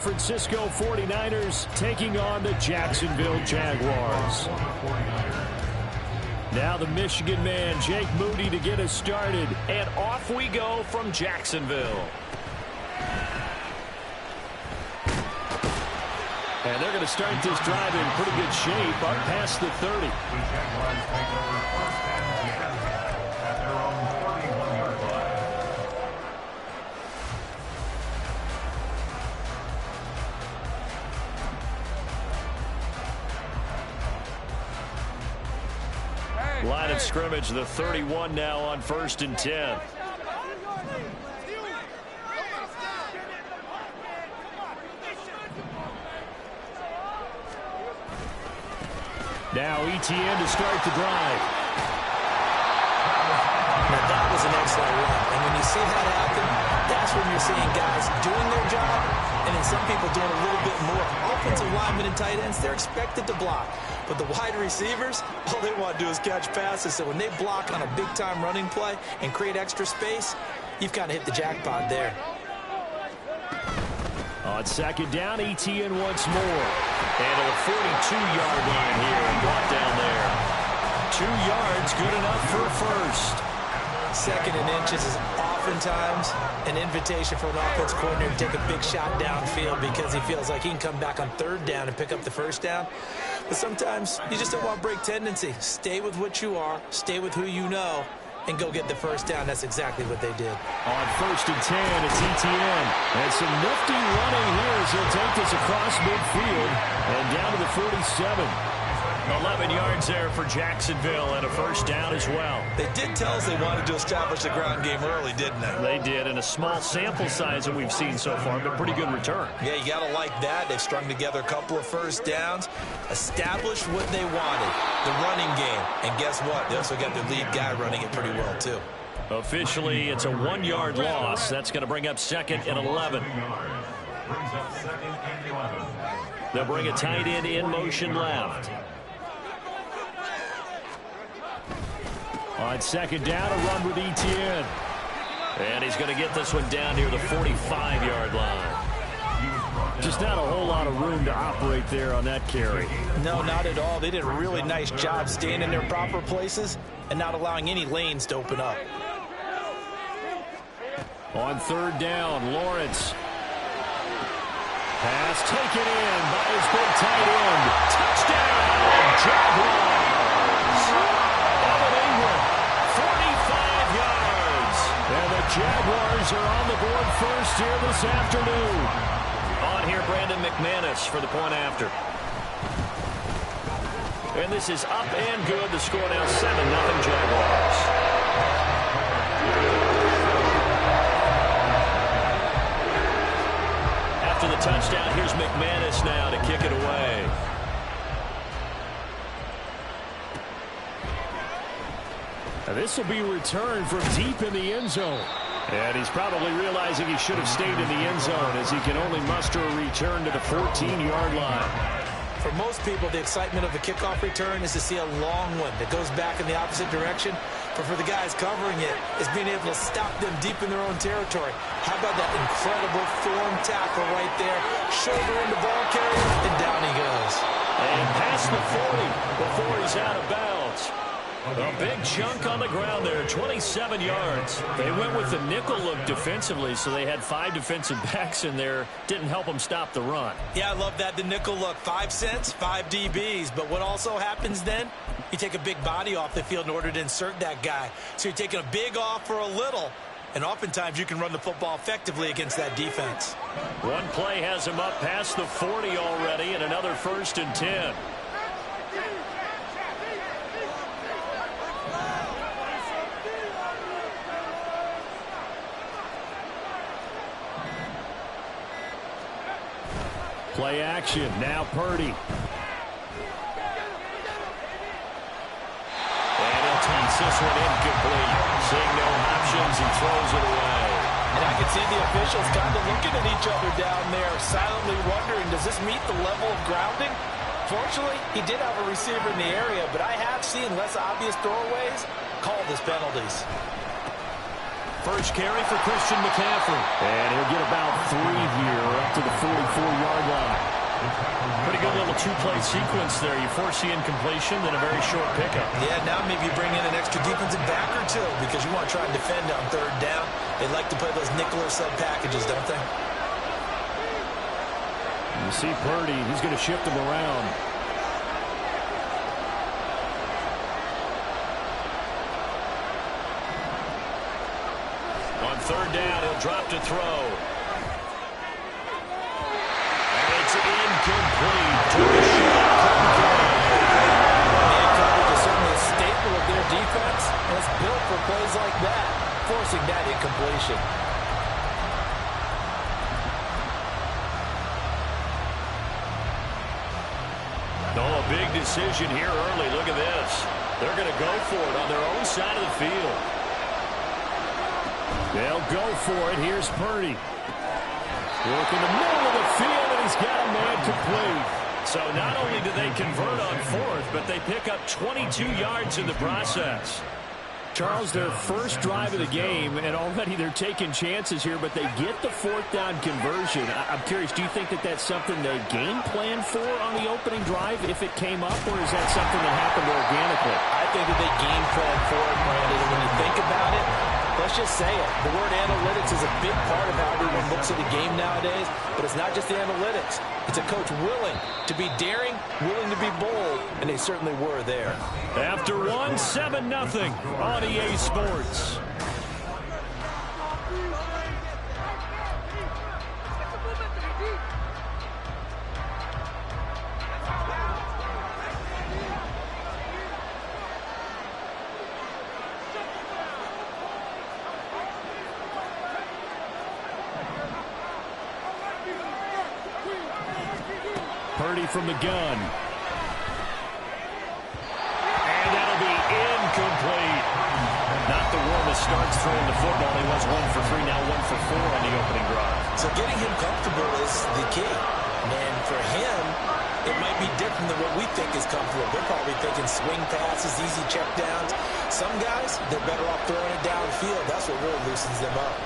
Francisco 49ers taking on the Jacksonville Jaguars. Now the Michigan man, Jake Moody, to get us started. And off we go from Jacksonville. And they're going to start this drive in pretty good shape, up past the 30. Line of scrimmage, the 31 now on 1st and 10. Now ETN to start the drive. Now that was an excellent run. And when you see that happen, that's when you're seeing guys doing their job and then some people doing a little bit more. Offensive linemen and tight ends, they're expected to block. But the wide receivers, all they want to do is catch passes. So when they block on a big-time running play and create extra space, you've kind of hit the jackpot there. On 2nd down, ETN once more. And a 42-yard line here and brought down there. 2 yards, good enough for a first. 2nd and inches is oftentimes an invitation for an offense coordinator to take a big shot downfield because he feels like he can come back on 3rd down and pick up the 1st down. But sometimes you just don't want to break tendency. Stay with what you are, stay with who you know, and go get the 1st down. That's exactly what they did. On 1st and 10, it's ETN. And some nifty running here as he'll take this across midfield and down to the 47. 11 yards there for Jacksonville and a 1st down as well. They did tell us they wanted to establish the ground game early, didn't they? They did, and a small sample size that we've seen so far, but pretty good return. Yeah, you got to like that. They've strung together a couple of 1st downs, established what they wanted, the running game. And guess what? They also got their lead guy running it pretty well, too. Officially, it's a 1-yard loss. That's going to bring up 2nd and 11. They'll bring a tight end in motion left. On 2nd down, a run with ETN. And he's going to get this one down near the 45-yard line. Just not a whole lot of room to operate there on that carry. No, not at all. They did a really nice job staying in their proper places and not allowing any lanes to open up. On 3rd down, Lawrence. Pass taken in by his big tight end. Touchdown, Jaguars. And the Jaguars are on the board first here this afternoon. On here, Brandon McManus for the point after. And this is up and good. The score now 7-0 Jaguars. After the touchdown, here's McManus now to kick it away. This will be returned from deep in the end zone. And he's probably realizing he should have stayed in the end zone as he can only muster a return to the 14-yard line. For most people, the excitement of the kickoff return is to see a long one that goes back in the opposite direction. But for the guys covering it, it's being able to stop them deep in their own territory. How about that incredible form tackle right there? Shoulder in the ball carrier, and down he goes. And past the 40 before he's out of bounds. A big chunk on the ground there, 27 yards. They went with the nickel look defensively, so they had 5 defensive backs in there. Didn't help them stop the run. Yeah, I love that, the nickel look. 5 cents, 5 DBs. But what also happens then? You take a big body off the field in order to insert that guy. So you're taking a big off for a little. And oftentimes you can run the football effectively against that defense. One play has him up past the 40 already, and another 1st and 10. Play action. Now Purdy. And he'll toss this one incomplete. Seeing no options, he throws it away. And I can see the officials kind of looking at each other down there, silently wondering, does this meet the level of grounding? Fortunately, he did have a receiver in the area, but I have seen less obvious throwaways called as penalties. First carry for Christian McCaffrey. And he'll get about 3 here up to the 44-yard line. Pretty good little two-play sequence there. You force the incompletion, then a very short pickup. Yeah, now maybe you bring in an extra defensive back or two because you want to try and defend on third down. They like to play those nickel or sub packages, don't they? You see Purdy, he's going to shift him around. On third down, he'll drop to throw. It's incomplete. Took a shot. Man coverage is certainly a staple of their defense. And it's built for plays like that, forcing that incompletion. Oh, a big decision here early. Look at this. They're going to go for it on their own side of the field. They'll go for it. Here's Purdy. Work in the middle of the field, and he's got a man complete. So not only do they convert on fourth, but they pick up 22 yards in the process. Charles, their first drive of the game, and already they're taking chances here, but they get the fourth down conversion. I'm curious, do you think that that's something they game plan for on the opening drive if it came up, or is that something that happened organically? I think that they game plan for it, Brandon, and when you think about it, let's just say it. The word analytics is a big part of how everyone looks at the game nowadays, but it's not just the analytics. It's a coach willing to be daring, willing to be bold, and they certainly were there. After 7-0 on EA Sports. Purdy from the gun. And that'll be incomplete. Not the warmest starts throwing the football. He was 1 for 3, now 1 for 4 on the opening drive. So getting him comfortable is the key. And for him, it might be different than what we think is comfortable. They're probably thinking swing passes, easy checkdowns. Some guys, they're better off throwing it downfield. That's what really loosens them up.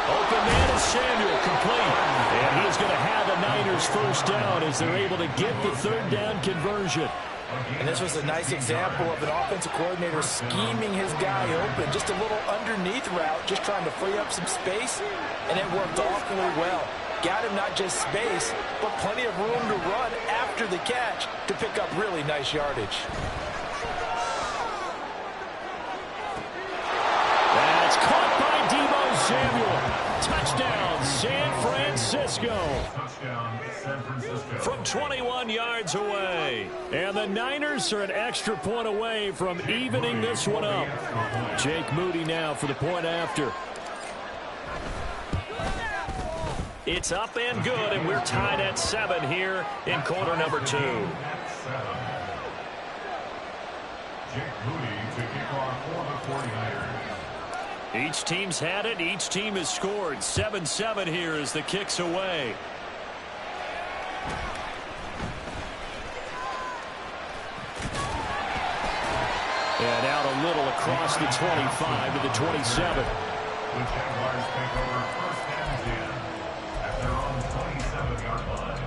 Open man is Samuel, complete. And he's going to have a Niners first down as they're able to get the third down conversion. And this was a nice example of an offensive coordinator scheming his guy open. Just a little underneath route, just trying to free up some space, and it worked awfully well. Got him not just space, but plenty of room to run after the catch to pick up really nice yardage. That's caught by Deebo Samuel. Touchdown, San Francisco. From 21 yards away. And the Niners are an extra point away from evening this one up. Jake Moody now for the point after. It's up and good, and we're tied at 7 here in quarter number 2. Jake Moody to kick off for the 49ers. Each team's had it. Each team has scored. 7-7 here as the kick's away. And out a little across the 25 to the 27. The Jaguars take over first and 10 at their own 27-yard line.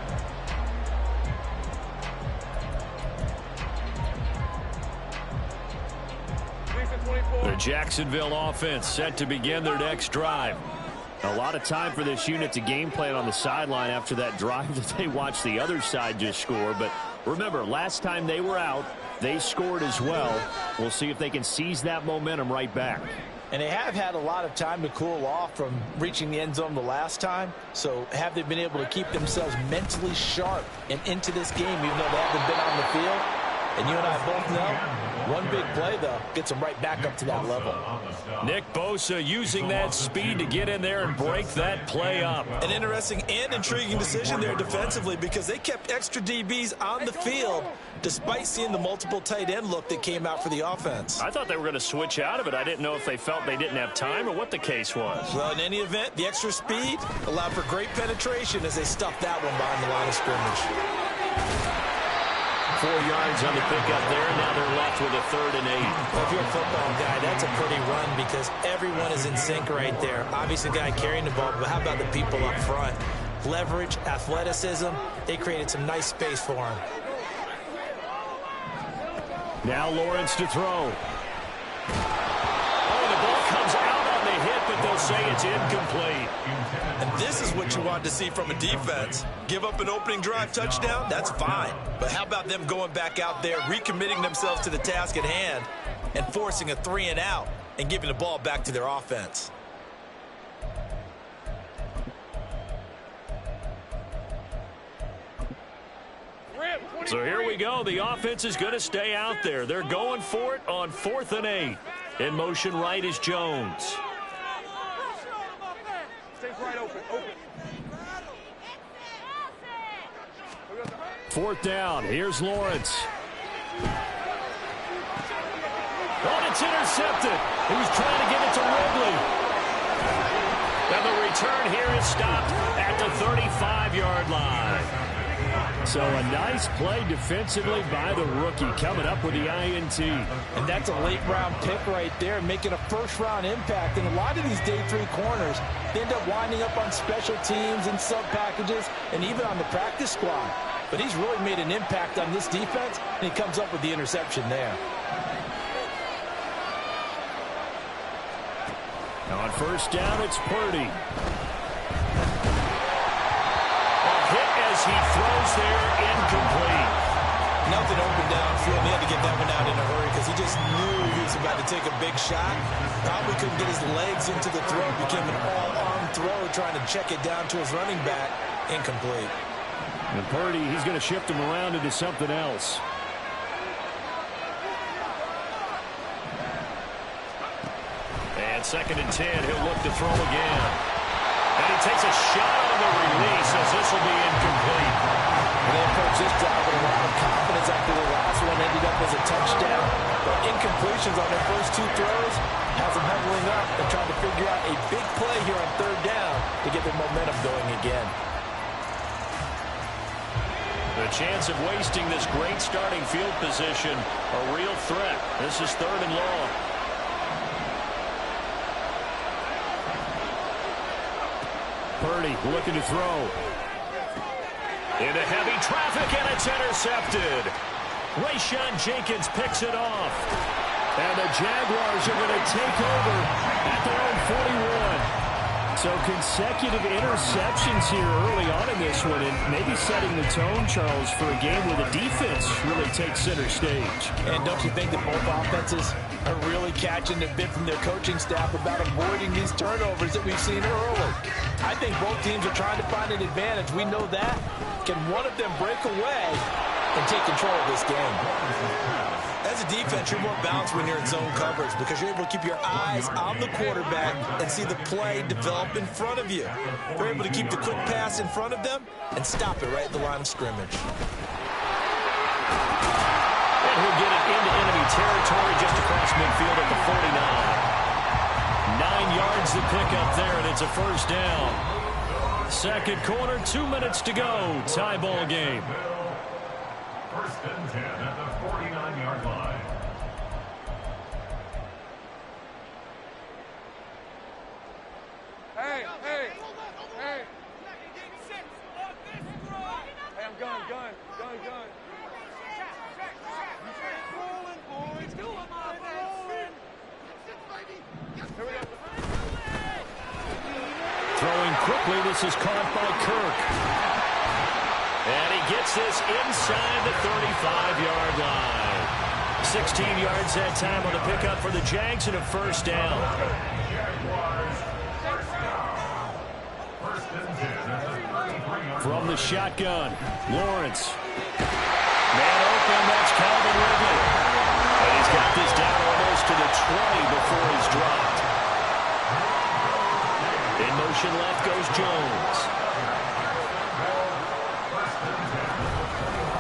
The Jacksonville offense set to begin their next drive. A lot of time for this unit to game plan on the sideline after that drive that they watched the other side just score. But remember, last time they were out, they scored as well. We'll see if they can seize that momentum right back. And they have had a lot of time to cool off from reaching the end zone the last time. So have they been able to keep themselves mentally sharp and into this game even though they haven't been on the field? And you and I both know, one big play, though, gets them right back up to that level. Nick Bosa using that speed to get in there and break that play up. An interesting and intriguing decision there defensively because they kept extra DBs on the field despite seeing the multiple tight end look that came out for the offense. I thought they were going to switch out of it. I didn't know if they felt they didn't have time or what the case was. Well, in any event, the extra speed allowed for great penetration as they stuffed that one behind the line of scrimmage. 4 yards on the pickup there. Now they're left with a 3rd and 8. Well, if you're a football guy, that's a pretty run because everyone is in sync right there. Obviously, the guy carrying the ball, but how about the people up front? Leverage, athleticism, they created some nice space for him. Now Lawrence to throw. Oh, the ball comes out on the hit, but they'll say it's incomplete. And this is what you want to see from a defense. Give up an opening drive touchdown, that's fine. But how about them going back out there, recommitting themselves to the task at hand, and forcing a 3 and out, and giving the ball back to their offense. So here we go. The offense is going to stay out there. They're going for it on 4th and 8. In motion right is Jones. Fourth down. Here's Lawrence. Oh, it's intercepted. He was trying to give it to Ridley. And the return here is stopped at the 35-yard line. So a nice play defensively by the rookie, coming up with the INT. And that's a late-round pick right there, making a first-round impact. And a lot of these day 3 corners, they end up winding up on special teams and sub-packages and even on the practice squad. But he's really made an impact on this defense, and he comes up with the interception there. On first down, it's Purdy. As he throws there, incomplete. Nothing open downfield. He had to get that one out in a hurry because he just knew he was about to take a big shot. Probably couldn't get his legs into the throw. Became an all-arm throw, trying to check it down to his running back. Incomplete. And Purdy, he's going to shift him around into something else. And 2nd and 10, he'll look to throw again. And he takes a shot on the release as this will be incomplete. And they approach this drive with a lot of confidence after the last one ended up as a touchdown. But incompletions on their first 2 throws has them huddling up and trying to figure out a big play here on 3rd down to get their momentum going again. The chance of wasting this great starting field position, a real threat. This is 3rd and long. Purdy looking to throw. Into heavy traffic, and it's intercepted. Rayshon Jenkins picks it off. And the Jaguars are going to take over at their own 41. So consecutive interceptions here early on in this one, and maybe setting the tone, Charles, for a game where the defense really takes center stage. And don't you think that both offenses are really catching the bit from their coaching staff about avoiding these turnovers that we've seen early? I think both teams are trying to find an advantage. We know that. Can one of them break away and take control of this game? As a defense, you're more balanced when you're in zone coverage because you're able to keep your eyes on the quarterback and see the play develop in front of you. You're able to keep the quick pass in front of them and stop it right at the line of scrimmage. And he'll get it into enemy territory just across midfield at the 49. 9 yards to pick up there, and it's a first down. Second quarter, 2 minutes to go. Tie ball game. First and 10 at the 49-yard line. Hey, I'm gun. Rolling, boys. Here we go. Throwing quickly, this is caught by Kirk. And he gets this inside the 35-yard line. 16 yards that time on the pickup for the Jags and a first down. From the shotgun, Lawrence. Man open, that's Calvin Ridley. And he's got this down almost to the 20 before he's dropped. In motion left goes Jones.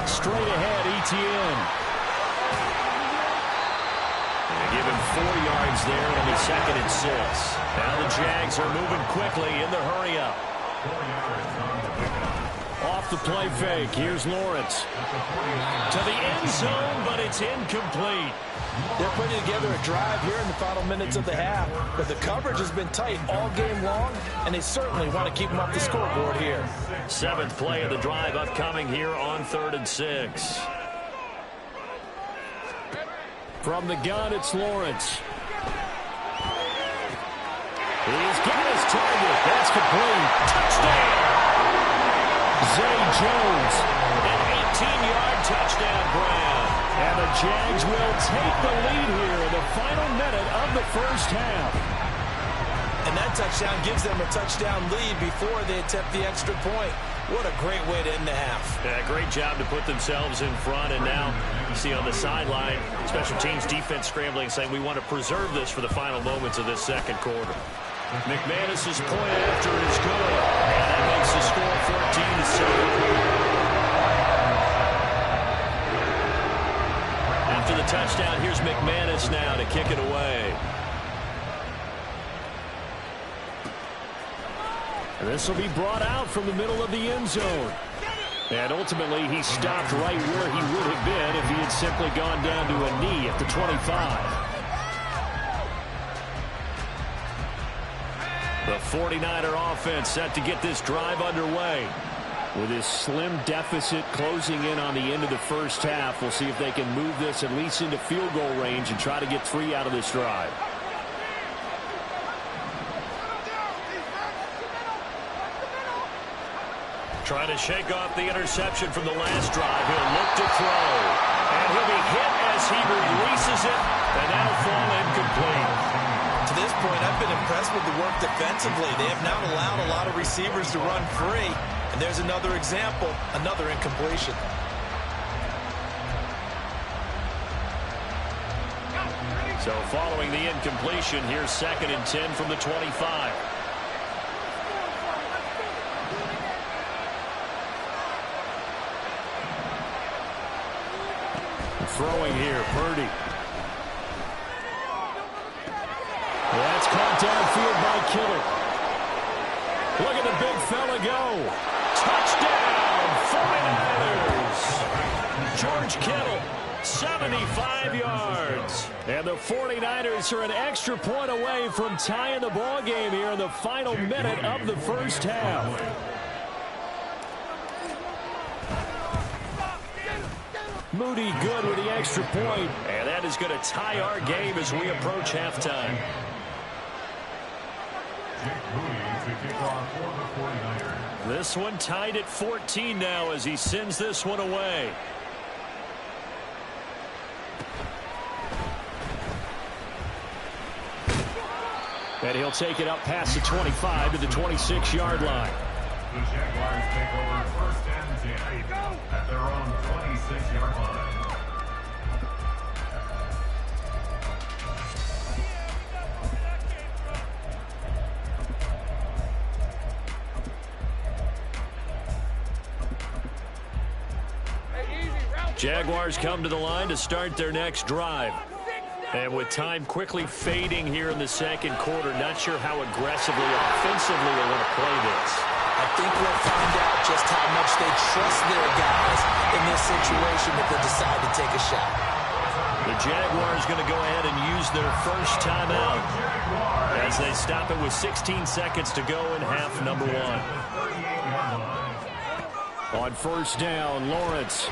Straight ahead, Etienne. And give him 4 yards there. It'll be 2nd and 6. Now the Jags are moving quickly in the hurry-up. Off the play fake, here's Lawrence. To the end zone, but it's incomplete. They're putting together a drive here in the final minutes of the half, but the coverage has been tight all game long, and they certainly want to keep them off the scoreboard here. 7th play of the drive upcoming here on 3rd and 6. From the gun, it's Lawrence. He's got his target. That's complete. Touchdown! Zay Jones, an 18-yard touchdown grab. And the Jags will take the lead here in the final minute of the first half. And that touchdown gives them a touchdown lead before they attempt the extra point. What a great way to end the half. Yeah, great job to put themselves in front. And now you see on the sideline, special teams defense scrambling, saying we want to preserve this for the final moments of this second quarter. McManus's point after is good. And that makes the score 14-7. After the touchdown, here's McManus now to kick it away. And this will be brought out from the middle of the end zone. And ultimately, he stopped right where he would have been if he had simply gone down to a knee at the 25. The 49er offense set to get this drive underway. With his slim deficit closing in on the end of the first half, we'll see if they can move this at least into field goal range and try to get 3 out of this drive. Trying to shake off the interception from the last drive. He'll look to throw. And he'll be hit as he releases it. And that'll fall incomplete. To this point, I've been impressed with the work defensively. They have not allowed a lot of receivers to run free. And there's another example, another incompletion. So following the incompletion, here's 2nd and 10 from the 25. Throwing here, Purdy. That's caught downfield by Kittle. Look at the big fella go. Touchdown, 49ers. George Kittle, 75 yards. And the 49ers are an extra point away from tying the ball game here in the final minute of the first half. Moody good with the extra point. And that is going to tie our game as we approach halftime. This one tied at 14 now as he sends this one away. And he'll take it up past the 25 to the 26-yard line. The Jaguars take over 1st and 10 at their own 26-yard line. Jaguars come to the line to start their next drive. And with time quickly fading here in the second quarter, not sure how aggressively, offensively they want to play this. I think we'll find out just how much they trust their guys in this situation if they decide to take a shot. The Jaguars going to go ahead and use their first timeout as they stop it with 16 seconds to go in half number 1. On first down, Lawrence.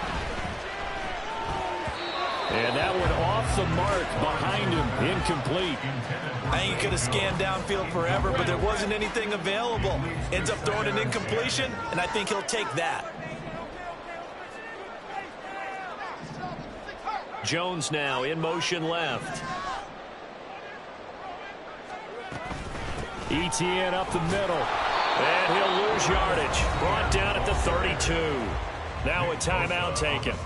And that one off the mark behind him, incomplete. I think he could have scanned downfield forever, but there wasn't anything available. Ends up throwing an incompletion, and I think he'll take that. Jones now in motion left. ETN up the middle. And he'll lose yardage. Brought down at the 32. Now a timeout taken.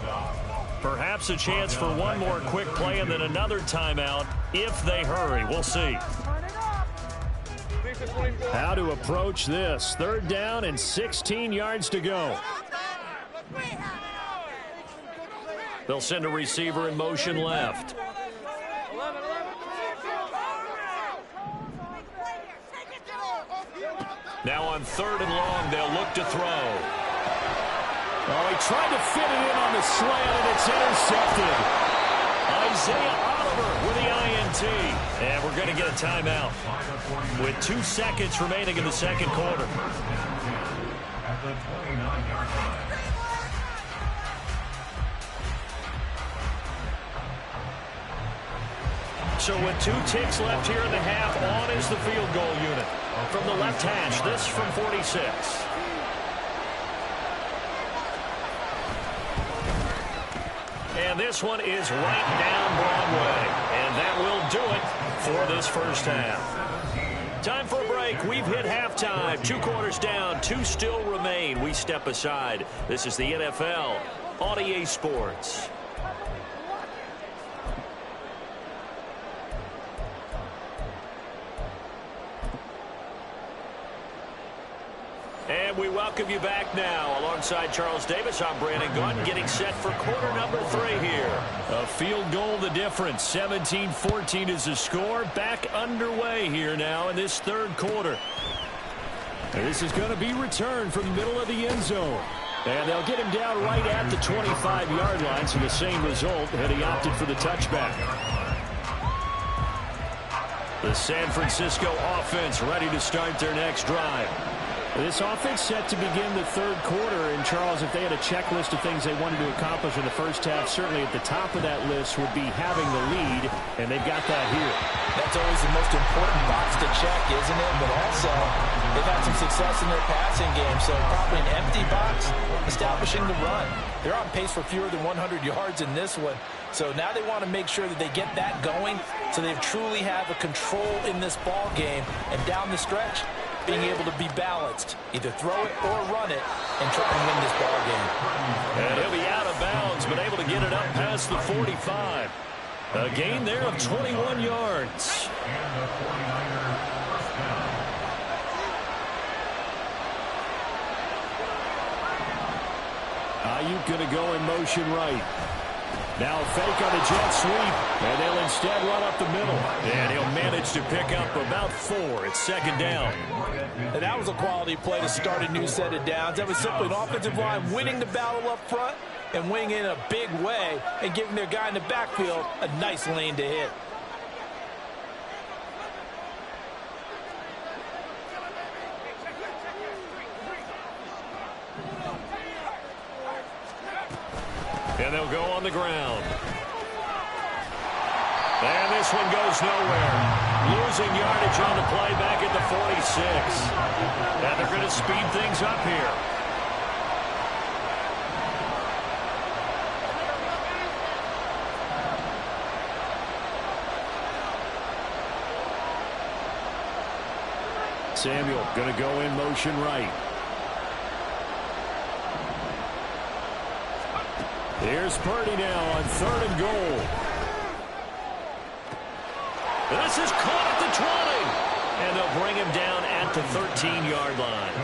Perhaps a chance for one more quick play and then another timeout if they hurry. We'll see. How to approach this. 3rd down and 16 yards to go. They'll send a receiver in motion left. Now on 3rd and long, they'll look to throw. Oh, he tried to fit it in on the slant, and it's intercepted. Isaiah Oliver with the INT. And we're going to get a timeout with 2 seconds remaining in the second quarter. At the 29-yard line. So with 2 ticks left here in the half, on is the field goal unit. From the left hash, this from 46. And this one is right down Broadway. And that will do it for this first half. Time for a break. We've hit halftime. 2 quarters down. 2 still remain. We step aside. This is the NFL on EA Sports. And we welcome you back now. Alongside Charles Davis, I'm Brandon Gunn, getting set for quarter number 3 here. A field goal the difference. 17-14 is the score. Back underway here now in this third quarter. And this is going to be returned from the middle of the end zone. And they'll get him down right at the 25-yard line, so the same result had he opted for the touchback. The San Francisco offense ready to start their next drive. This offense set to begin the third quarter. And, Charles, if they had a checklist of things they wanted to accomplish in the first half, certainly at the top of that list would be having the lead, and they've got that here. That's always the most important box to check, isn't it? But also, they've had some success in their passing game, so probably an empty box establishing the run. They're on pace for fewer than 100 yards in this one, so now they want to make sure that they get that going so they truly have a control in this ball game, and down the stretch, being able to be balanced, either throw it or run it, and try and win this ball game. And he'll be out of bounds, but able to get it up past the 45. A gain there of 21 yards. And the 49er first down. Ayuk going to go in motion right. Now a fake on the jet sweep, and they'll instead run up the middle. And he'll manage to pick up about 4. It's second down. And that was a quality play to start a new set of downs. That was simply an offensive line winning the battle up front and winning in a big way and giving their guy in the backfield a nice lane to hit. And they'll go on the ground. And this one goes nowhere. Losing yardage on the play back at the 46. And they're going to speed things up here. Samuel going to go in motion right. Here's Purdy now on 3rd and goal. This is caught at the 20. And they'll bring him down at the 13-yard line.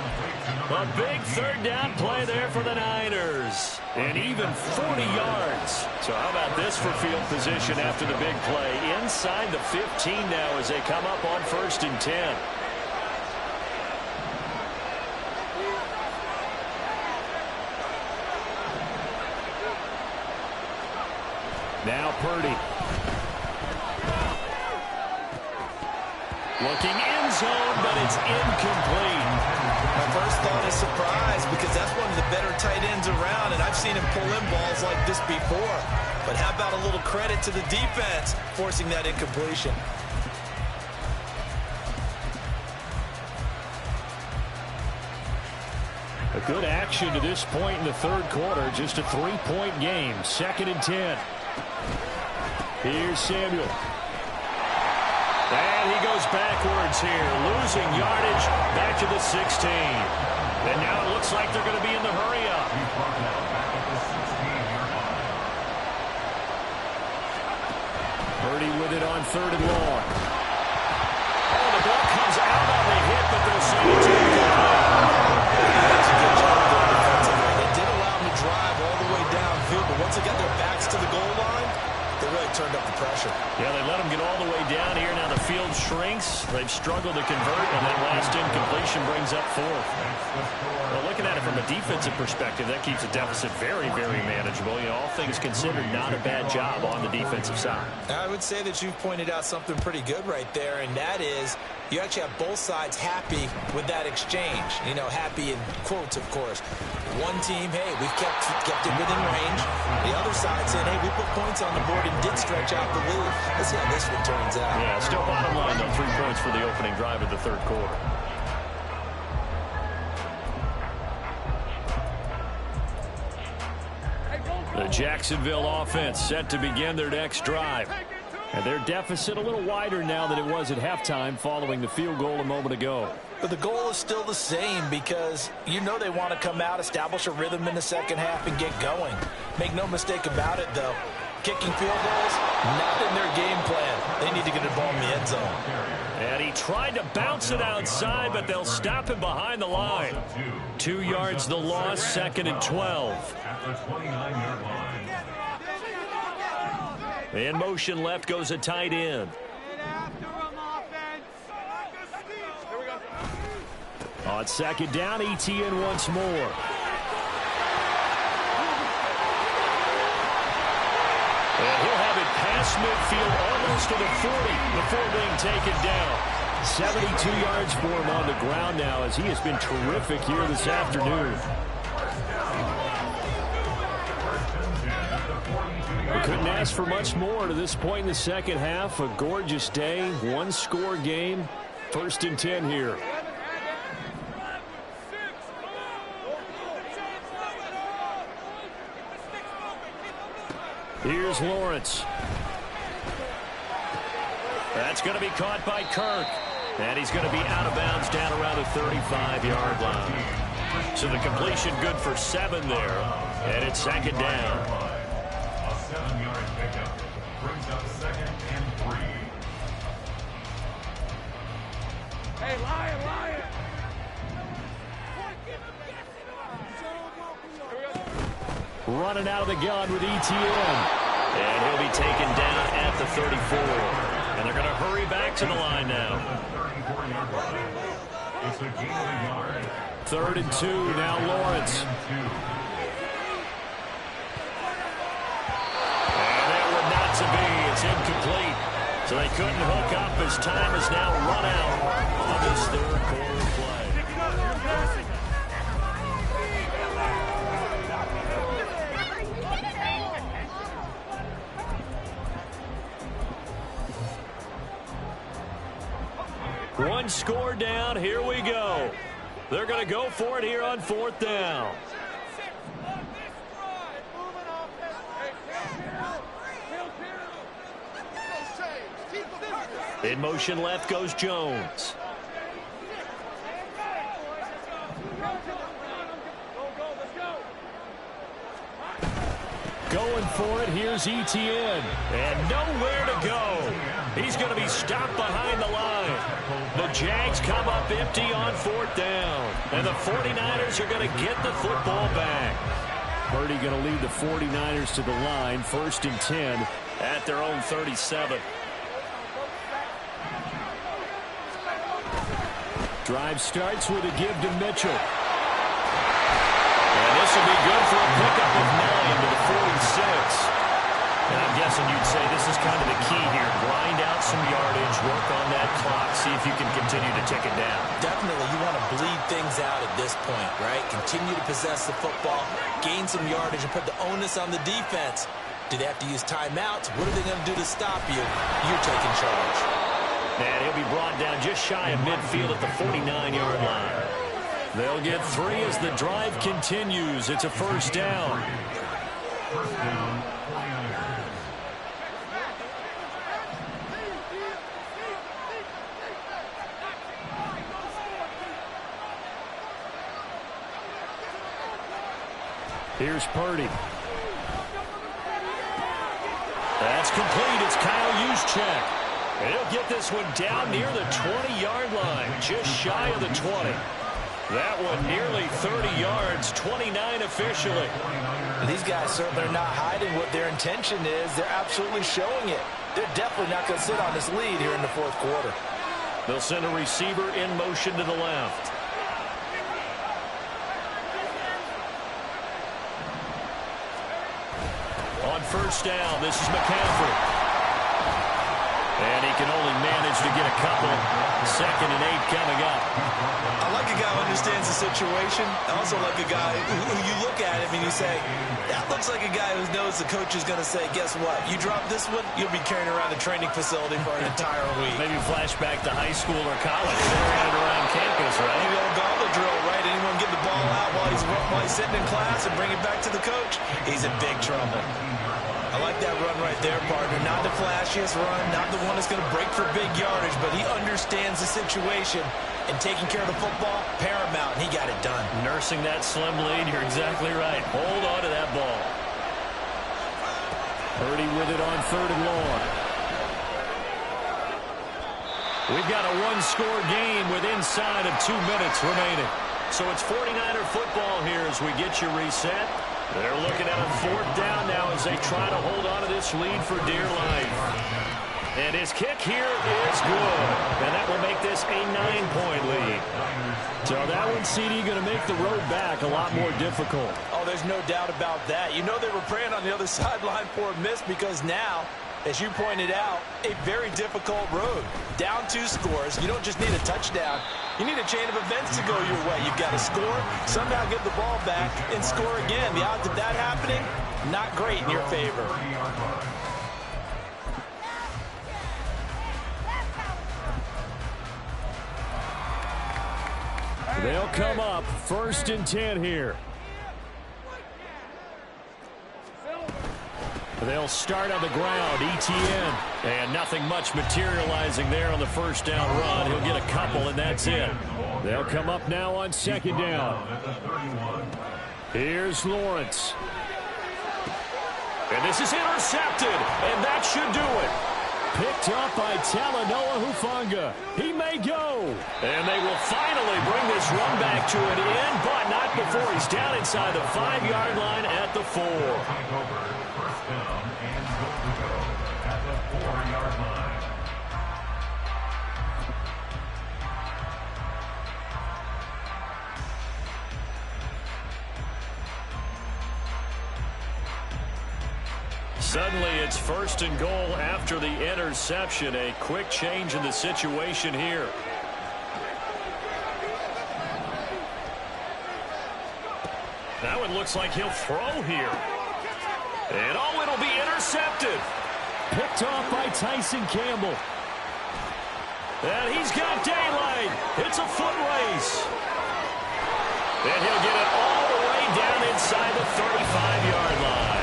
A big 3rd down play there for the Niners. And even 40 yards. So how about this for field position after the big play? Inside the 15 now as they come up on 1st and 10. Now Purdy. Looking end zone, but it's incomplete. My first thought is surprise because that's one of the better tight ends around, and I've seen him pull in balls like this before. But how about a little credit to the defense forcing that incompletion? A good action to this point in the third quarter. Just a 3-point game. 2nd and 10. Here's Samuel. And he goes backwards here. Losing yardage back to the 16. And now it looks like they're going to be in the hurry up. Purdy with it on 3rd and long. Oh, the ball comes out on the hit, but they'll send it to the That's a good job there defensively. They did allow him to drive all the way downfield, but once they got their backs to the goal line, they really turned up the pressure. Yeah, they let him get all the way down here. Now the field shrinks. They've struggled to convert, and that last incompletion brings up 4th. Well, looking at a from a defensive perspective, that keeps the deficit very, very manageable. You know, all things considered, not a bad job on the defensive side. I would say that you've pointed out something pretty good right there, and that is you actually have both sides happy with that exchange. You know, happy in quotes, of course. One team, hey, we've kept it within range. The other side saying, hey, we put points on the board and did stretch out the lead. Let's see how this one turns out. Yeah, still bottom line, though, 3 points for the opening drive of the third quarter. The Jacksonville offense set to begin their next drive. And their deficit a little wider now than it was at halftime following the field goal a moment ago. But the goal is still the same because you know they want to come out, establish a rhythm in the second half, and get going. Make no mistake about it, though. Kicking field goals, not in their game plan. They need to get the ball in the end zone. And he tried to bounce it outside, but they'll stop him behind the line. 2 yards the loss, 2nd and 12. At the 29-yard line. In motion left goes a tight end. On 2nd down, ETN once more. And he'll have it past midfield almost to the 40 before being taken down. 72 yards for him on the ground now as he has been terrific here this afternoon. We couldn't ask for much more to this point in the second half. A gorgeous day, 1-score game. 1st and 10 here. Here's Lawrence. That's going to be caught by Kirk. And he's going to be out of bounds down around the 35-yard line. So the completion good for 7 there. And it's 2nd down. A 7-yard pickup brings up 2nd and 3. Hey, Lion! Running out of the gun with ETN. And he'll be taken down at the 34. And they're going to hurry back to the line now. It's a gain of a yard. 3rd and 2, now Lawrence. And that one not to be. It's incomplete. So they couldn't hook up as time is now run out on this third quarter play. One score down. Here we go. They're going to go for it here on 4th down. In motion left goes Jones. Going for it. Here's ETN. And nowhere to go. He's going to be stopped behind the line. The Jags come up empty on 4th down. And the 49ers are going to get the football back. Purdy going to lead the 49ers to the line. 1st and 10 at their own 37. Drive starts with a give to Mitchell. And this will be good for a pickup of 9 to the 46. And I'm guessing you'd say this is kind of the key here. Grind out some yardage, work on that clock, see if you can continue to tick it down. Definitely, you want to bleed things out at this point, right? Continue to possess the football, gain some yardage, and put the onus on the defense. Do they have to use timeouts? What are they going to do to stop you? You're taking charge. And he'll be brought down just shy of midfield at the 49-yard line. They'll get 3 as the drive continues. It's a 1st down. 1st down, 49ers. Here's Purdy. That's complete. It's Kyle Juszczyk. And he'll get this one down near the 20-yard line, just shy of the 20. That one nearly 30 yards, 29 officially. These guys certainly are not hiding what their intention is. They're absolutely showing it. They're definitely not going to sit on this lead here in the 4th quarter. They'll send a receiver in motion to the left. first down. This is McCaffrey. And he can only manage to get a couple. 2nd and 8 coming up. I like a guy who understands the situation. I also like a guy who you look at him and you say, that looks like a guy who knows the coach is going to say, guess what? You drop this one, you'll be carrying around the training facility for an entire week. Maybe flashback to high school or college. They're in and around campus, right? Maybe a gauntlet drill, right? Anyone get the ball out while he's sitting in class and bring it back to the coach? He's in big trouble. I like that run right there, partner. Not the flashiest run, not the one that's going to break for big yardage, but he understands the situation, and taking care of the football, paramount, and he got it done. Nursing that slim lead, you're exactly right. Hold on to that ball. Purdy with it on 3rd and long. We've got a one-score game with inside of 2 minutes remaining. So it's 49er football here as we get you reset. They're looking at a 4th down now as they try to hold on to this lead for dear life. And his kick here is good. And that will make this a 9-point lead. So that one, CD, going to make the road back a lot more difficult. Oh, there's no doubt about that. You know they were praying on the other sideline for a miss because now, as you pointed out, a very difficult road. Down 2 scores. You don't just need a touchdown. You need a chain of events to go your way. You've got to score, somehow get the ball back, and score again. The odds of that happening, not great in your favor. They'll come up 1st and 10 here. They'll start on the ground, ETN. And nothing much materializing there on the 1st down run. He'll get a couple, and that's it. They'll come up now on 2nd down. Here's Lawrence. And this is intercepted, and that should do it. Picked up by Talanoa Hufanga. He may go. And they will finally bring this run back to an end, but not before he's down inside the 5-yard line at the 4. First down and goal to go at the 4-yard line. Suddenly it's 1st and goal after the interception. A quick change in the situation here. That one looks like he'll throw here. And oh, it'll be intercepted. Picked off by Tyson Campbell. And he's got daylight. It's a foot race. And he'll get it all the way down inside the 35-yard line.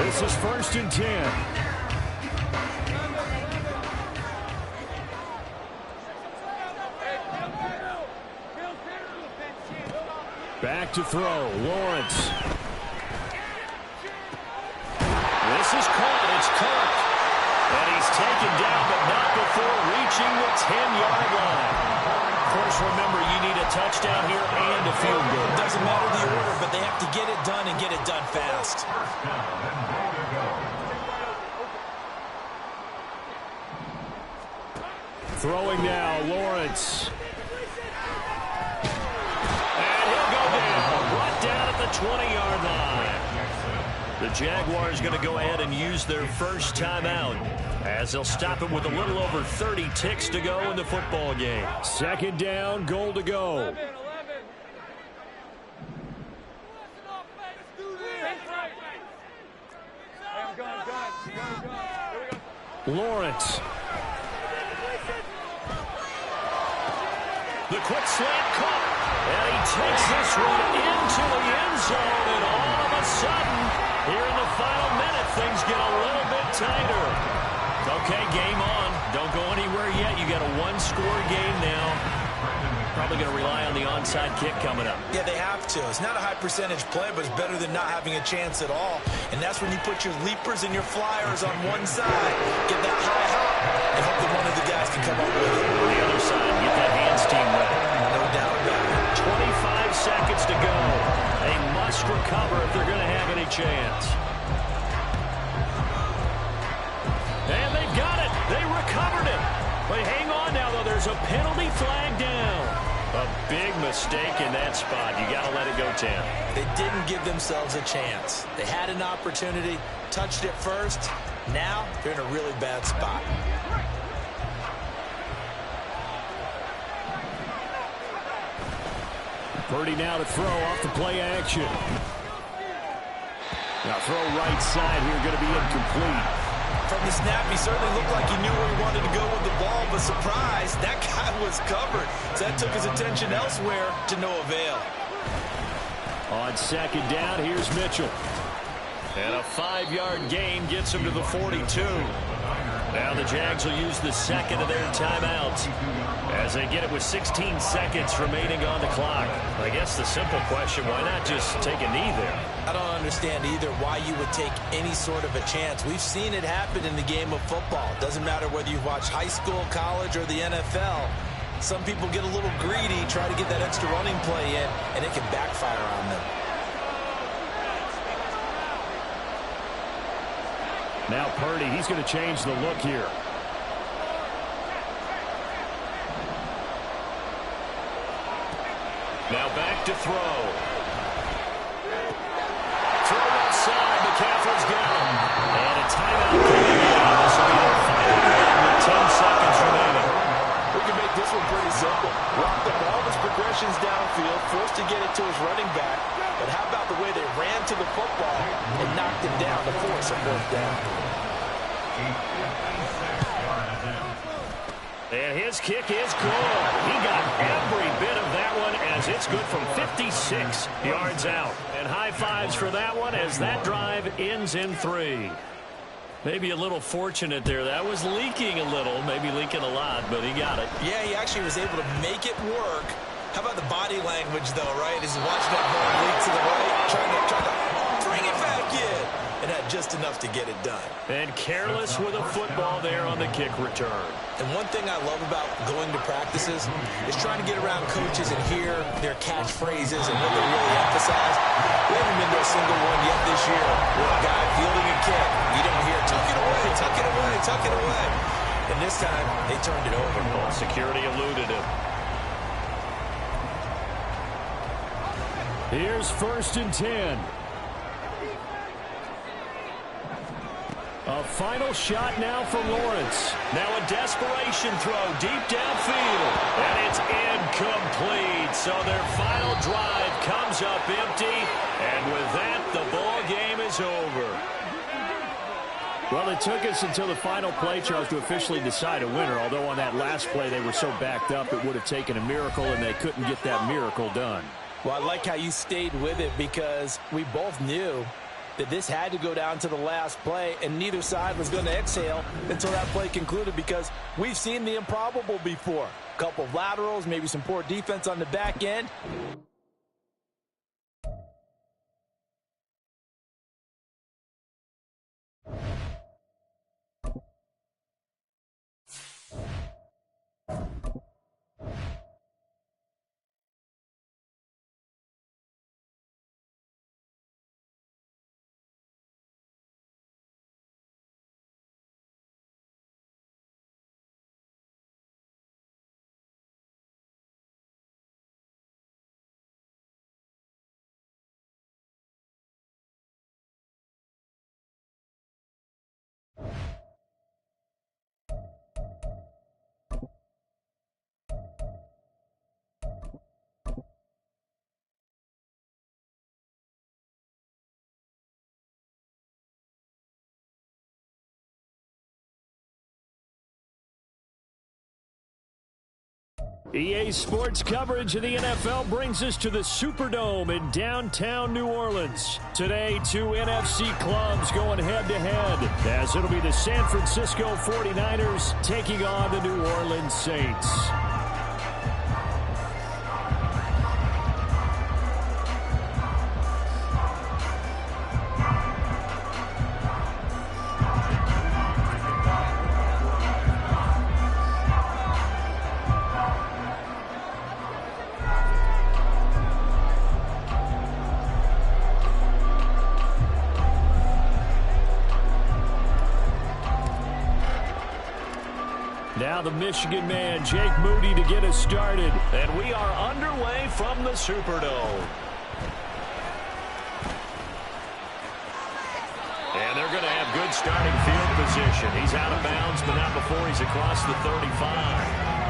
This is 1st and 10. Back to throw, Lawrence. This is caught, it's caught. And he's taken down, but not before reaching the 10-yard line. Of course, remember, you need a touchdown here and a field goal. It doesn't matter the order, but they have to get it done and get it done fast. Throwing now, Lawrence. And he'll go down, brought down at the 20-yard line. The Jaguars going to go ahead and use their first timeout as they'll stop it with a little over 30 ticks to go in the football game. 2nd down, goal to go. Lawrence. The quick slant caught. And he takes this one into the end zone. And all of a sudden, here in the final minute, things get a little bit tighter. Okay, game on. Don't go anywhere yet. You got a one-score game now. Probably going to rely on the onside kick coming up. Yeah, they have to. It's not a high percentage play, but it's better than not having a chance at all. And that's when you put your leapers and your flyers on one side. Get that high hop, and hope that one of the guys can come up with it. On the other side, get that hands team ready. No doubt about it. 25 seconds to go. They must recover if they're going to have any chance. And they've got it. They recovered it. But hang on now, though. There's a penalty flag down. A big mistake in that spot. You got to let it go, Tam. They didn't give themselves a chance. They had an opportunity, touched it first. Now they're in a really bad spot. Purdy now to throw off the play action. Now throw right side here, going to be incomplete. From the snap, he certainly looked like he knew where he wanted to go with the ball, but surprise, that guy was covered. So that took his attention elsewhere to no avail. On second down, here's Mitchell. And a 5-yard gain gets him to the 42. Now the Jags will use the second of their timeouts as they get it with 16 seconds remaining on the clock. I guess the simple question, why not just take a knee there? I don't understand either why you would take any sort of a chance. We've seen it happen in the game of football. Doesn't matter whether you watch high school, college, or the NFL. Some people get a little greedy, try to get that extra running play in, and it can backfire on them. Now Purdy, he's going to change the look here. Now back to throw. Throw outside. McCaffrey's got him. And a timeout coming in. This will be their final one with 10 seconds remaining. We can make this one pretty simple. Rocked up all his progressions downfield, forced to get it to his running back. But how about the way they ran to the football and knocked him down to force a fourth down? And his kick is good. He got every bit of that one as it's good from 56 yards out. And high fives for that one as that drive ends in 3. Maybe a little fortunate there. That was leaking a little, maybe leaking a lot, but he got it. Yeah, he actually was able to make it work. How about the body language, though, right? As he's watching that ball leak to the right, trying to bring it back in. And had just enough to get it done. And careless with a football there on the kick return. And one thing I love about going to practices is trying to get around coaches and hear their catchphrases and what they really emphasize. We haven't been to a single one yet this year where a guy fielding a kick, you don't hear, tuck it away, tuck it away, tuck it away. And this time, they turned it over. Well, security eluded him. Here's 1st and 10. A final shot now from Lawrence. Now a desperation throw deep downfield. And it's incomplete. So their final drive comes up empty. And with that, the ball game is over. Well, it took us until the final play, Charles, to officially decide a winner. Although on that last play they were so backed up, it would have taken a miracle, and they couldn't get that miracle done. Well, I like how you stayed with it because we both knew that this had to go down to the last play, and neither side was going to exhale until that play concluded because we've seen the improbable before. A couple of laterals, maybe some poor defense on the back end. EA Sports coverage of the NFL brings us to the Superdome in downtown New Orleans. Today, 2 NFC clubs going head-to-head, as it'll be the San Francisco 49ers taking on the New Orleans Saints. Now the Michigan man, Jake Moody, to get us started. And we are underway from the Superdome. And they're going to have good starting field position. He's out of bounds, but not before he's across the 35.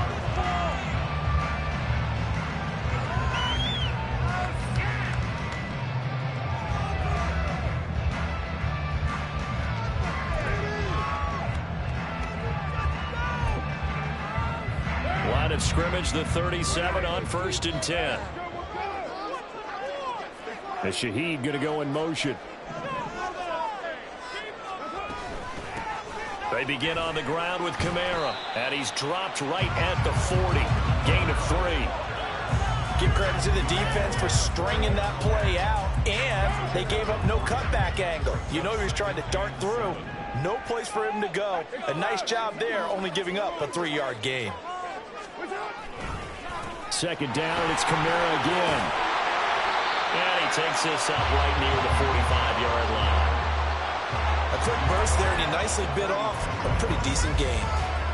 Line of scrimmage, the 37 on 1st and 10. And Shaheed going to go in motion. They begin on the ground with Kamara, and he's dropped right at the 40. Gain of 3. Give credit to the defense for stringing that play out, and they gave up no cutback angle. You know he was trying to dart through. No place for him to go. A nice job there, only giving up a 3-yard gain. 2nd down, and it's Kamara again. And he takes this up right near the 45-yard line. A quick burst there, and he nicely bit off a pretty decent gain.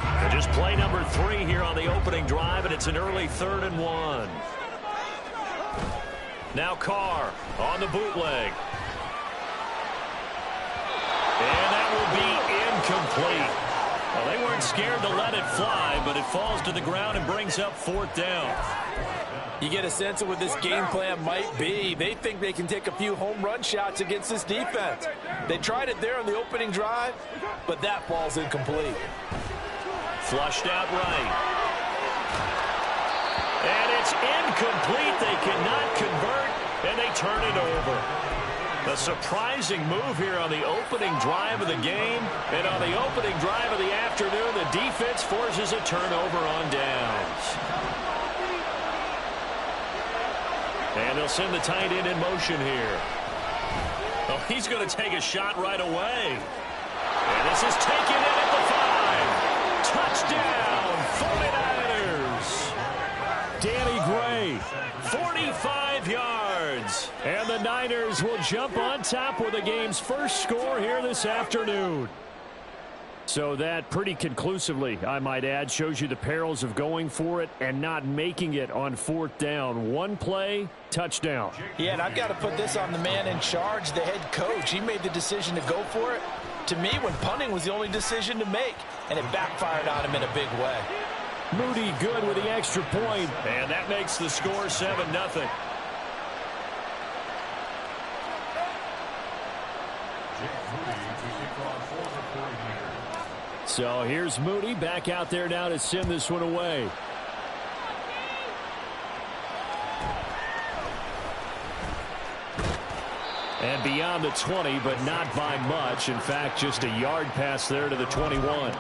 And just play number 3 here on the opening drive, and it's an early 3rd and 1. Now Carr on the bootleg. And that will be incomplete. Well, they weren't scared to let it fly, but it falls to the ground and brings up 4th down. You get a sense of what this game plan might be. They think they can take a few home run shots against this defense. They tried it there on the opening drive, but that falls incomplete. Flushed out right. And it's incomplete. They cannot convert, and they turn it over. A surprising move here on the opening drive of the game. And on the opening drive of the afternoon, the defense forces a turnover on downs. And they'll send the tight end in motion here. Oh, he's going to take a shot right away. And this is taken in at the 5. Touchdown, 49ers. Danny Gray, 45 yards. And the Niners will jump on top with the game's first score here this afternoon. So that pretty conclusively, I might add, shows you the perils of going for it and not making it on 4th down. One play, touchdown. Yeah, and I've got to put this on the man in charge, the head coach. He made the decision to go for it. To me, when punting was the only decision to make, and it backfired on him in a big way. Moody good with the extra point, and that makes the score 7-0. So here's Moody back out there now to send this one away. And beyond the 20, but not by much. In fact, just a yard pass there to the 21.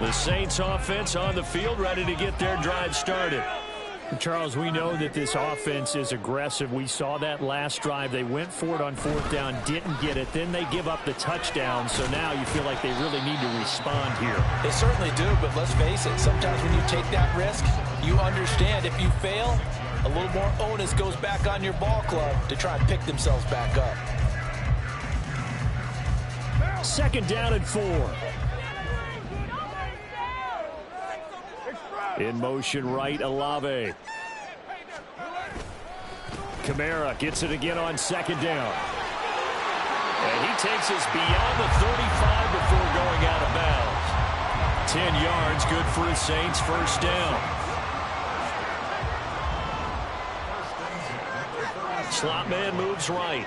The Saints offense on the field, ready to get their drive started. Charles, we know that this offense is aggressive. We saw that last drive. They went for it on 4th down, didn't get it. Then they give up the touchdown. So now you feel like they really need to respond here. They certainly do, but let's face it. Sometimes when you take that risk, you understand if you fail, a little more onus goes back on your ball club to try and pick themselves back up. 2nd down and 4. In motion right, Olave. Kamara gets it again on 2nd down. And he takes us beyond the 35 before going out of bounds. 10 yards, good for the Saints, 1st down. Slot man moves right.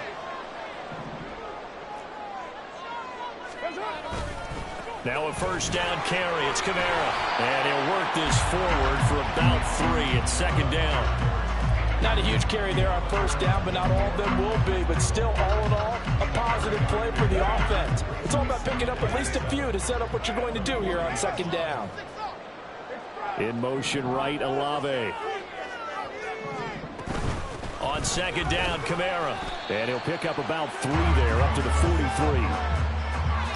Now a 1st down carry. It's Kamara. And he'll work this forward for about 3 at 2nd down. Not a huge carry there on 1st down, but not all of them will be. But still, all in all, a positive play for the offense. It's all about picking up at least a few to set up what you're going to do here on 2nd down. In motion right, Olave. On 2nd down, Kamara. And he'll pick up about 3 there, up to the 43.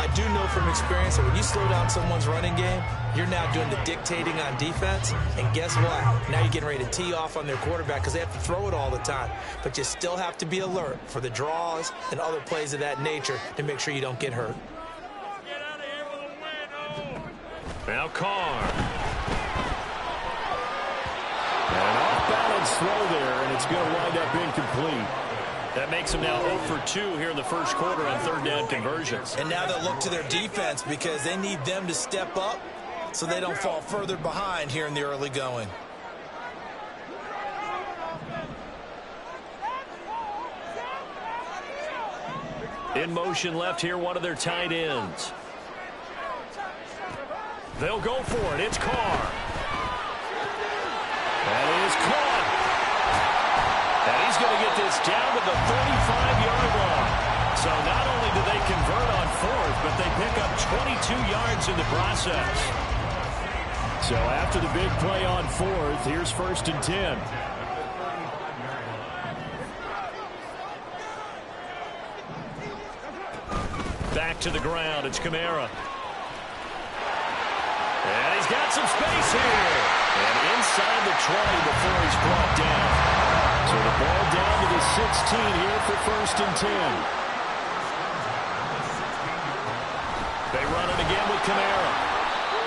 I do know from experience that when you slow down someone's running game, you're now doing the dictating on defense. And guess what? Now you're getting ready to tee off on their quarterback because they have to throw it all the time. But you still have to be alert for the draws and other plays of that nature to make sure you don't get hurt. Now Carr. An off-balance throw there, and it's going to wind up incomplete. That makes them now 0 for 2 here in the first quarter on third down conversions. And now they'll look to their defense because they need them to step up so they don't fall further behind here in the early going. In motion left here, one of their tight ends. They'll go for it. It's Carr. That is caught. And he's going to get this down to the 35-yard line. So not only do they convert on fourth, but they pick up 22 yards in the process. So after the big play on fourth, here's 1st and 10. Back to the ground. It's Kamara. And he's got some space here. And inside the 20 before he's brought down. So the ball down to the 16 here for 1st and 10. They run it again with Kamara.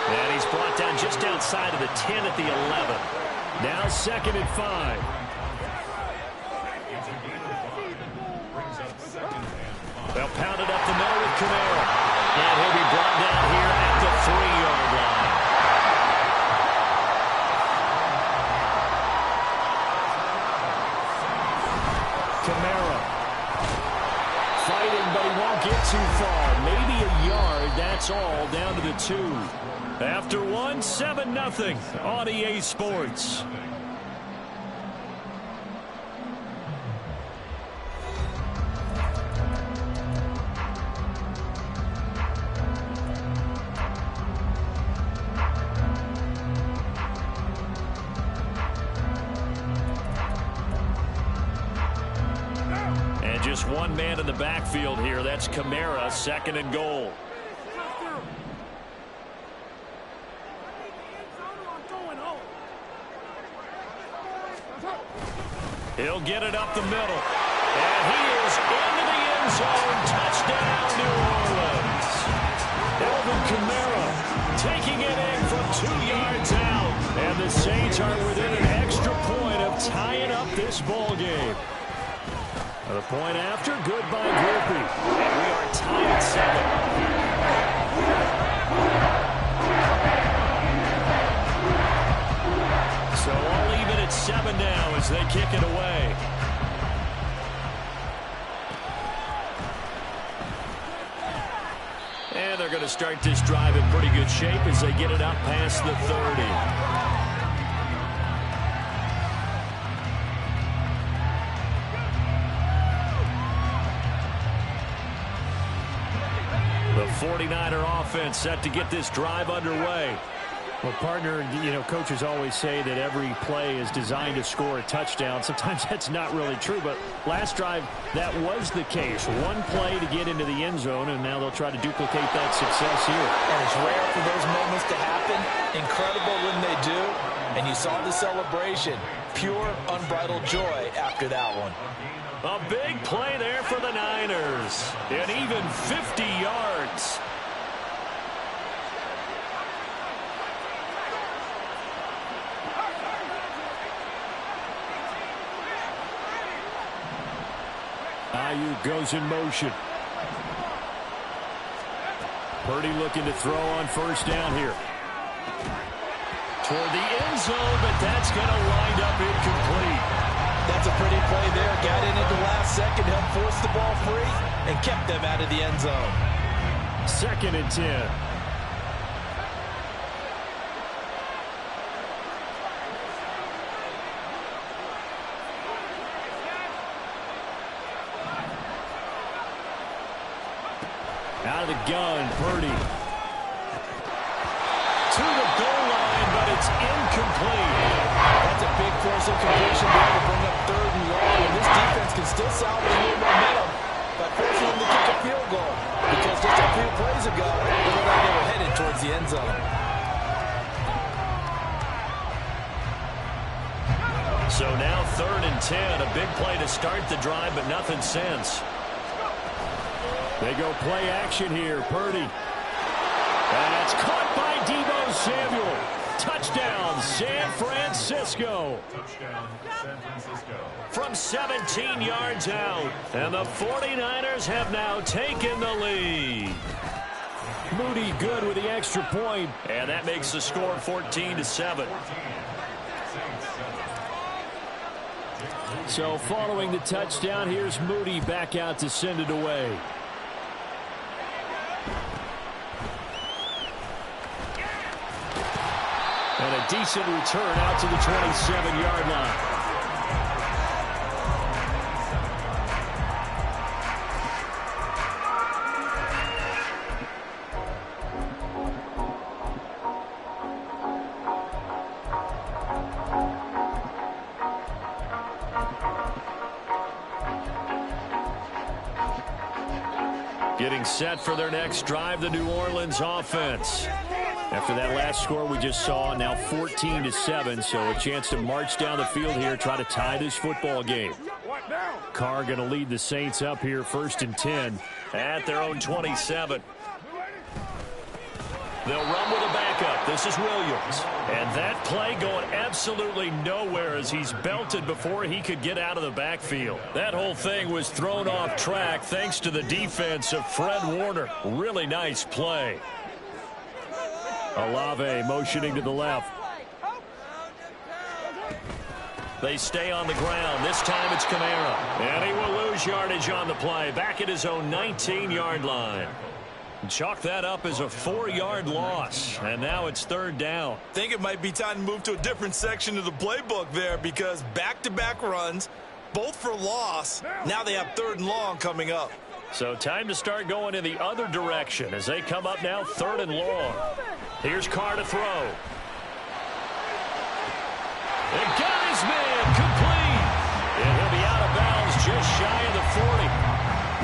And he's brought down just outside of the 10 at the 11. Now 2nd and 5. They'll pound it up the middle with Kamara. And he'll be brought down here at the 3-yard line. Kamara fighting, but he won't get too far. Maybe a yard, that's all, down to the 2. After one, 7-0 on EA Sports. Just one man in the backfield here. That's Kamara, 2nd and goal. He'll get it up the middle. And he is into the end zone. Touchdown, New Orleans. Alvin Kamara taking it in from 2 yards out. And the Saints are within an extra point of tying up this ball game. The point after, good by Griffey. And we are tied at 7. So all even at 7 now as they kick it away. And they're going to start this drive in pretty good shape as they get it out past the 30. The 49er offense set to get this drive underway. Well, partner, coaches always say that every play is designed to score a touchdown. Sometimes that's not really true, but last drive, that was the case. One play to get into the end zone, and now they'll try to duplicate that success here. And it's rare for those moments to happen. Incredible when they do. And you saw the celebration. Pure, unbridled joy after that one. A big play there for the Niners. And even 50 yards. Ayuk goes in motion. Purdy looking to throw on 1st down here. Toward the end zone, but that's going to wind up incomplete. That's a pretty play there. Got in at the last second, helped force the ball free, and kept them out of the end zone. 2nd and 10. Out of the gun, Purdy. To the goal line, but it's incomplete. That's a big force of completion there to bring up 3rd and long. And this defense can still salvage a little momentum by forcing them to kick a field goal. Because just a few plays big play to start the drive, but nothing since. They go play action here. Purdy. That's caught by Deebo Samuel. Touchdown, San Francisco. Touchdown, San Francisco. From 17 yards out. And the 49ers have now taken the lead. Moody good with the extra point. And that makes the score 14-7. So following the touchdown, here's Moody back out to send it away. And a decent return out to the 27-yard line. Getting set for their next drive, the New Orleans offense. After that last score we just saw, now 14-7, so a chance to march down the field here, try to tie this football game. Carr going to lead the Saints up here, 1st and 10. At their own 27. They'll run with a backup. This is Williams. And that play going absolutely nowhere as he's belted before he could get out of the backfield. That whole thing was thrown off track thanks to the defense of Fred Warner. Really nice play. Olave motioning to the left. They stay on the ground. This time it's Kamara. And he will lose yardage on the play. Back at his own 19-yard line. Chalk that up as a 4-yard loss. And now it's 3rd down. I think it might be time to move to a different section of the playbook there because back-to-back runs, both for loss. Now they have 3rd and long coming up. So time to start going in the other direction as they come up now 3rd and long. Here's Carr to throw. And got his man complete. And he'll be out of bounds just shy of the 40.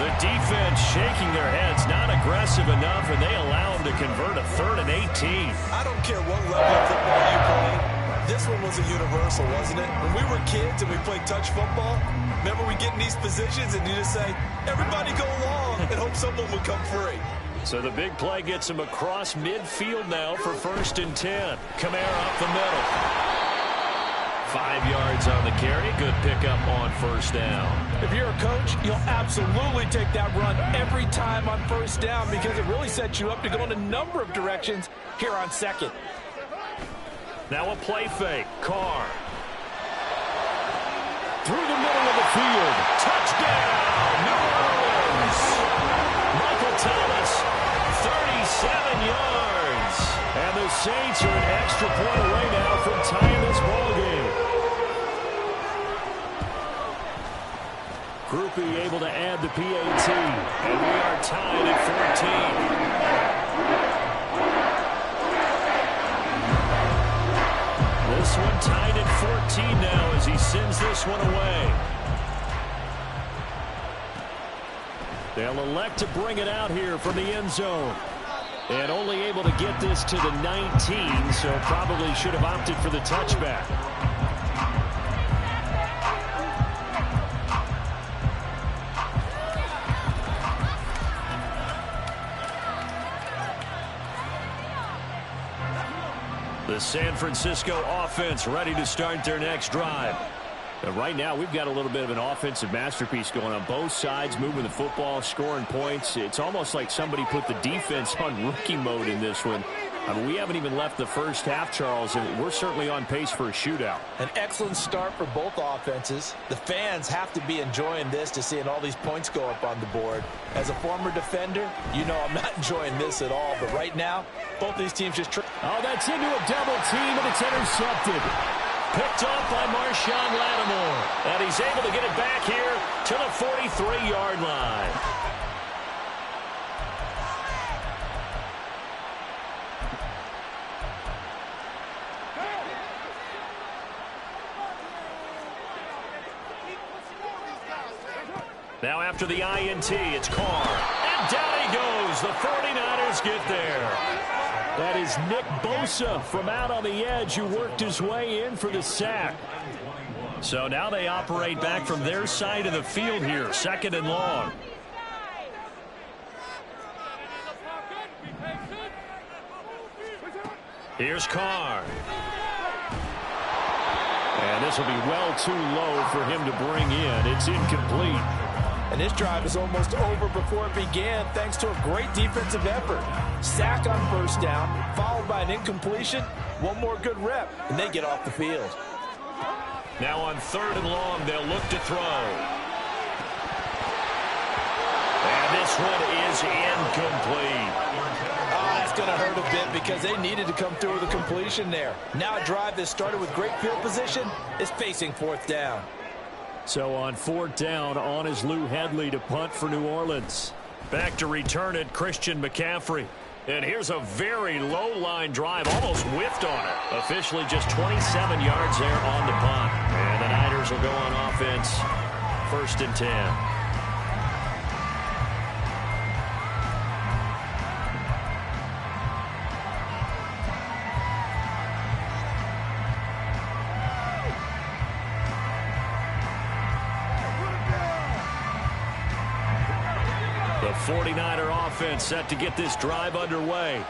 The defense shaking their heads, not aggressive enough, and they allow him to convert a 3rd and 18. I don't care what level of football you play. This one was a universal, wasn't it? When we were kids and we played touch football, remember we get in these positions and you just say, everybody go along and hope someone would come free. So the big play gets him across midfield now for 1st and 10. Kamara up the middle. 5 yards on the carry. Good pickup on 1st down. If you're a coach, you'll absolutely take that run every time on 1st down because it really sets you up to go in a number of directions here on 2nd. Now a play fake. Carr. Through the middle of the field. Touchdown, New Orleans. Michael Thomas, 37 yards. And the Saints are an extra point away now from tying this ball game. Groupie able to add the PAT. And we are tied at 14. This one tied at 14 now as he sends this one away. They'll elect to bring it out here from the end zone. And only able to get this to the 19, so probably should have opted for the touchback. The San Francisco offense ready to start their next drive. And right now, we've got a little bit of an offensive masterpiece going on both sides, moving the football, scoring points. It's almost like somebody put the defense on rookie mode in this one. I mean, we haven't even left the first half, Charles, and we're certainly on pace for a shootout. An excellent start for both offenses. The fans have to be enjoying this to seeing all these points go up on the board. As a former defender, you know I'm not enjoying this at all. But right now, both these teams just... Oh, that's into a double team, and it's intercepted. Picked off by Marshawn Lattimore. And he's able to get it back here to the 43-yard line. Now after the INT, it's Carr. And down he goes. The 49ers get there. That is Nick Bosa from out on the edge who worked his way in for the sack. So now they operate back from their side of the field here, 2nd and long. Here's Carr. And this will be well too low for him to bring in. It's incomplete. And this drive is almost over before it began thanks to a great defensive effort. Sack on 1st down, followed by an incompletion. One more good rep, and they get off the field. Now on 3rd and long, they'll look to throw. And this one is incomplete. That's going to hurt a bit because they needed to come through with a completion there. Now a drive that started with great field position is facing 4th down. So on 4th down, on is Lou Hedley to punt for New Orleans. Back to return it, Christian McCaffrey. And here's a very low-line drive, almost whiffed on it. Officially just 27 yards there on the punt. And the Niners will go on offense, 1st and 10. The 49er offense set to get this drive underway.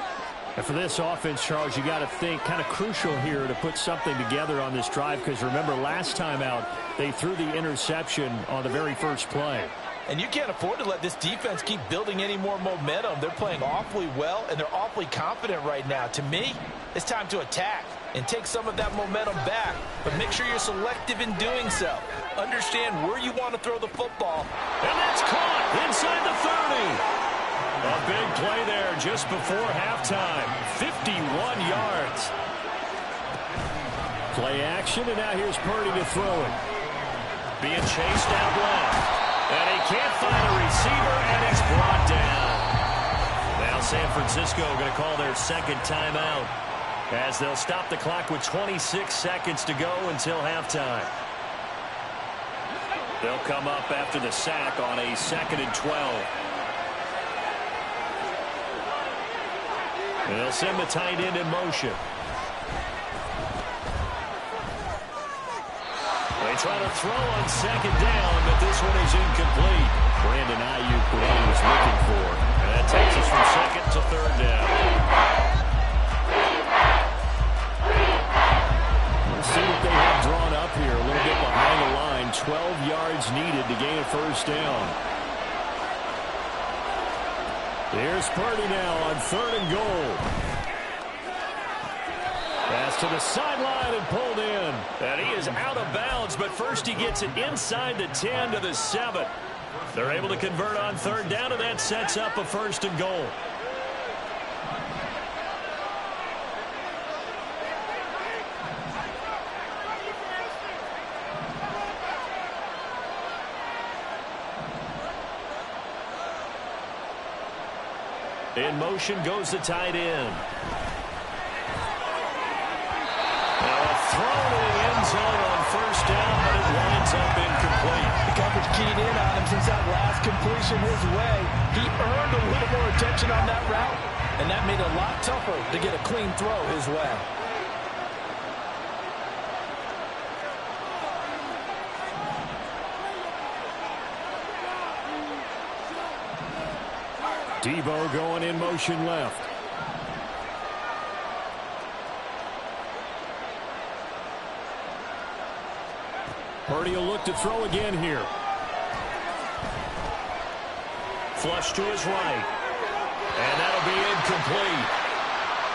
And for this offense, Charles, you got to think kind of crucial here to put something together on this drive, because remember last time out they threw the interception on the very first play. And you can't afford to let this defense keep building any more momentum. They're playing awfully well, and they're awfully confident right now. To me, it's time to attack and take some of that momentum back, but make sure you're selective in doing so. Understand where you want to throw the football. And that's caught inside the 30. A big play there just before halftime. 51 yards. Play action, and now here's Purdy to throw it. Being chased out left. And he can't find a receiver, and he's brought down. Now San Francisco going to call their 2nd timeout, as they'll stop the clock with 26 seconds to go until halftime. They'll come up after the sack on a 2nd and 12. And they'll send the tight end in motion. They try to throw on 2nd down, but this one is incomplete. Brandon Ayuk, what he was looking for. And that takes us from 2nd to 3rd down. We'll see what they have drawn up here. A little bit behind the line. 12 yards needed to gain a 1st down. Here's Purdy now on 3rd and goal. Pass to the sideline and pulled in. And he is out of bounds, but first he gets it inside the 10 to the 7. They're able to convert on 3rd down, and that sets up a 1st and goal. In motion goes the tight end. Thrown in the end zone on 1st down, but it winds up incomplete. The coverage keyed in on him since that last completion his way. He earned a little more attention on that route, and that made it a lot tougher to get a clean throw his way. Debo going in motion left. Purdy will look to throw again here. Flush to his right. And that'll be incomplete.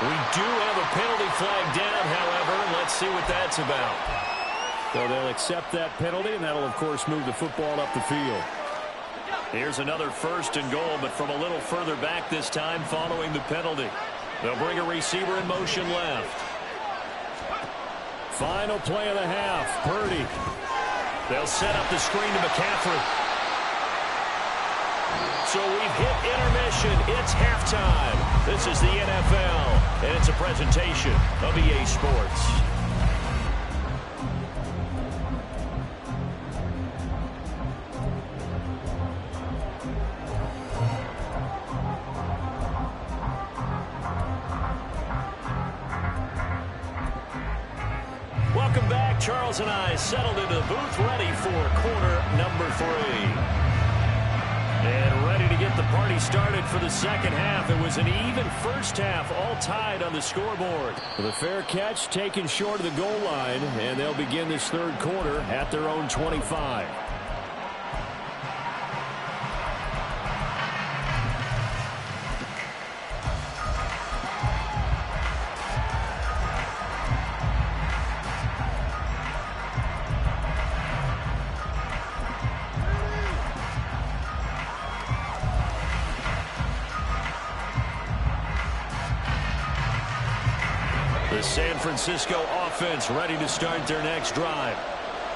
We do have a penalty flag down, however. Let's see what that's about. So they'll accept that penalty, and that'll, of course, move the football up the field. Here's another 1st and goal, but from a little further back this time following the penalty. They'll bring a receiver in motion left. Final play of the half. Purdy. They'll set up the screen to McCaffrey. So we've hit intermission. It's halftime. This is the NFL, and it's a presentation of EA Sports. Charles and I settled into the booth ready for quarter number 3. And ready to get the party started for the second half. It was an even first half, all tied on the scoreboard. The fair catch taken short of the goal line, and they'll begin this third quarter at their own 25. The San Francisco offense ready to start their next drive.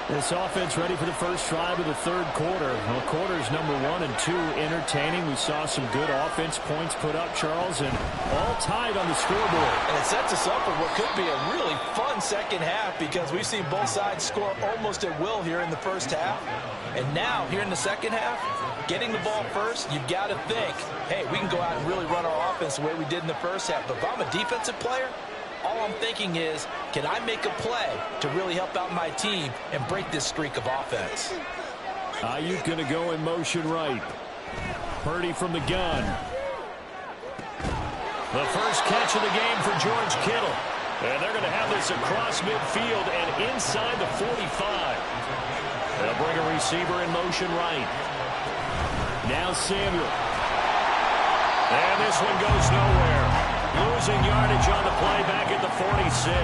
This offense ready for the first drive of the third quarter. Well, quarters number 1 and 2 entertaining. We saw some good offense points put up, Charles, and all tied on the scoreboard. And it sets us up for what could be a really fun second half because we've seen both sides score almost at will here in the first half. And now, here in the second half, getting the ball first, you've got to think, hey, we can go out and really run our offense the way we did in the first half. But if I'm a defensive player, all I'm thinking is, can I make a play to really help out my team and break this streak of offense? Ayuk going to go in motion right. Purdy from the gun. The first catch of the game for George Kittle. And they're going to have this across midfield and inside the 45. They'll bring a receiver in motion right. Now Samuel. And this one goes nowhere. Losing yardage on the play back at the 46.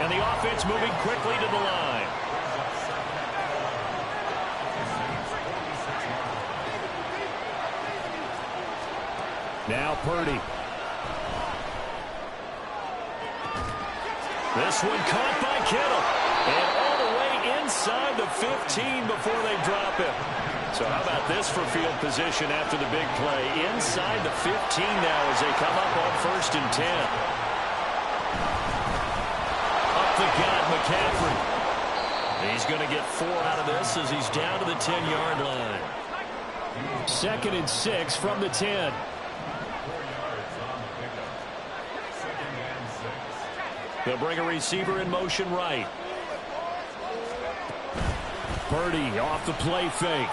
And the offense moving quickly to the line. Now Purdy. This one caught by Kittle. And all the way inside the 15 before they drop him. So how about this for field position after the big play? Inside the 15 now as they come up on 1st and 10. Up the gut, McCaffrey. He's going to get 4 out of this as he's down to the 10-yard line. 2nd and 6 from the 10. They'll bring a receiver in motion right. Purdy off the play fake.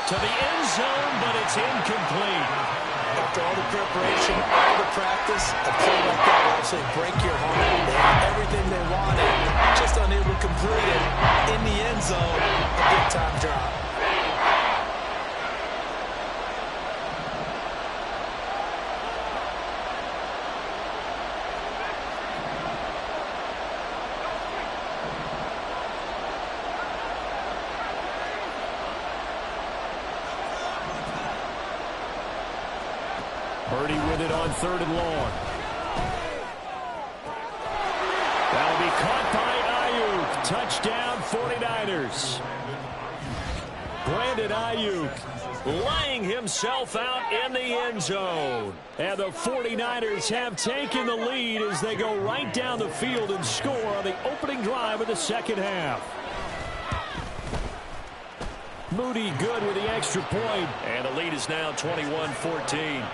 To the end zone, but it's incomplete. After all the preparation, all the practice, a play like that will actually break your heart. They had everything they wanted, just unable to complete it in the end zone. A big-time drop. Purdy with it on 3rd and long. That'll be caught by Ayuk. Touchdown 49ers. Brandon Ayuk laying himself out in the end zone. And the 49ers have taken the lead as they go right down the field and score on the opening drive of the second half. Moody good with the extra point. And the lead is now 21-14.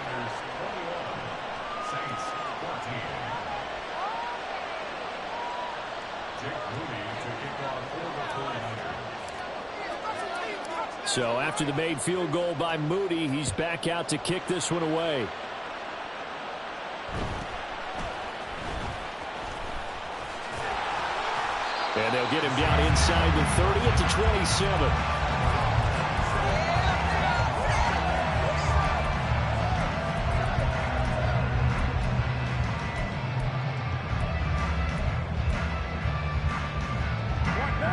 So after the made field goal by Moody, he's back out to kick this one away. And they'll get him down inside the 30 at the 27.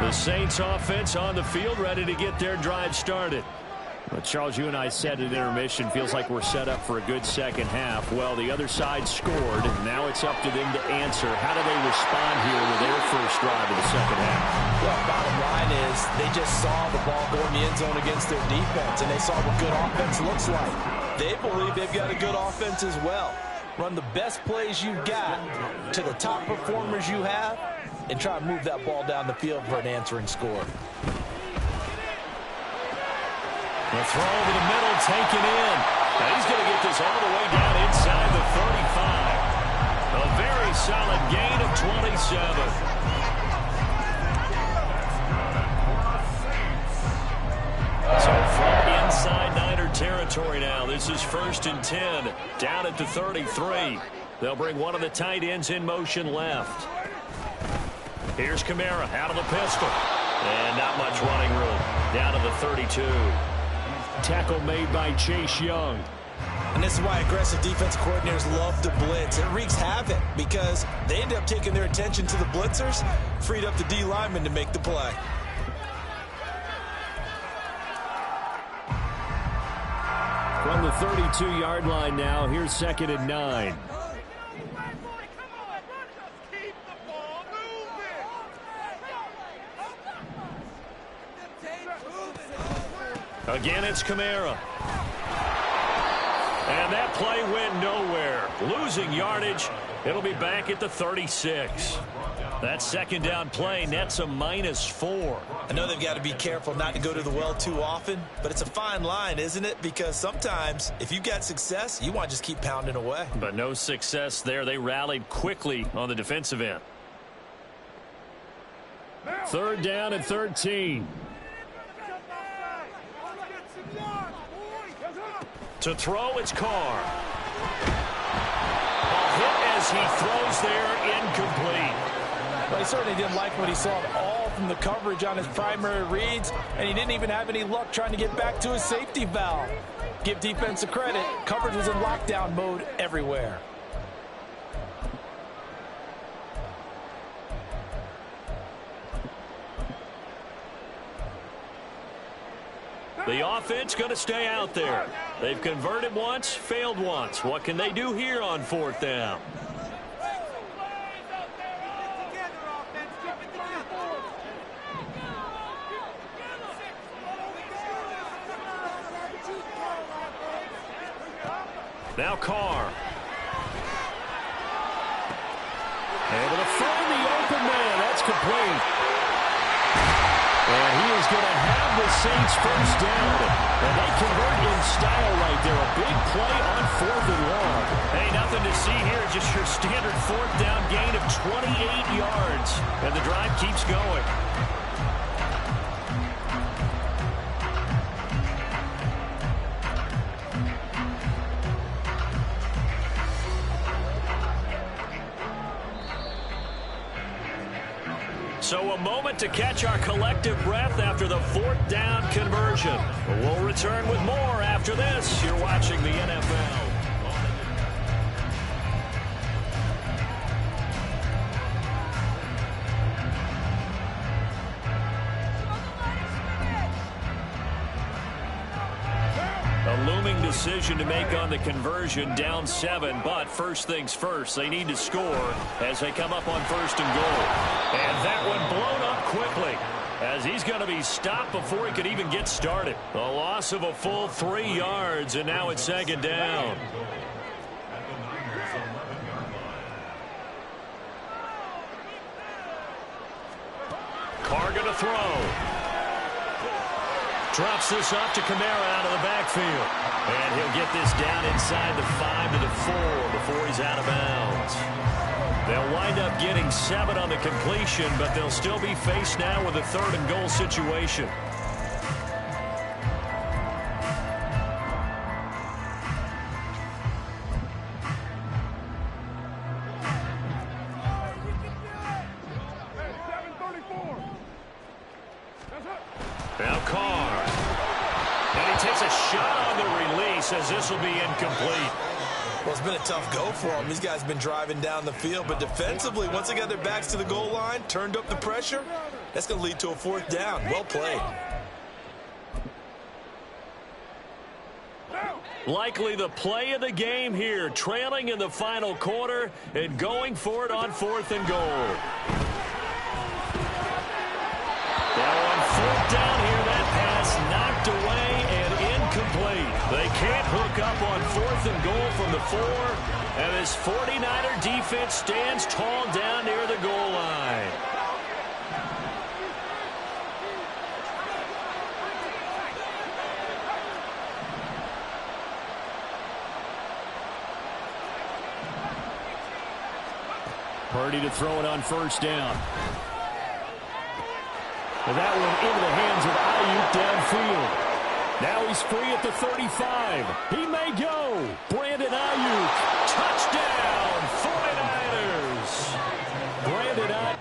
The Saints offense on the field ready to get their drive started. Well, Charles, you and I said at intermission, feels like we're set up for a good second half. Well, the other side scored. Now it's up to them to answer. How do they respond here with their first drive of the second half? Well, bottom line is they just saw the ball go in the end zone against their defense, and they saw what good offense looks like. They believe they've got a good offense as well. Run the best plays you've got to the top performers you have, and try to move that ball down the field for an answering score. The throw over the middle, taken in. And he's going to get this all the way down inside the 35. A very a solid gain of 27. So from inside Niner territory now, this is 1st and 10, down at the 33. They'll bring one of the tight ends in motion left. Here's Kamara out of the pistol. And not much running room. Down to the 32. Tackle made by Chase Young. And this is why aggressive defense coordinators love to blitz. It wreaks havoc because they end up taking their attention to the blitzers, freed up the D lineman to make the play. From the 32-yard line now, here's 2nd and 9. Again, it's Kamara. And that play went nowhere. Losing yardage. It'll be back at the 36. That 2nd down play nets a -4. I know they've got to be careful not to go to the well too often, but it's a fine line, isn't it? Because sometimes, if you've got success, you want to just keep pounding away. But no success there. They rallied quickly on the defensive end. 3rd down and 13. To throw, it's Carr. A hit as he throws there, incomplete. Well, he certainly didn't like what he saw at all from the coverage on his primary reads, and he didn't even have any luck trying to get back to his safety valve. Give defense a credit. Coverage was in lockdown mode everywhere. The offense going to stay out there. They've converted once, failed once. What can they do here on 4th down? Now Carr. Able to find the open man. That's complete. And he is going to have the Saints 1st down. And they convert in style right there. A big play on 4th and long. Hey, nothing to see here. Just your standard 4th down gain of 28 yards. And the drive keeps going. So a moment to catch our collective breath after the 4th down conversion. We'll return with more after this. You're watching the NFL. A looming decision to make on the conversion, down 7, but first things first, they need to score as they come up on 1st and goal. And that one blown up quickly as he's going to be stopped before he could even get started. A loss of a full 3 yards, and now it's 2nd down. Carr going to throw. Drops this off to Kamara out of the backfield. And he'll get this down inside the 5 to the 4 before he's out of bounds. They'll wind up getting 7 on the completion, but they'll still be faced now with a 3rd and goal situation. Now Carr. And he takes a shot on the release as this will be incomplete. Well, it's been a tough go for them. These guys have been driving down the field, but defensively, once they got their backs to the goal line, turned up the pressure, that's going to lead to a 4th down. Well played. Likely the play of the game here, trailing in the final quarter and going for it on 4th and goal. Now on 4th down here, that pass knocked away and incomplete. They can't hook up on 4th and goal from the 4, and this 49er defense stands tall down near the goal line. Purdy to throw it on first down. Well, that one into the hands of Ayuk downfield. Now he's free at the 35. He may go. Brandon Ayuk. Touchdown, 49ers. Brandon Ayuk.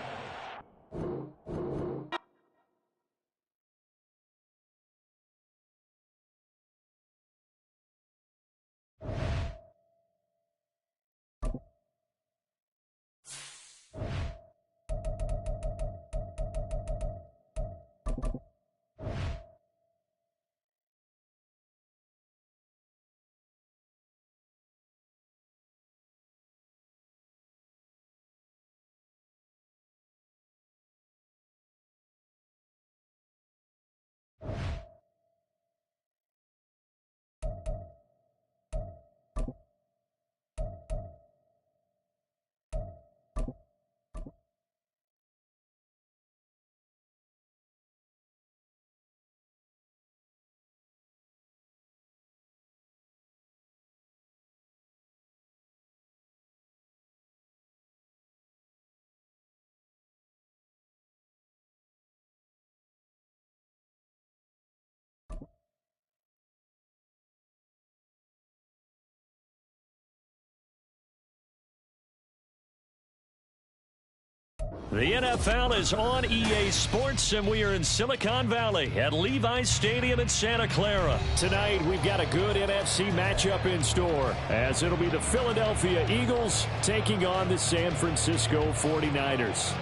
The NFL is on EA Sports, and we are in Silicon Valley at Levi's Stadium in Santa Clara. Tonight, we've got a good NFC matchup in store, as it'll be the Philadelphia Eagles taking on the San Francisco 49ers.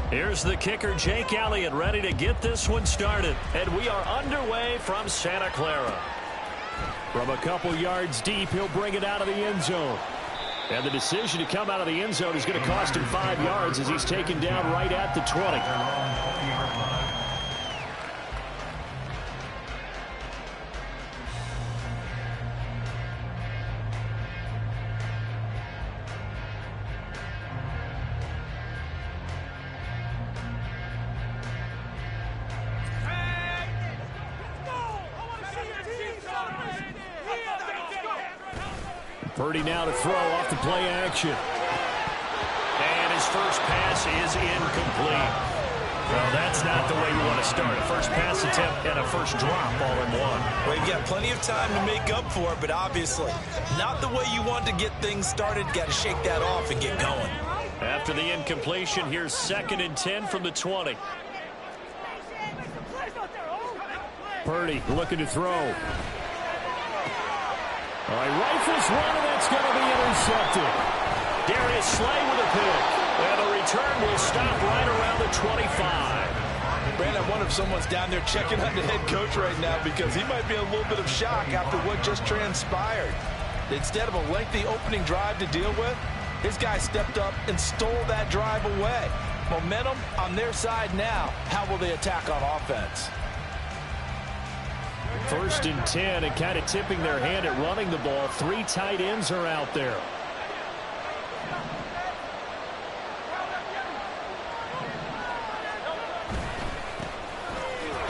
Here's the kicker, Jake Elliott, ready to get this one started. And we are underway from Santa Clara. From a couple yards deep, he'll bring it out of the end zone. And the decision to come out of the end zone is going to cost him 5 yards as he's taken down right at the 20. Purdy now to throw off the play action. And his first pass is incomplete. Well, that's not the way you want to start. A first pass attempt and a first drop all in one. Well, you've got plenty of time to make up for it, but obviously not the way you want to get things started. Got to shake that off and get going. After the incompletion, here's 2nd and 10 from the 20. Purdy looking to throw. All right, rifles one, and that's going to be intercepted. Darius Slay with a pick. And the return will stop right around the 25. Brandon, I wonder if someone's down there checking on the head coach right now, because he might be in a little bit of shock after what just transpired. Instead of a lengthy opening drive to deal with, his guy stepped up and stole that drive away. Momentum on their side now. How will they attack on offense? 1st and 10, and kind of tipping their hand at running the ball. 3 tight ends are out there.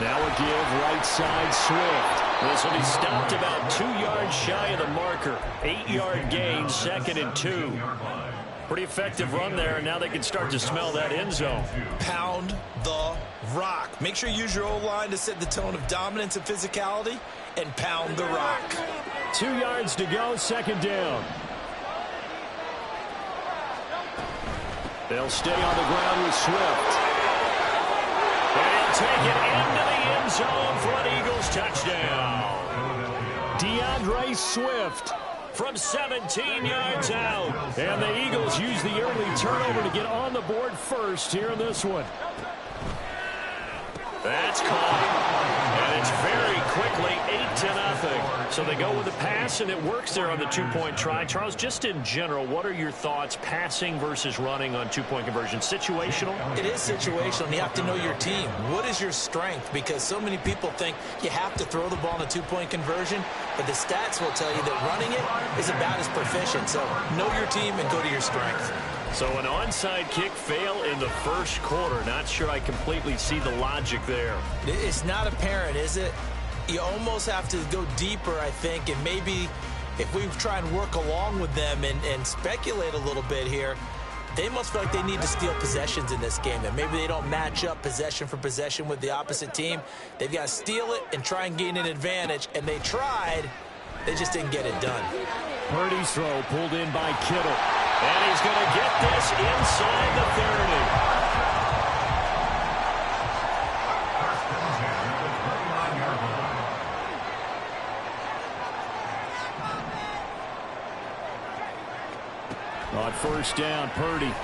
Now a give right side Swift. This will be stopped about 2 yards shy of the marker. 8-yard gain, 2nd and 2. Pretty effective run there, and now they can start to smell that end zone. Pound the rock. Make sure you use your O-line to set the tone of dominance and physicality, and pound the rock. 2 yards to go, 2nd down. They'll stay on the ground with Swift. And he'll take it into the end zone for an Eagles touchdown. DeAndre Swift from 17 yards out. And the Eagles use the early turnover to get on the board first here in this one. That's caught. And it's very quickly, 8-0. So they go with the pass, and it works there on the two-point try. Charles, just in general, what are your thoughts passing versus running on two-point conversion? Situational? It is situational, and you have to know your team. What is your strength? Because so many people think you have to throw the ball in a two-point conversion, but the stats will tell you that running it is about as proficient. So know your team and go to your strength. So an onside kick fail in the first quarter. Not sure I completely see the logic there. It's not apparent, is it? You almost have to go deeper, I think, and maybe if we try and work along with them and speculate a little bit here, they must feel like they need to steal possessions in this game. That maybe they don't match up possession for possession with the opposite team. They've got to steal it and try and gain an advantage, and they tried. They just didn't get it done. Purdy's throw pulled in by Kittle. And he's going to get this inside the 30. On first down, Purdy.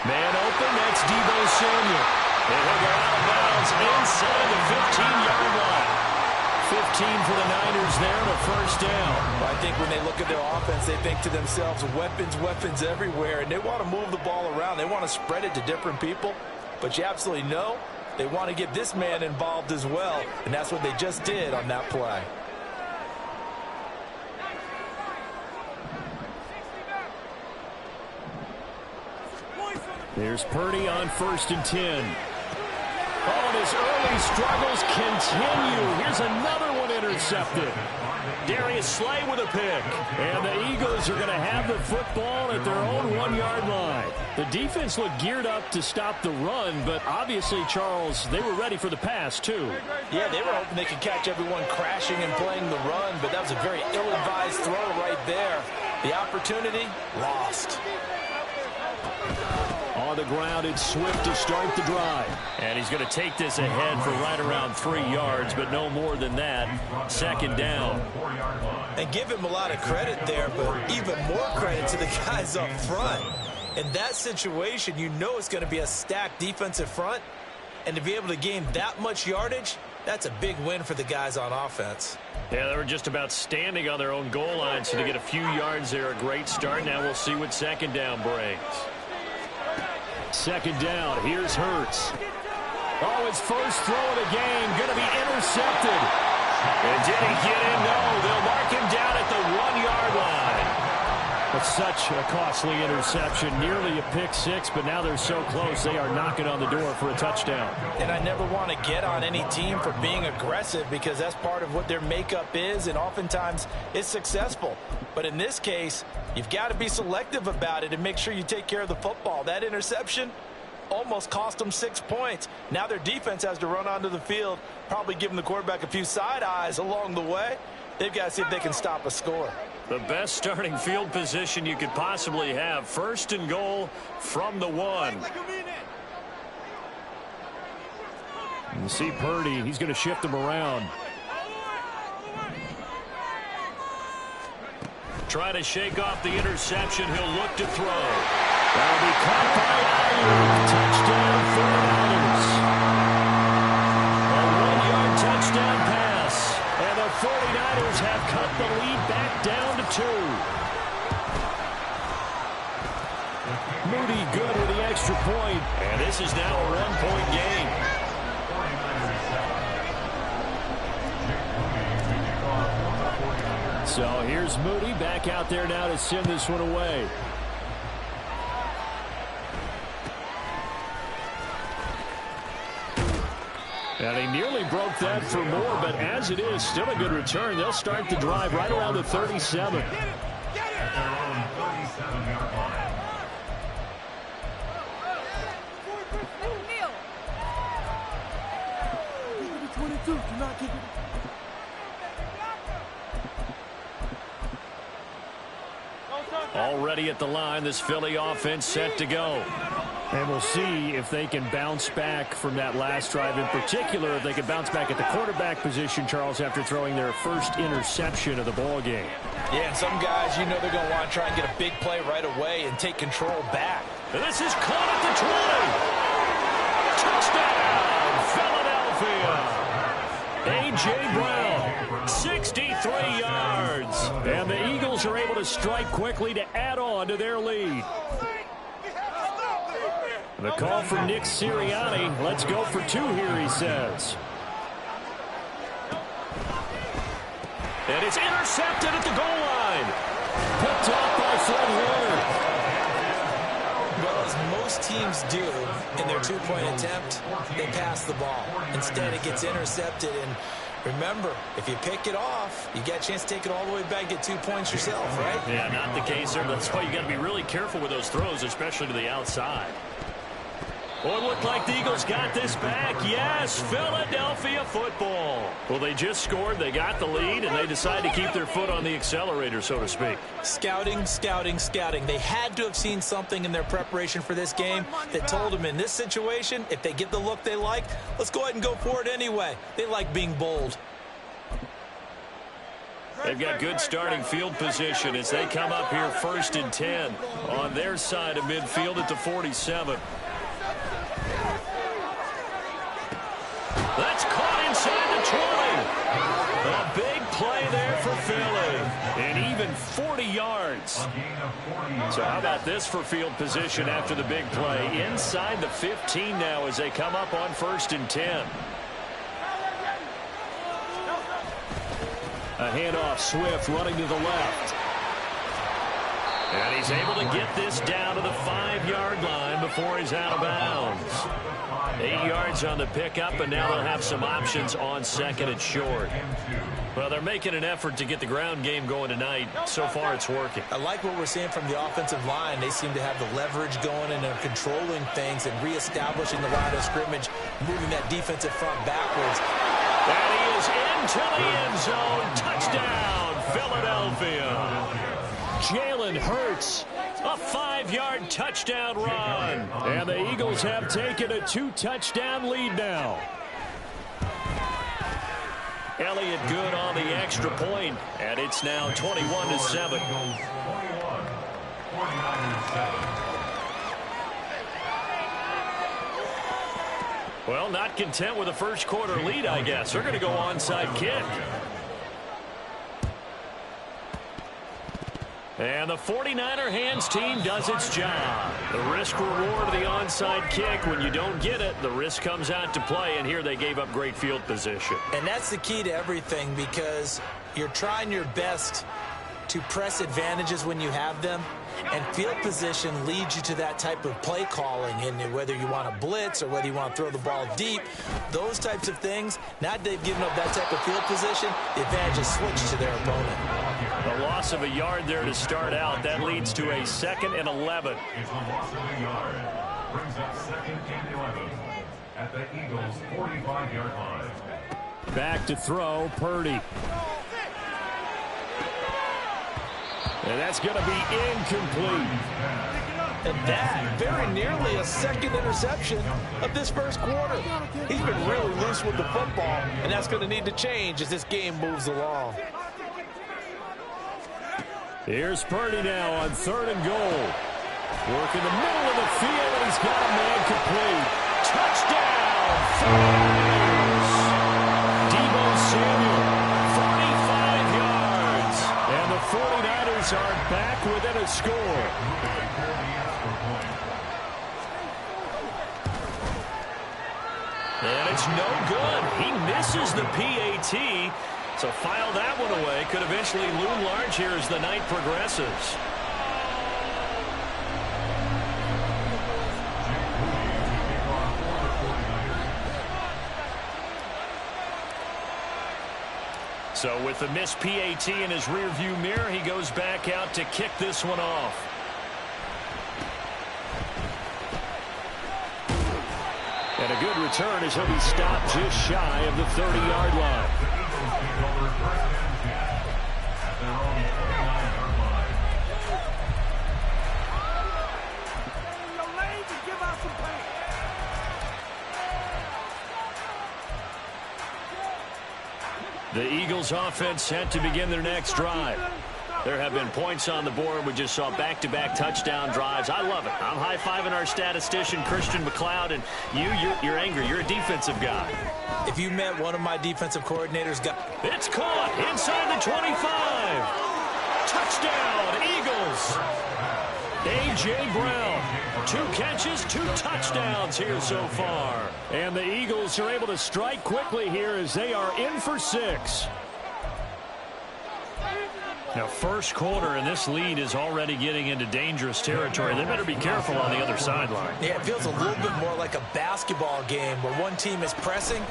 Man open, that's Deebo Samuel. And he'll go out of bounds inside the 15-yard line. 15 for the Niners there and a first down. I think when they look at their offense, they think to themselves, weapons, weapons everywhere, and they want to move the ball around. They want to spread it to different people, but you absolutely know they want to get this man involved as well, and that's what they just did on that play. There's Purdy on 1st and 10. Oh, and his early struggles continue. Here's another one intercepted. Darius Slay with a pick. And the Eagles are going to have the football at their own 1-yard line. The defense looked geared up to stop the run, but obviously, Charles, they were ready for the pass, too. Yeah, they were hoping they could catch everyone crashing and playing the run, but that was a very ill-advised throw right there. The opportunity, lost. On the ground, it's Swift to start the drive. And he's going to take this ahead for right around 3 yards, but no more than that. 2nd down. And give him a lot of credit there, but even more credit to the guys up front. In that situation, you know it's going to be a stacked defensive front. And to be able to gain that much yardage, that's a big win for the guys on offense. Yeah, they were just about standing on their own goal line, so to get a few yards there, a great start. Now we'll see what 2nd down brings. 2nd down, here's Hurts. Oh, his first throw of the game, going to be intercepted. And did he get in? No, they'll mark him down at the 1-yard line. But such a costly interception, nearly a pick six, but now they're so close, they are knocking on the door for a touchdown. And I never want to get on any team for being aggressive because that's part of what their makeup is, and oftentimes it's successful. But in this case, you've got to be selective about it and make sure you take care of the football. That interception almost cost them 6 points. Now their defense has to run onto the field, probably giving the quarterback a few side eyes along the way. They've got to see if they can stop a score. The best starting field position you could possibly have. 1st and goal from the 1. You see Purdy, he's going to shift him around. Try to shake off the interception. He'll look to throw. That'll be caught by Ayuk. Touchdown for the Niners. A 1-yard touchdown pass. And the 49ers have cut the lead back down to 2. Moody good with the extra point. And this is now a 1-point game. So here's Moody back out there now to send this one away. And he nearly broke that for more, but as it is, still a good return. They'll start the drive right around the 37. Already at the line, this Philly offense set to go. And we'll see if they can bounce back from that last drive. In particular, if they can bounce back at the quarterback position, Charles, after throwing their first interception of the ball game. Yeah, and some guys, you know they're going to want to try and get a big play right away and take control back. And this is caught at the 20. Touchdown, Philadelphia. A.J. Brown, 63 yards. And the Eagles are able to strike quickly to add on to their lead. The call for Nick Sirianni. Let's go for 2 here, he says. And it's intercepted at the goal line. Picked off by Fred Warner. Well, as most teams do in their 2-point attempt, they pass the ball. Instead, it gets intercepted. And remember, if you pick it off, you get a chance to take it all the way back, get 2 points yourself, right? Yeah, not the case there. That's why you got to be really careful with those throws, especially to the outside. Well, it looked like the Eagles got this back. Yes, Philadelphia football. Well, they just scored, they got the lead, and they decided to keep their foot on the accelerator, so to speak. Scouting, scouting, scouting. They had to have seen something in their preparation for this game that told them in this situation, if they get the look they like, let's go ahead and go for it anyway. They like being bold. They've got good starting field position as they come up here 1st and 10 on their side of midfield at the 47. That's caught inside the 20. A big play there for Philly. And even 40 yards. So how about this for field position after the big play? Inside the 15 now as they come up on 1st and 10. A handoff, Swift running to the left. And he's able to get this down to the 5-yard line before he's out of bounds. 8 yards on the pickup, and now they'll have some options on 2nd and short. Well, they're making an effort to get the ground game going tonight. So far, it's working. I like what we're seeing from the offensive line. They seem to have the leverage going and they're controlling things and reestablishing the line of scrimmage, moving that defensive front backwards. And he is into the end zone. Touchdown, Philadelphia. Jalen Hurts, a 5-yard touchdown run. And the Eagles have taken a 2-touchdown lead now. Elliott good on the extra point, and it's now 21-7. Well, not content with a first quarter lead, I guess. They're going to go onside kick. And the 49er hands team does its job. The risk reward of the onside kick. When you don't get it, the risk comes out to play, and here they gave up great field position. And that's the key to everything, because you're trying your best to press advantages when you have them, and field position leads you to that type of play calling. And whether you want to blitz or whether you want to throw the ball deep, those types of things, now that they've given up that type of field position, the advantage is switched to their opponent. A loss of a yard there to start out. That leads to a 2nd and 11. It's a loss of a yard. Brings up 2nd and 11 at the Eagles' 45-yard line. Back to throw, Purdy. And that's going to be incomplete. And that very nearly a 2nd interception of this first quarter. He's been really loose with the football, and that's going to need to change as this game moves along. Here's Purdy now on 3rd and goal. Work in the middle of the field, and he's got a man complete. Touchdown! Deebo Samuel, 45 yards. And the 49ers are back within a score. And it's no good. He misses the PAT. So file that one away. Could eventually loom large here as the night progresses. So with the missed PAT in his rearview mirror, he goes back out to kick this one off. And a good return as he'll be stopped just shy of the 30-yard line. The Eagles offense set to begin their next drive. There have been points on the board. We just saw back-to-back touchdown drives. I love it. I'm high-fiving our statistician, Christian McLeod, and you're angry. You're a defensive guy. If you met one of my defensive coordinators, it's caught inside the 25. Touchdown, Eagles. A.J. Brown, 2 catches, 2 touchdowns here so far. And the Eagles are able to strike quickly here as they are in for 6. Now, first quarter, and this lead is already getting into dangerous territory. They better be careful on the other sideline. Yeah, it feels a little bit more like a basketball game where one team is pressing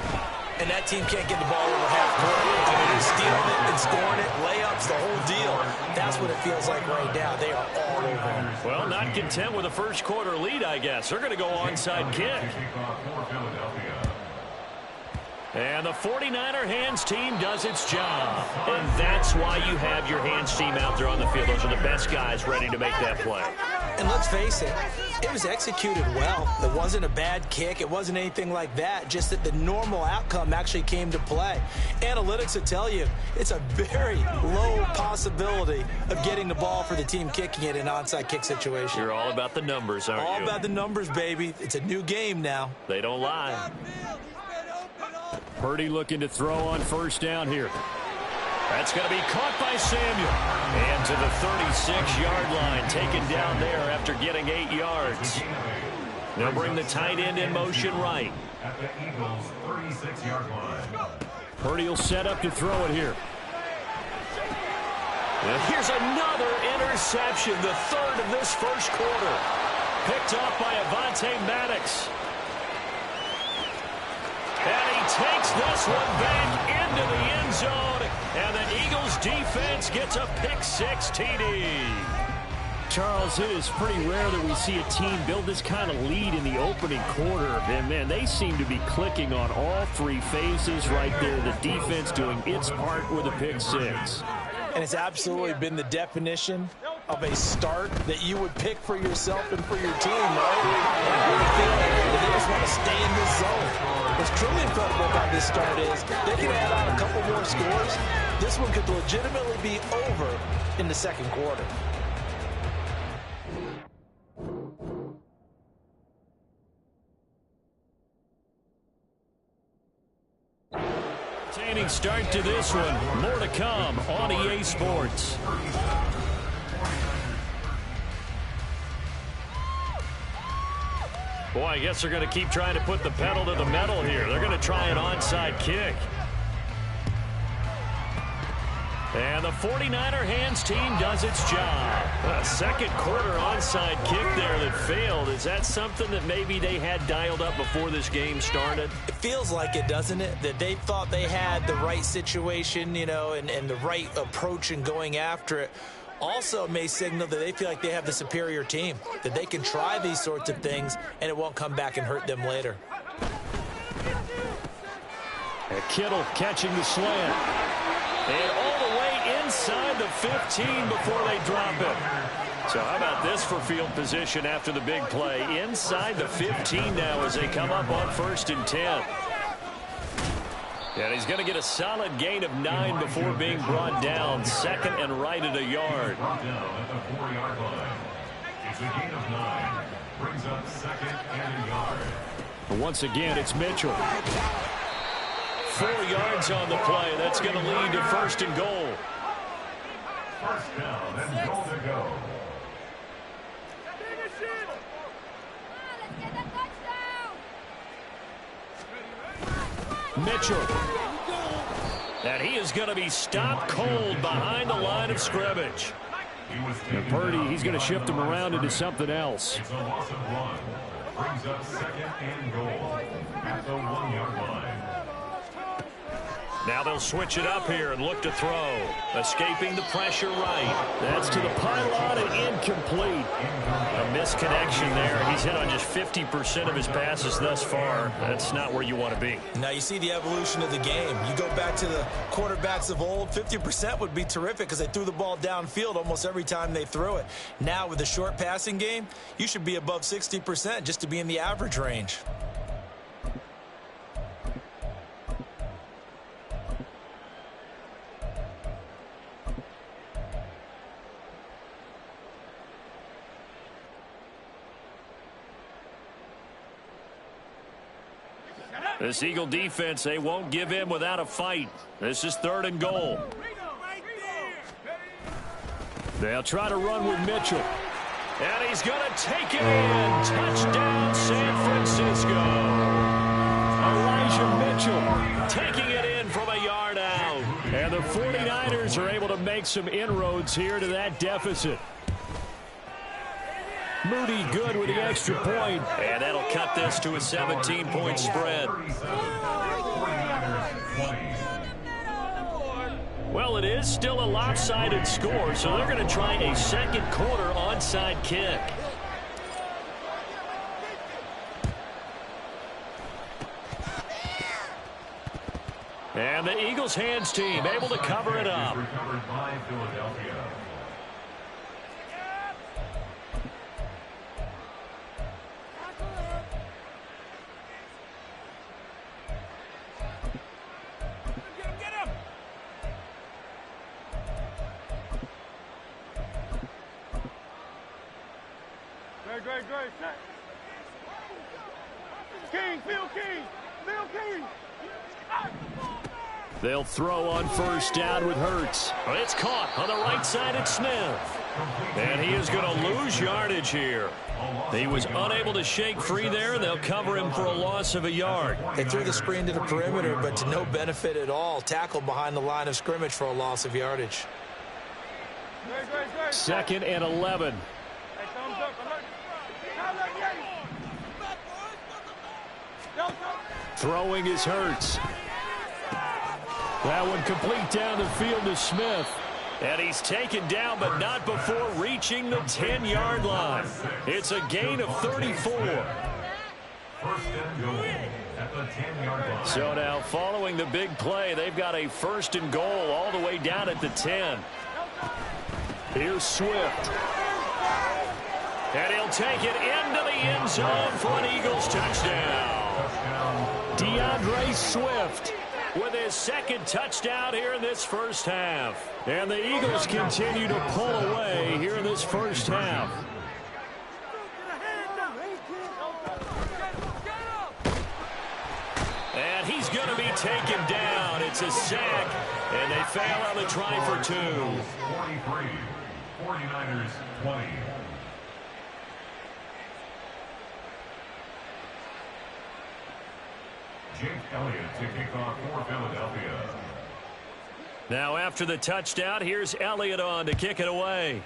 and that team can't get the ball over half court. I mean, they're stealing it and scoring it, layups, the whole deal. That's what it feels like right now. They are all over them. Well, not content with a first quarter lead, I guess. They're going to go onside kick. And the 49er hands team does its job. And that's why you have your hands team out there on the field. Those are the best guys ready to make that play. And let's face it, it was executed well. It wasn't a bad kick. It wasn't anything like that. Just that the normal outcome actually came to play. Analytics will tell you it's a very low possibility of getting the ball for the team kicking it in an onside kick situation. You're all about the numbers, aren't you? All about the numbers, baby. It's a new game now. They don't lie. Purdy looking to throw on first down here. That's going to be caught by Samuel. And to the 36-yard line, taken down there after getting 8 yards. They'll bring the tight end in motion right. At the Eagles' 36-yard line. Purdy will set up to throw it here. And here's another interception, the 3rd of this first quarter. Picked off by Avonte Maddox. And he takes this one back into the end zone. And the Eagles defense gets a pick-6 TD. Charles, it is pretty rare that we see a team build this kind of lead in the opening quarter. And, man, they seem to be clicking on all 3 phases right there. The defense doing its part with a pick-6. And it's absolutely been the definition of a start that you would pick for yourself and for your team, right? They just want to stay in this zone. What's truly incredible about this start is they can add on a couple more scores. This one could legitimately be over in the second quarter. Entertaining start to this one. More to come on EA Sports. Boy, I guess they're going to keep trying to put the pedal to the metal here. They're going to try an onside kick. And the 49er hands team does its job. A second quarter onside kick there that failed. Is that something that maybe they had dialed up before this game started? It feels like it, doesn't it? That they thought they had the right situation, you know, and the right approach in going after it. Also may signal that they feel like they have the superior team, that they can try these sorts of things and it won't come back and hurt them later. And Kittle catching the slant. And all the way inside the 15 before they drop it. So how about this for field position after the big play? Inside the 15 now as they come up on 1st and 10. And he's going to get a solid gain of 9 before being brought down. 2nd and right at a yard. Brought down at the 4-yard line. It's a gain of 9. Brings up 2nd and a yard. And once again, it's Mitchell. 4 yards on the play. That's going to lead to 1st and goal. First down and goal to go. Mitchell. And he is going to be stopped cold behind the line of scrimmage. And Purdy, he's going to shift him around into something else. It's a loss of 1. Brings up 2nd and goal at the 1-yard line. Now they'll switch it up here and look to throw. Escaping the pressure right. That's to the pylon and incomplete. A misconnection there. He's hit on just 50% of his passes thus far. That's not where you want to be. Now you see the evolution of the game. You go back to the quarterbacks of old, 50% would be terrific because they threw the ball downfield almost every time they threw it. Now with the short passing game, you should be above 60% just to be in the average range. This Eagle defense, they won't give in without a fight. This is 3rd and goal. They'll try to run with Mitchell. And he's going to take it in. Touchdown, San Francisco. Elijah Mitchell taking it in from a yard out. And the 49ers are able to make some inroads here to that deficit. Moody good with the extra point. And that'll cut this to a 17-point spread. Well, it is still a lopsided score, so they're going to try a second quarter onside kick. And the Eagles hands team able to cover it up. Recovered by Philadelphia. Great. King, Phil King. They'll throw on 1st down with Hurts. It's caught on the right side at Smith. And he is going to lose yardage here. He was unable to shake free there. They'll cover him for a loss of a yard. They threw the screen to the perimeter, but to no benefit at all. Tackled behind the line of scrimmage for a loss of yardage. 2nd and 11. Throwing is Hurts. That one complete down the field to Smith. And he's taken down, but not before reaching the 10-yard line. It's a gain of 34. 1st and goal at the 10-yard line. So now, following the big play, they've got a 1st and goal all the way down at the 10. Here's Swift. And he'll take it into the end zone for an Eagles touchdown. DeAndre Swift with his 2nd touchdown here in this first half. And the Eagles continue to pull away here in this first half. And he's going to be taken down. It's a sack, and they fail on the try for 2. 43, 49ers 20. Jake Elliott to kick off for Philadelphia. Now after the touchdown, here's Elliott on to kick it away.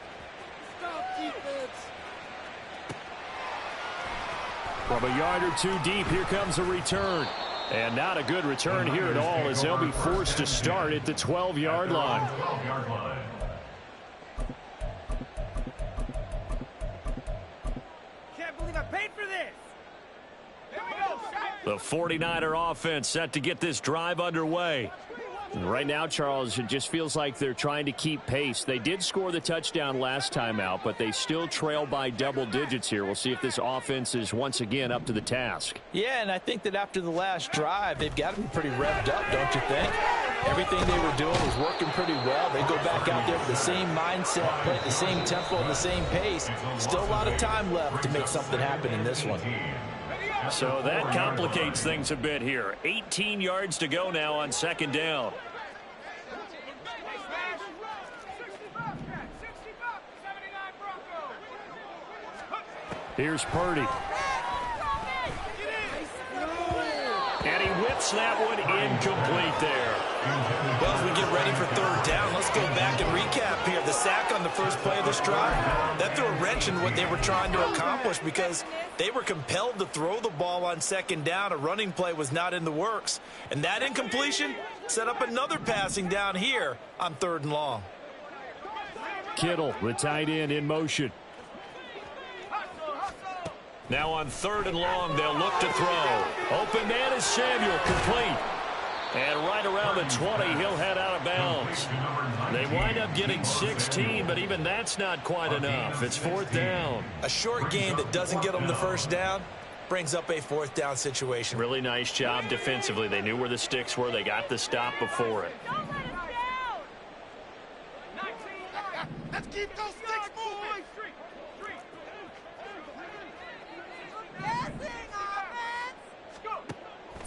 From a yard or 2 deep, here comes a return. And not a good return here at all, as they'll be forced to start at the 12-yard line. 12-yard line. Can't believe I paid for this. The 49er offense set to get this drive underway. Right now, Charles, it just feels like they're trying to keep pace. They did score the touchdown last time out, but they still trail by double digits here. We'll see if this offense is once again up to the task. Yeah, and I think that after the last drive, they've got to be pretty revved up, don't you think? Everything they were doing was working pretty well. They go back out there with the same mindset, play at the same tempo and the same pace. Still a lot of time left to make something happen in this one. So that complicates things a bit here. 18 yards to go now on 2nd down. Here's Purdy. And he whips that one incomplete there. Well, as we get ready for 3rd down, let's go back and recap here. The sack on the first play of this drive, that threw a wrench in what they were trying to accomplish because they were compelled to throw the ball on 2nd down. A running play was not in the works. And that incompletion set up another passing down here on 3rd and long. Kittle, the tight end, in motion. Now on 3rd and long, they'll look to throw. Open man is Samuel, complete. And right around the 20, he'll head out of bounds. They wind up getting 16, but even that's not quite enough. It's 4th down. A short game that doesn't get them the 1st down brings up a 4th down situation. Really nice job defensively. They knew where the sticks were. They got the stop before it. Let's keep those sticks moving.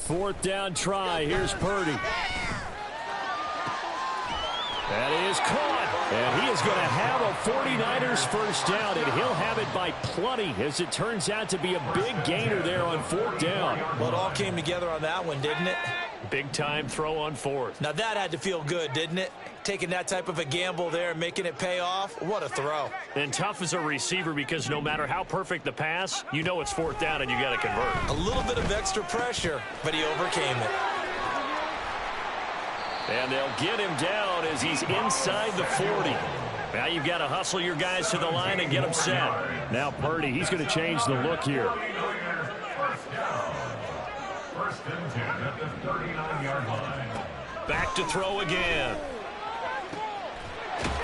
4th down try. Here's Purdy. That is caught. And he is going to have a 49ers first down, and he'll have it by plenty as it turns out to be a big gainer there on 4th down. Well, it all came together on that one, didn't it? Big-time throw on 4th. Now, that had to feel good, didn't it? Taking that type of a gamble there and making it pay off. What a throw. And tough as a receiver because no matter how perfect the pass, you know it's 4th down and you got to convert. A little bit of extra pressure, but he overcame it. And they'll get him down as he's inside the 40. Now you've got to hustle your guys to the line and get them set. Now Purdy, he's going to change the look here. First and 10 at the 39-yard line. Back to throw again.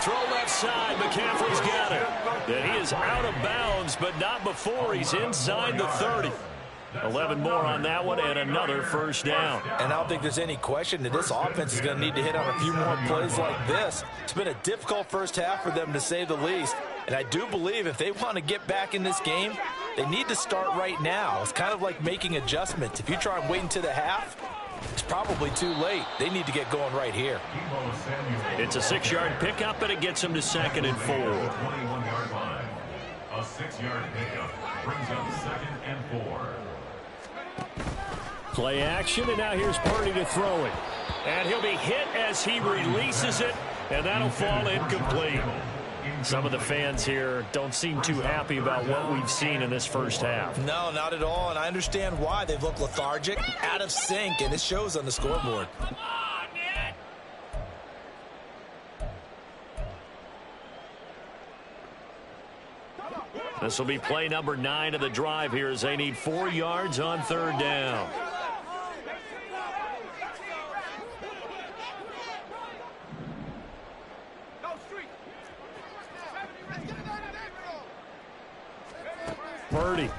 Throw left side. McCaffrey's got it. And he is out of bounds, but not before he's inside the 30. 11 more on that one and another first down. And I don't think there's any question that this offense is going to need to hit on a few more plays like this. It's been a difficult first half for them, to say the least. And I do believe if they want to get back in this game, they need to start right now. It's kind of like making adjustments. If you try and wait until the half, it's probably too late. They need to get going right here. It's a 6-yard pickup, and it gets them to 2nd and 4. 21-yard line. A 6-yard pickup brings up 2nd and 4. Play action, and now here's Purdy to throw it. And he'll be hit as he releases it, and that'll fall incomplete. Some of the fans here don't seem too happy about what we've seen in this first half. No, not at all, and I understand why. They've looked lethargic, out of sync, and it shows on the scoreboard. This will be play number 9 of the drive here as they need 4 yards on 3rd down. Purdy.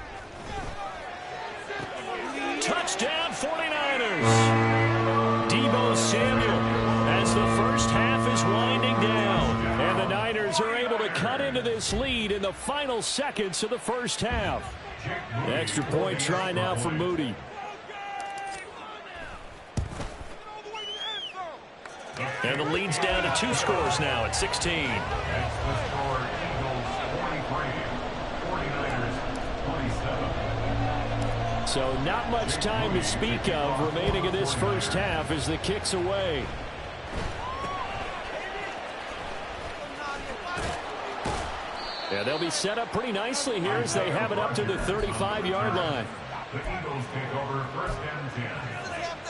Touchdown 49ers. Deebo Samuel as the first half is winding down. And the Niners are able to cut into this lead in the final seconds of the first half. The extra point try now for Moody. And the lead's down to 2 scores now at 16. So not much time to speak of remaining in this first half as the kick's away. Yeah, they'll be set up pretty nicely here as they have it up to the 35-yard line. The Eagles take over 1st and 10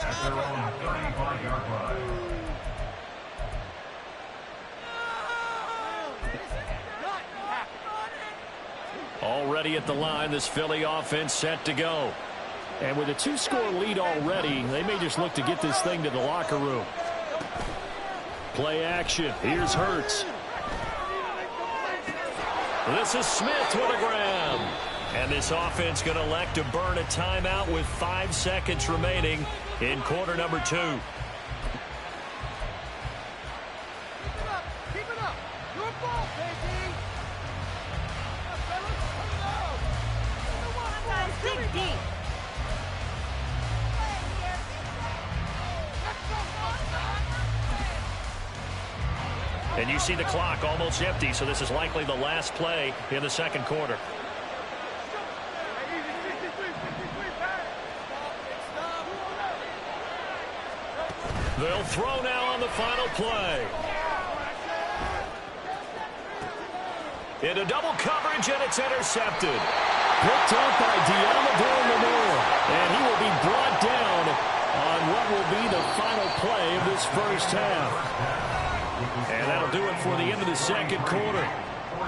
at their own 35-yard line. Already at the line, this Philly offense set to go. And with a 2-score lead already, they may just look to get this thing to the locker room. Play action. Here's Hurts. This is Smith with a grab. And this offense going to elect to burn a timeout with 5 seconds remaining in quarter number 2. Keep it up. Your ball, baby. Dig deep. And you see the clock almost empty, so this is likely the last play in the second quarter. They'll throw now on the final play. Into double coverage, and it's intercepted. Picked up by Deommodore Lenoir, and he will be brought down on what will be the final play of this first half. And that'll do it for the end of the second quarter.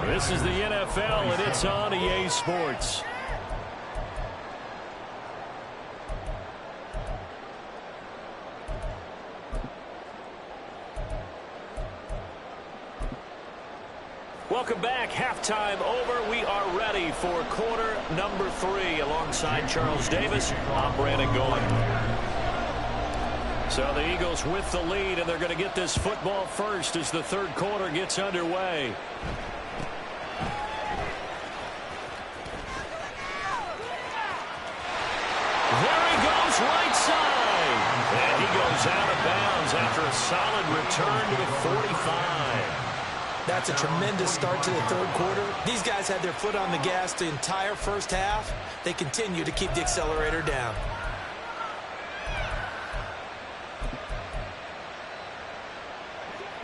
This is the NFL, and it's on EA Sports. Welcome back. Halftime over. We are ready for quarter number 3. Alongside Charles Davis, I'm Brandon Goin. So the Eagles with the lead, and they're going to get this football first as the third quarter gets underway. There he goes right side. And he goes out of bounds after a solid return to the 45. That's a tremendous start to the third quarter. These guys had their foot on the gas the entire first half. They continue to keep the accelerator down.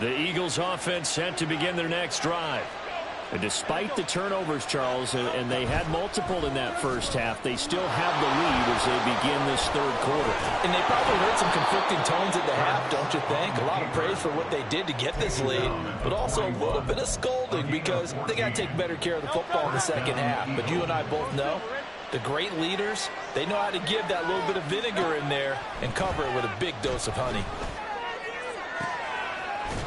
The Eagles offense set to begin their next drive. And despite the turnovers, Charles, and they had multiple in that first half, they still have the lead as they begin this third quarter. And they probably heard some conflicting tones at the half, don't you think? A lot of praise for what they did to get this lead, but also a little bit of scolding because they got to take better care of the football in the second half. But you and I both know the great leaders, they know how to give that little bit of vinegar in there and cover it with a big dose of honey.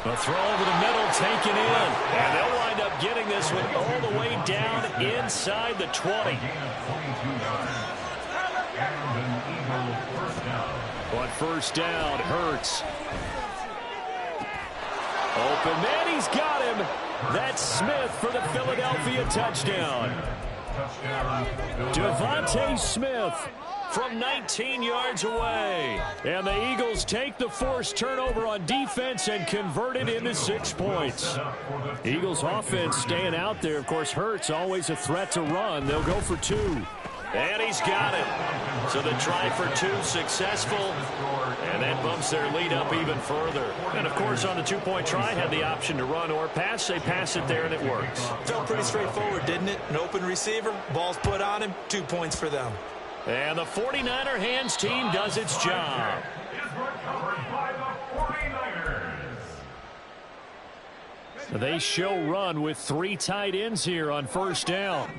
A throw over the middle taken in. And they'll wind up getting this one all the way down inside the 20. On first down, Hurts. Open man, he's got him. That's Smith for the Philadelphia touchdown. Devontae Smith from 19 yards away. And the Eagles take the forced turnover on defense and convert it into 6 points. Eagles offense staying out there. Of course, Hurts always a threat to run. They'll go for 2. And he's got it. So the try for 2 successful. And that bumps their lead up even further. And, of course, on the 2-point try, had the option to run or pass. They pass it there, and it works. Felt pretty straightforward, didn't it? An open receiver, ball's put on him, 2 points for them. And the 49er hands team does its job. They show run with 3 tight ends here on first down.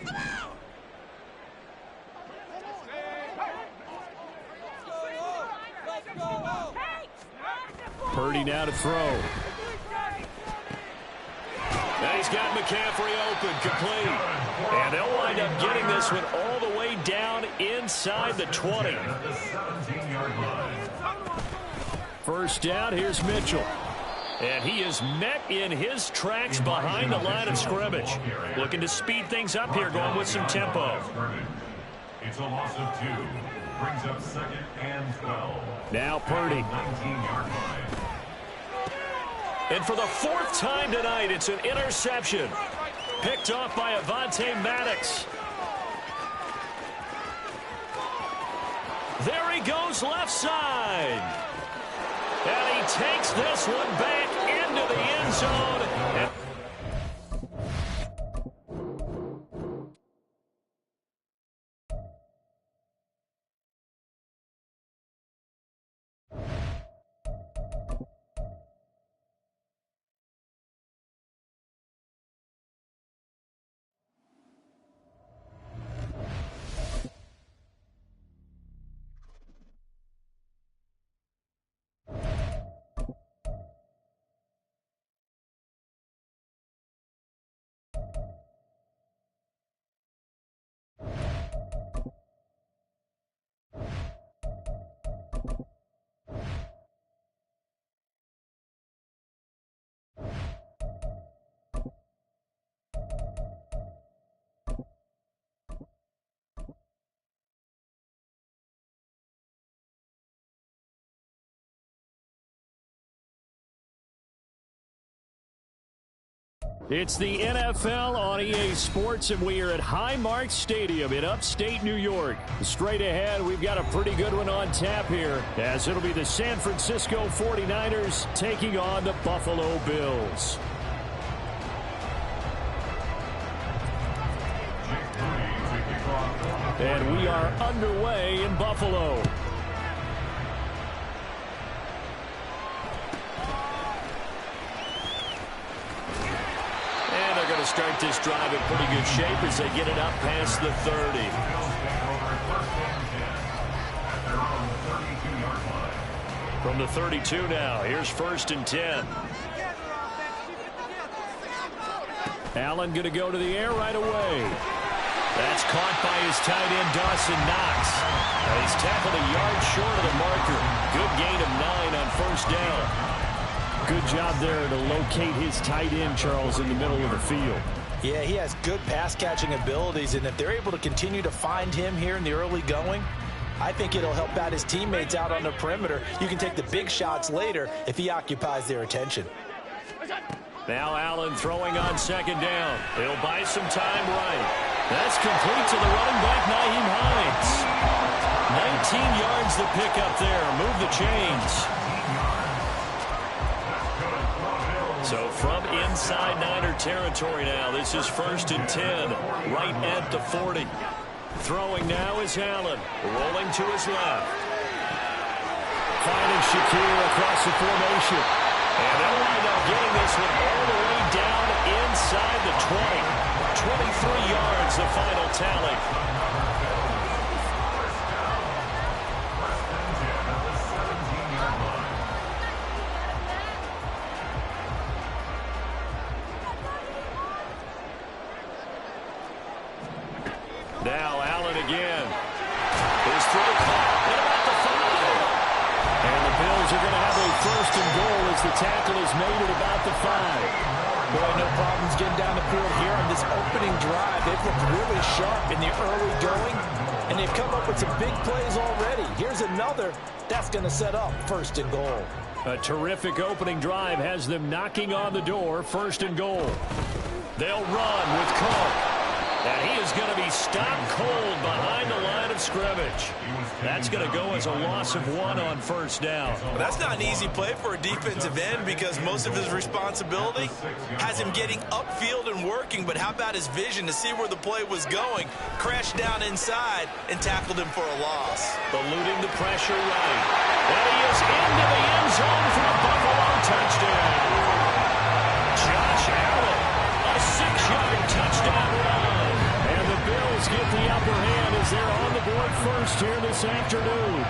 Purdy now to throw. Now he's got McCaffrey open, complete. And they'll wind up getting this one all the way down inside the 20. First down, here's Mitchell. And he is met in his tracks behind the line of scrimmage. Looking to speed things up here, going with some tempo. It's a loss of 2. Brings up 2nd and 12. Now Purdy. 19-yard line. And for the 4th time tonight, it's an interception. Picked off by Avonte Maddox. There he goes left side. And he takes this one back into the end zone. It's the NFL on EA Sports, and we are at Highmark Stadium in upstate New York. Straight ahead, we've got a pretty good one on tap here, as it'll be the San Francisco 49ers taking on the Buffalo Bills. And we are underway in Buffalo. To start this drive in pretty good shape as they get it up past the 30. From the 32 now, here's 1st and 10. Allen going to go to the air right away. That's caught by his tight end, Dawson Knox. He's tackled a yard short of the marker. Good gain of 9 on 1st down. Good job there to locate his tight end, Charles, in the middle of the field. Yeah, he has good pass-catching abilities, and if they're able to continue to find him here in the early going, I think it'll help out his teammates out on the perimeter. You can take the big shots later if he occupies their attention. Now Allen throwing on second down. He'll buy some time right. That's complete to the running back, Nyheim Hines. 19 yards the pick up there. Move the chains. So from inside Niner territory now, this is 1st and 10, right at the 40. Throwing now is Allen, rolling to his left. Finding Shakir across the formation. And they'll wind up getting this one all the way down inside the 20. 23 yards, the final tally. Now Allen again. His throw caught at about the 5. And the Bills are going to have a 1st and goal as the tackle is made at about the 5. Boy, no problems getting down the field here on this opening drive. They've looked really sharp in the early going, and they've come up with some big plays already. Here's another that's going to set up 1st and goal. A terrific opening drive has them knocking on the door. 1st and goal. They'll run with Cook. And he is going to be stopped cold behind the line of scrimmage. That's going to go as a loss of 1 on 1st down. Well, that's not an easy play for a defensive end because most of his responsibility has him getting upfield and working. But how about his vision to see where the play was going, crashed down inside, and tackled him for a loss. Eluding the pressure right. And he is into the end zone for a Buffalo touchdown. Josh Allen, a 6-yard touchdown run. Bills get the upper hand as they're on the board first here this afternoon.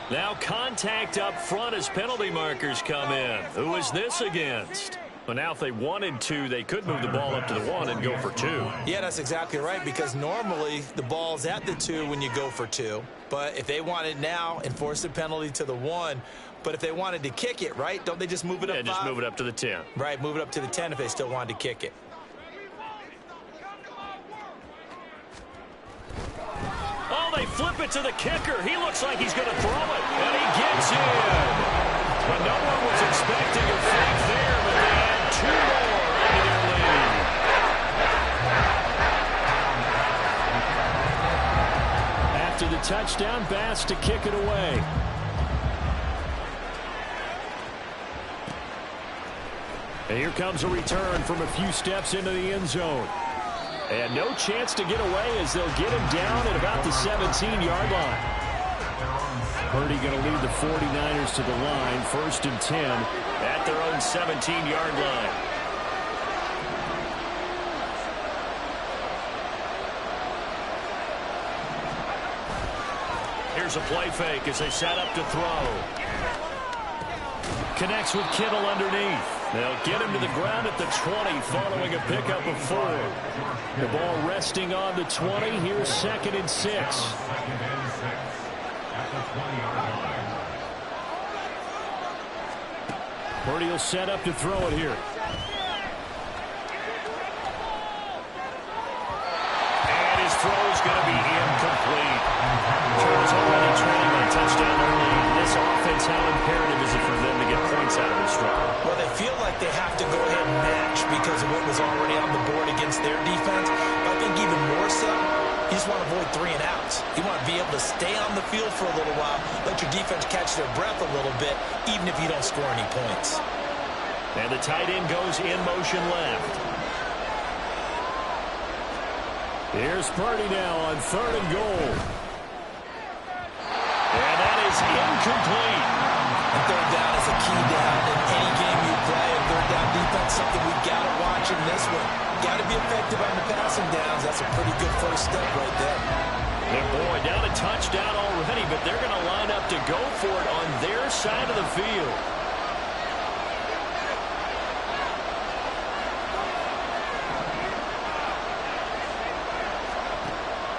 Now contact up front as penalty markers come in. Who is this against? Well, now if they wanted to, they could move the ball up to the 1 and go for 2. Yeah, that's exactly right, because normally the ball's at the 2 when you go for 2. But if they want it now, enforce the penalty to the 1. But if they wanted to kick it, right, don't they just move it up 5? Yeah, just move it up to the 10. Right, move it up to the 10 if they still wanted to kick it. Oh, they flip it to the kicker. He looks like he's going to throw it, and he gets in. But no one was expecting a fake there, but they had 2 more into their lead. After the touchdown, Bass to kick it away. And here comes a return from a few steps into the end zone. And no chance to get away as they'll get him down at about the 17-yard line. Purdy going to lead the 49ers to the line, 1st and 10. At their own 17-yard line. Here's a play fake as they set up to throw. Connects with Kittle underneath. They'll get him to the ground at the 20 following a pickup of 4. The ball resting on the 20. Here's 2nd and 6. Purdy will set up to throw it here. And his throw is going to be incomplete. Turns already trailing on touchdown early. This offense, how imperative is it for them to get points out of this drive? Well, they feel like they have to go ahead and match because of what was already on the board against their defense. But I think even more so, you just want to avoid 3 and outs. You want to be able to stay on the field for a little while, let your defense catch their breath a little bit, even if you don't score any points. And the tight end goes in motion left. Here's Purdy now on 3rd and goal. And that is incomplete. And 3rd down is a key down in any game you play. And 3rd down defense, something we've got to watch in this one. Got to be effective on the passing downs. That's a pretty good first step right there. And boy, down a touchdown already, but they're going to line up to go for it on their side of the field.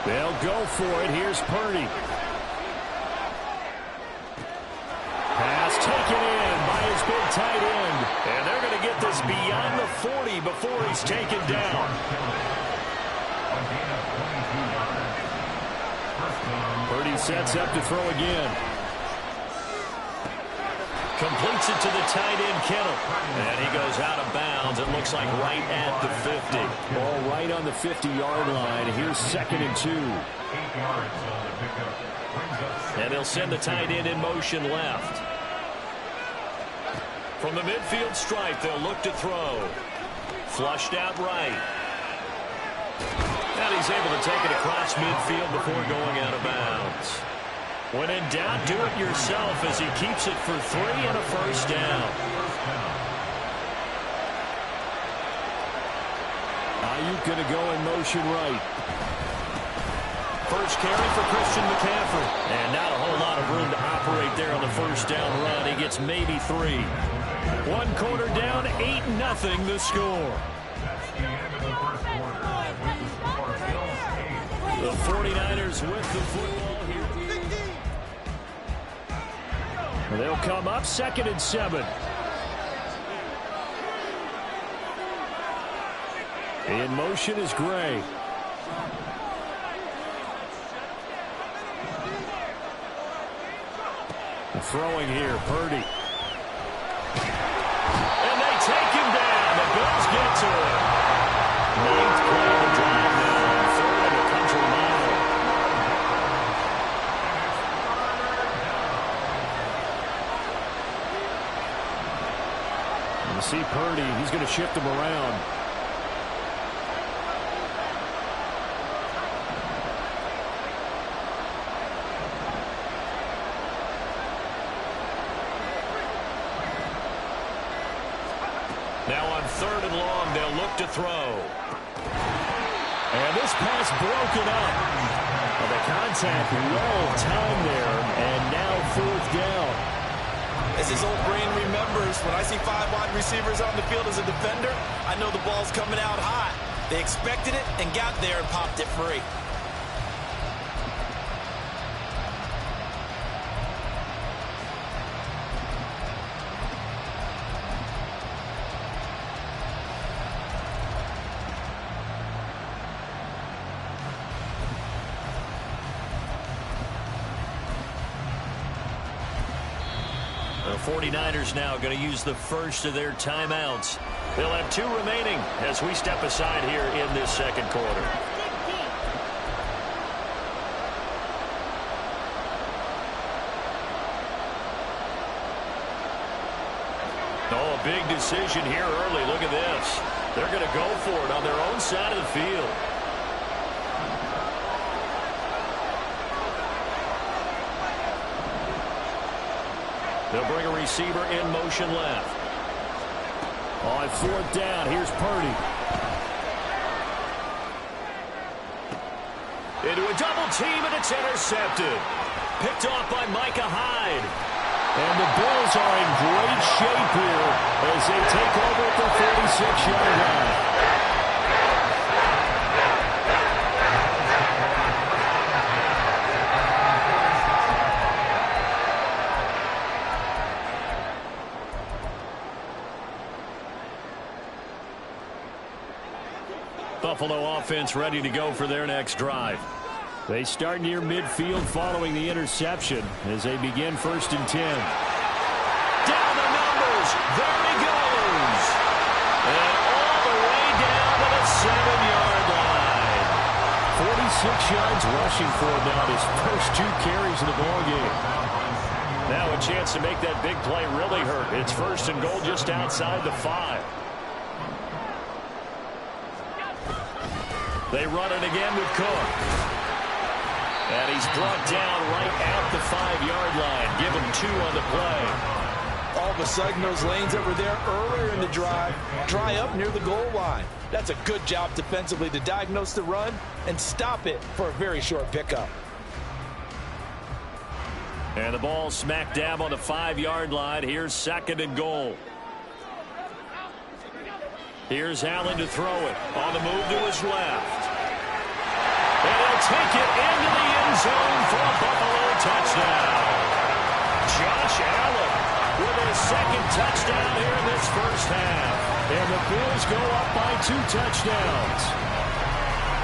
They'll go for it. Here's Purdy. Pass taken in by his big tight end. And they're going to get this beyond the 40 before he's taken down. Purdy sets up to throw again. Completes it to the tight end, Kittle. And he goes out of bounds. It looks like right at the 50. Ball right on the 50-yard line. Here's 2nd and 2. 8 yards on the pickup. Brings up And they'll send the tight end in motion left. From the midfield stripe, they'll look to throw. Flushed out right. And he's able to take it across midfield before going out of bounds. When in doubt, do it yourself as he keeps it for 3 and a first down. Ayuk going to go in motion right. First carry for Christian McCaffrey. And not a whole lot of room to operate there on the first down run. He gets maybe 3. 1 quarter down, 8-0 the score. That's the end of the first quarter. With the score, Bills 8. The 49ers with the football here. They'll come up 2nd and 7. In motion is Gray. Throwing here, Purdy. And they take him down. The Bills get to him. 9th play of the drive now. 3rd and a country mile. You see Purdy, he's going to shift him around. Now on 3rd and long, they'll look to throw. And this pass broken up. Well, the contact well timed there, and now 4th down. As his old brain remembers, when I see 5 wide receivers on the field as a defender, I know the ball's coming out hot. They expected it and got there and popped it free. The 49ers now going to use the first of their timeouts. They'll have 2 remaining as we step aside here in this 2nd quarter. Oh, a big decision here early. Look at this. They're going to go for it on their own side of the field. They'll bring a receiver in motion left. On 4th down, here's Purdy. Into a double team, and it's intercepted. Picked off by Micah Hyde. And the Bills are in great shape here as they take over at the 46-yard line. Buffalo offense ready to go for their next drive. They start near midfield following the interception as they begin 1st and 10. Down the numbers. There he goes. And all the way down to the 7-yard line. 46 yards rushing for him now, his first 2 carries of the ballgame. Now a chance to make that big play really hurt. It's 1st and goal just outside the 5. They run it again with Cook. And he's brought down right at the 5-yard line. Give him 2 on the play. All of a sudden, those lanes that were there earlier in the drive dry up near the goal line. That's a good job defensively to diagnose the run and stop it for a very short pickup. And the ball smack dab on the 5-yard line. Here's 2nd and goal. Here's Allen to throw it. On the move to his left. And he'll take it into the end zone for a Buffalo touchdown. Josh Allen with his 2nd touchdown here in this first half. And the Bills go up by 2 touchdowns.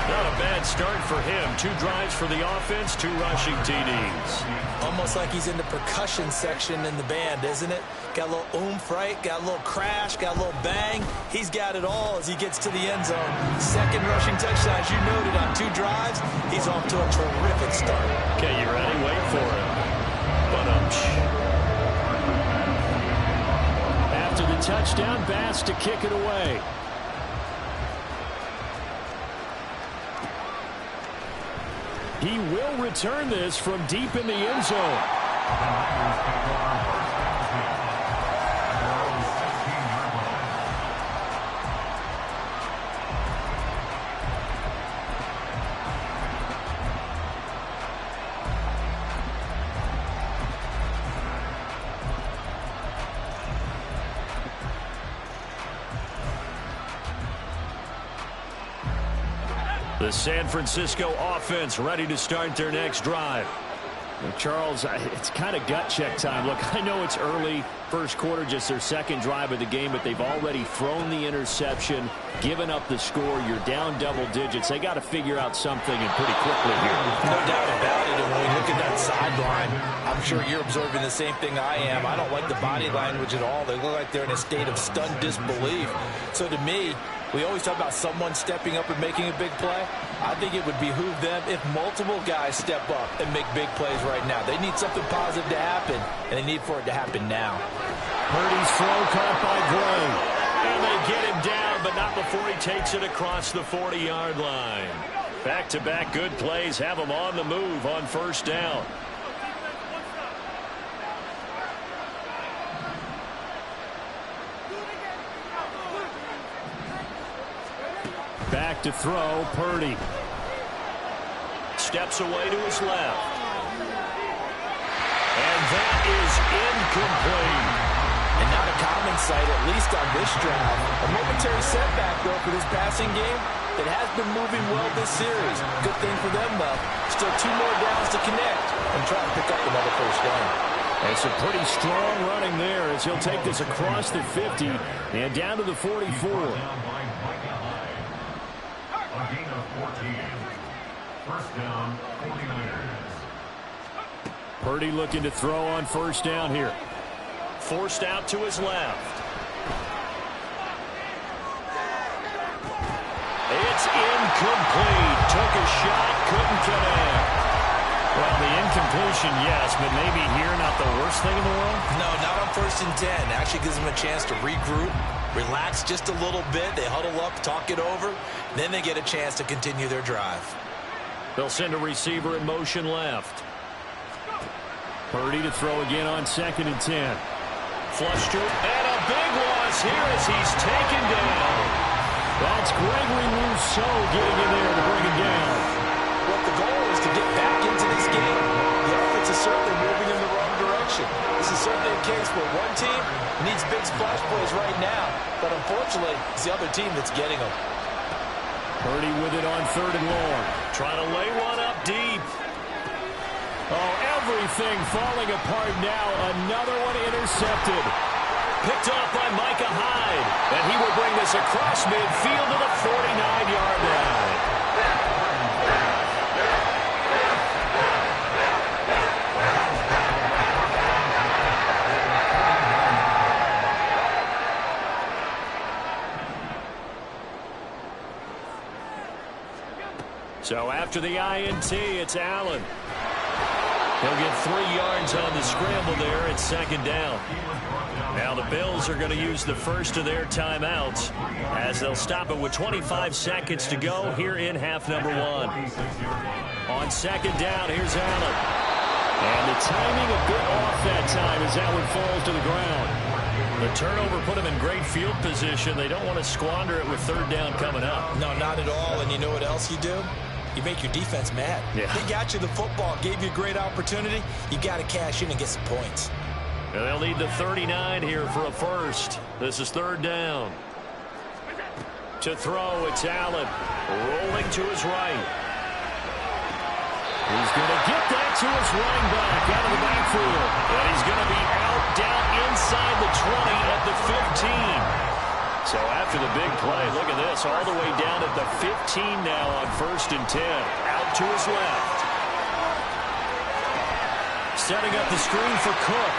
Not a bad start for him. 2 drives for the offense, 2 rushing TDs. Almost like he's in the percussion section in the band, isn't it? Got a little oomph, right? Got a little crash, got a little bang. He's got it all as he gets to the end zone. 2nd rushing touchdown, as you noted, on 2 drives. He's off to a terrific start. Okay, you ready? Wait for it. After the touchdown, Bass to kick it away. He will return this from deep in the end zone. The San Francisco offense ready to start their next drive. Well, Charles, it's kind of gut check time. Look, I know it's early, first quarter, just their 2nd drive of the game, but they've already thrown the interception, given up the score. You're down double digits. They got to figure out something and pretty quickly here. No doubt about it. And when we look at that sideline, I'm sure you're observing the same thing I am. I don't like the body language at all. They look like they're in a state of stunned disbelief. So to me, we always talk about someone stepping up and making a big play. I think it would behoove them if multiple guys step up and make big plays right now. They need something positive to happen, and they need for it to happen now. Purdy's throw caught by Gray. And they get him down, but not before he takes it across the 40-yard line. Back-to-back good plays have him on the move on 1st down. Back to throw, Purdy. Steps away to his left. And that is incomplete. And not a common sight, at least on this drive. A momentary setback, though, for this passing game that has been moving well this series. Good thing for them, though. Still 2 more downs to connect and try to pick up another 1st down. It's a pretty strong running there as he'll take this across the 50 and down to the 44. A gain of 14. 1st down, 49ers. Purdy looking to throw on 1st down here. Forced out to his left. It's incomplete. Took a shot, couldn't connect. Well, the incompletion, yes, but maybe here not the worst thing in the world? No, not on 1st and 10. Actually gives them a chance to regroup, relax just a little bit. They huddle up, talk it over. Then they get a chance to continue their drive. They'll send a receiver in motion left. Purdy to throw again on 2nd and 10. Flush to it, and a big loss here as he's taken down. That's Gregory Rousseau getting in there to bring him down. Well, the goal is to get back into this game. The offense is certainly moving in the wrong direction. This is certainly a case where one team needs big splash plays right now, but unfortunately, it's the other team that's getting them. Purdy with it on 3rd and long. Trying to lay one up deep. Oh, everything falling apart now. Another one intercepted. Picked off by Micah Hyde. And he will bring this across midfield to the 49-yard line. So after the INT, it's Allen. He'll get 3 yards on the scramble there at 2nd down. Now the Bills are going to use the first of their timeouts as they'll stop it with 25 seconds to go here in half number 1. On 2nd down, here's Allen. And the timing a bit off that time as that one falls to the ground. The turnover put him in great field position. They don't want to squander it with 3rd down coming up. No, not at all. And you know what else you do? You make your defense mad. Yeah. They got you the football, gave you a great opportunity. You got to cash in and get some points. And they'll need the 39 here for a first. This is 3rd down. To throw, it's Allen. Rolling to his right. He's going to get that to his running back out of the backfield. And he's going to be out down inside the 20 at the 15. So after the big play, look at this, all the way down at the now on 1st and 10. Out to his left. Setting up the screen for Cook.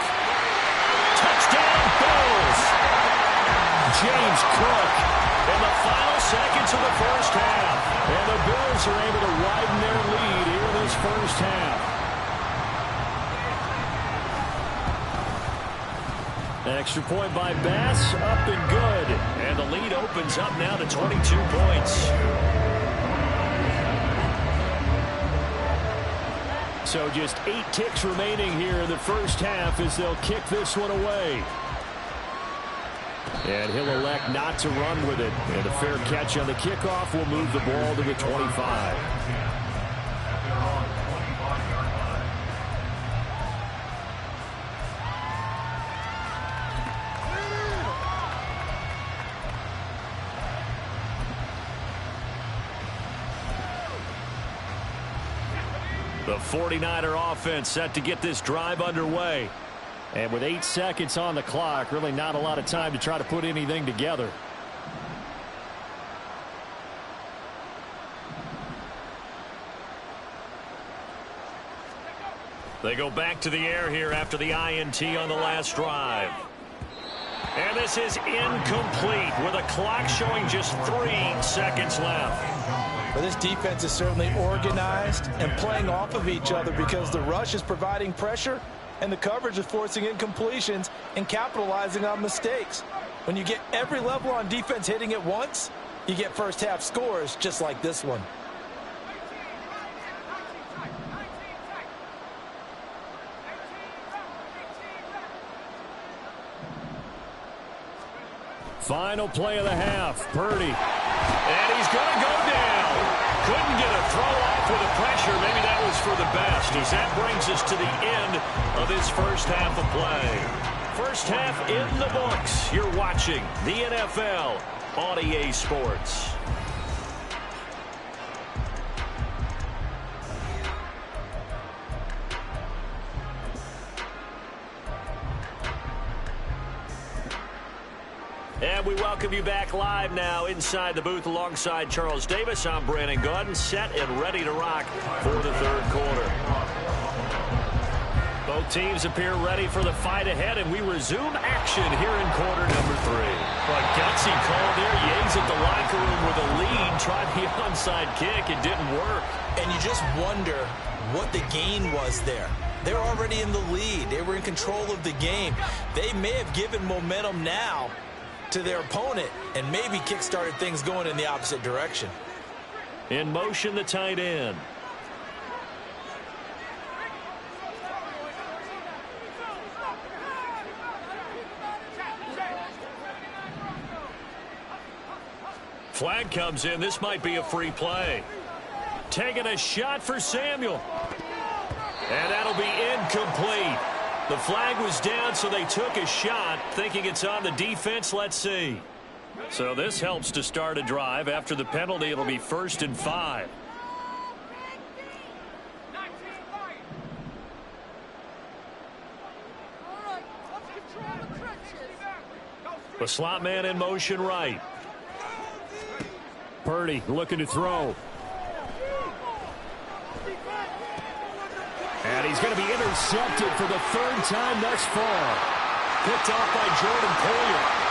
Touchdown, Bills! James Cook in the final seconds of the first half. And the Bills are able to widen their lead here in this first half. Extra point by Bass, up and good. And the lead opens up now to 22 points. So just 8 kicks remaining here in the first half as they'll kick this one away. And he'll elect not to run with it. And a fair catch on the kickoff will move the ball to the 25. The 49er offense set to get this drive underway. And with 8 seconds on the clock, really not a lot of time to try to put anything together. They go back to the air here after the INT on the last drive. And this is incomplete with a clock showing just 3 seconds left. Well, this defense is certainly organized and playing off of each other because the rush is providing pressure and the coverage is forcing incompletions and capitalizing on mistakes. When you get every level on defense hitting at once, you get first half scores just like this one. Final play of the half, Purdy. And he's going to go down. Couldn't get a throw off with the pressure. Maybe that was for the best as that brings us to the end of this first half of play. First half in the books. You're watching the NFL on EA Sports. And we welcome you back live now inside the booth alongside Charles Davis. I'm Brandon Gaudin, set and ready to rock for the third quarter. Both teams appear ready for the fight ahead, and we resume action here in quarter number 3. A gutsy call there. Yates at the locker room with a lead. Tried the onside kick. It didn't work. And you just wonder what the gain was there. They're already in the lead. They were in control of the game. They may have given momentum now to their opponent and maybe kick-started things going in the opposite direction. In motion, the tight end. Flag comes in. This might be a free play. Taking a shot for Samuel. And that'll be incomplete. The flag was down, so they took a shot, thinking it's on the defense. Let's see. So this helps to start a drive. After the penalty, it'll be 1st and 5. The slot man in motion right. Purdy looking to throw. And he's going to be intercepted for the 3rd time thus far. Picked off by Jordan Poyer.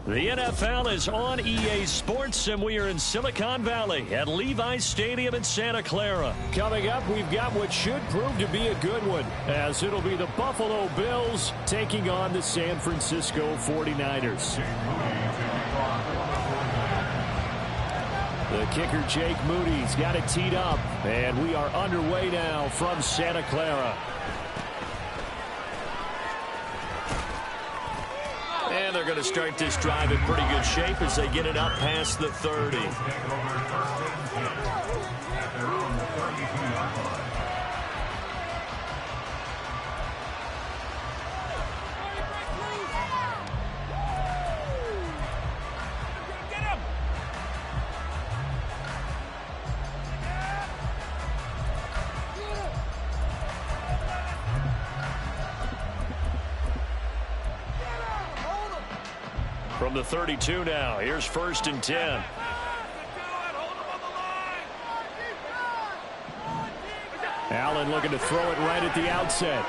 The NFL is on EA Sports, and we are in Silicon Valley at Levi's Stadium in Santa Clara. Coming up, we've got what should prove to be a good one, as it'll be the Buffalo Bills taking on the San Francisco 49ers. The kicker, Jake Moody's got it teed up, and we are underway now from Santa Clara. And they're going to start this drive in pretty good shape as they get it up past the 30. From the 32 now, here's 1st and 10. Allen looking to throw it right at the outset.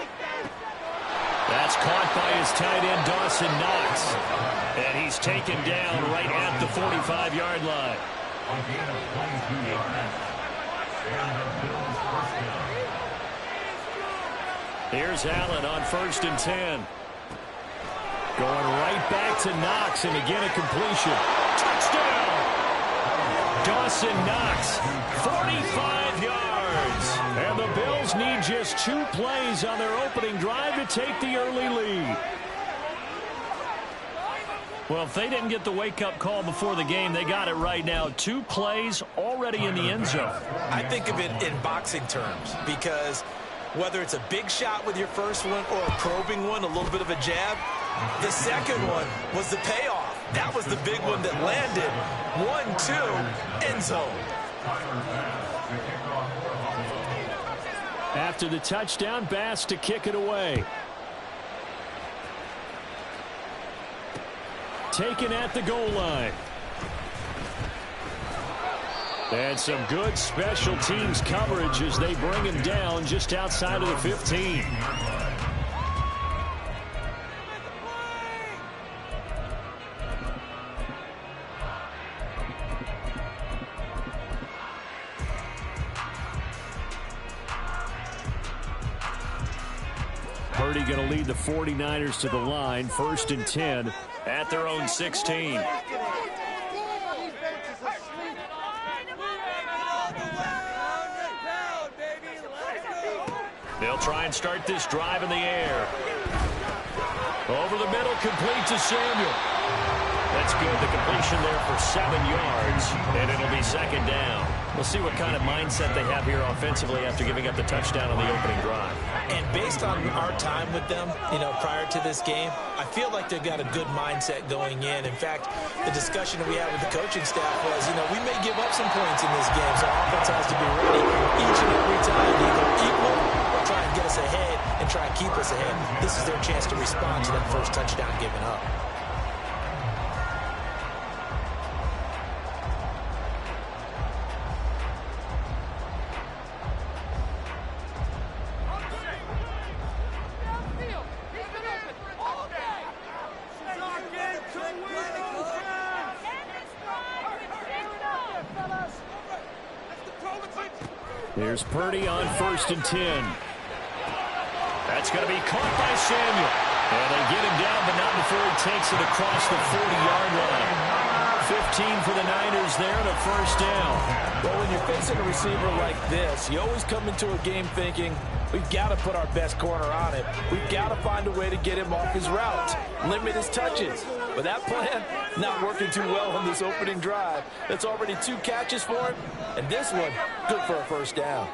That's caught by his tight end, Dawson Knox. And he's taken down right at the 45-yard line. Here's Allen on 1st and 10. Going right back to Knox, and again a completion. Touchdown! Dawson Knox, 45 yards. And the Bills need just 2 plays on their opening drive to take the early lead. Well, if they didn't get the wake-up call before the game, they got it right now. 2 plays already in the end zone. I think of it in boxing terms, because whether it's a big shot with your first one or a probing one, a little bit of a jab, the second one was the payoff. That was the big one that landed. 1-2, end zone. After the touchdown, Bass to kick it away. Taken at the goal line. And some good special teams coverage as they bring him down just outside of the 15. Purdy going to lead the 49ers to the line, 1st and 10 at their own 16. They'll try and start this drive in the air. Over the middle, complete to Samuel. That's good. The completion there for 7 yards, and it'll be 2nd down. We'll see what kind of mindset they have here offensively after giving up the touchdown on the opening drive. And based on our time with them, prior to this game, I feel like they've got a good mindset going in. In fact, the discussion that we had with the coaching staff was, we may give up some points in this game, so offense has to be ready each and every time to either equal or try and get us ahead and try and keep us ahead. This is their chance to respond to that first touchdown given up. There's Purdy on 1st and 10. That's going to be caught by Samuel. And they get him down, but not before he takes it across the 40-yard line. 15 for the Niners there and a 1st down. Well, when you're facing a receiver like this, you always come into a game thinking, we've got to put our best corner on it. We've got to find a way to get him off his route, limit his touches. But that plan, not working too well on this opening drive. That's already 2 catches for him, and this one, good for a 1st down.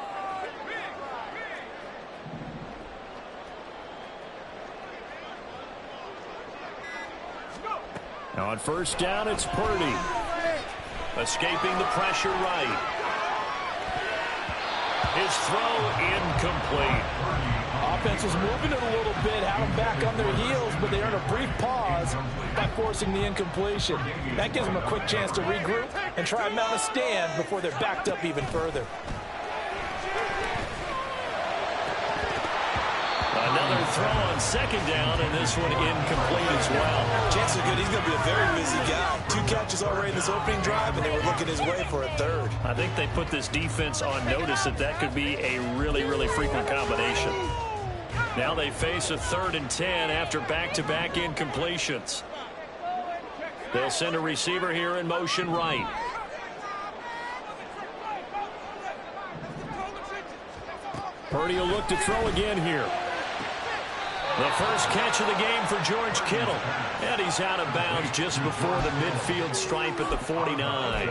Now on 1st down, it's Purdy. Escaping the pressure right. His throw incomplete. Offense was moving it a little bit, had them back on their heels, but they earned a brief pause by forcing the incompletion. That gives them a quick chance to regroup and try and mount a stand before they're backed up even further. Another throw on second down, and this one incomplete as well. Chances are good he's going to be a very busy guy. 2 catches already in this opening drive, and they were looking his way for a third. I think they put this defense on notice that that could be a really, really frequent combination. Now they face a 3rd and 10 after back-to-back incompletions. They'll send a receiver here in motion right. Purdy will look to throw again here. The first catch of the game for George Kittle. And he's out of bounds just before the midfield stripe at the 49.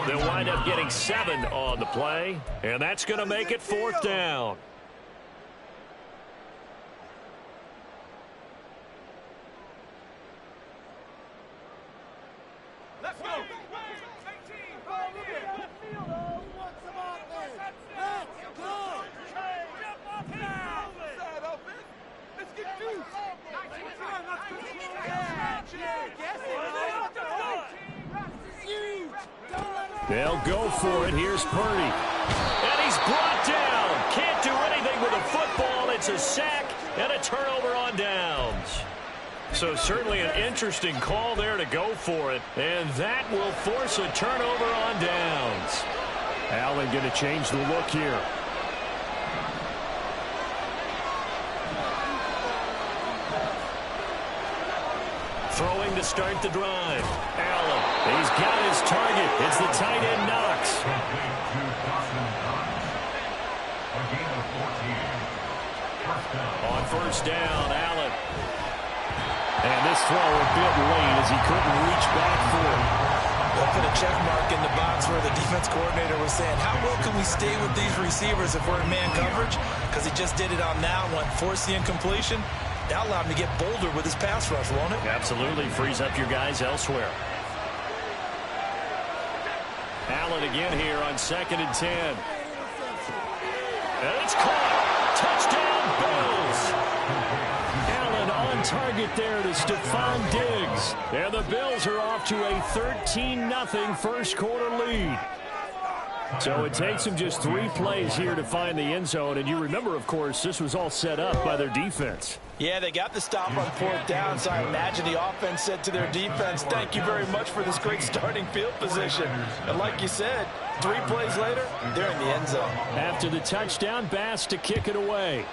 They'll wind up getting 7 on the play. And that's going to make it 4th down. Let's go. They'll go for it. Here's Purdy. And he's brought down. Can't do anything with a football. It's a sack and a turnover on downs. So certainly an interesting call there to go for it. And that will force a turnover on downs. Allen going to change the look here. Throwing to start the drive. Allen, he's got his target. It's the tight end Knox. On first down, Allen. And this throw a bit late as he couldn't reach back for it. They'll put a check mark in the box where the defense coordinator was saying, how well can we stay with these receivers if we're in man coverage? Because he just did it on that one, forced the incompletion. That allowed him to get bolder with his pass rush, won't it? Absolutely. Frees up your guys elsewhere. Allen again here on 2nd and 10. And it's caught. Touchdown, Bills. Allen on target there to Stephon Diggs. And the Bills are off to a 13-0 first quarter lead. So it takes them just 3 plays here to find the end zone. And you remember, of course, this was all set up by their defense. Yeah, they got the stop on 4th down, so I imagine the offense said to their defense, thank you very much for this great starting field position. And like you said, 3 plays later, they're in the end zone. After the touchdown, Bass to kick it away.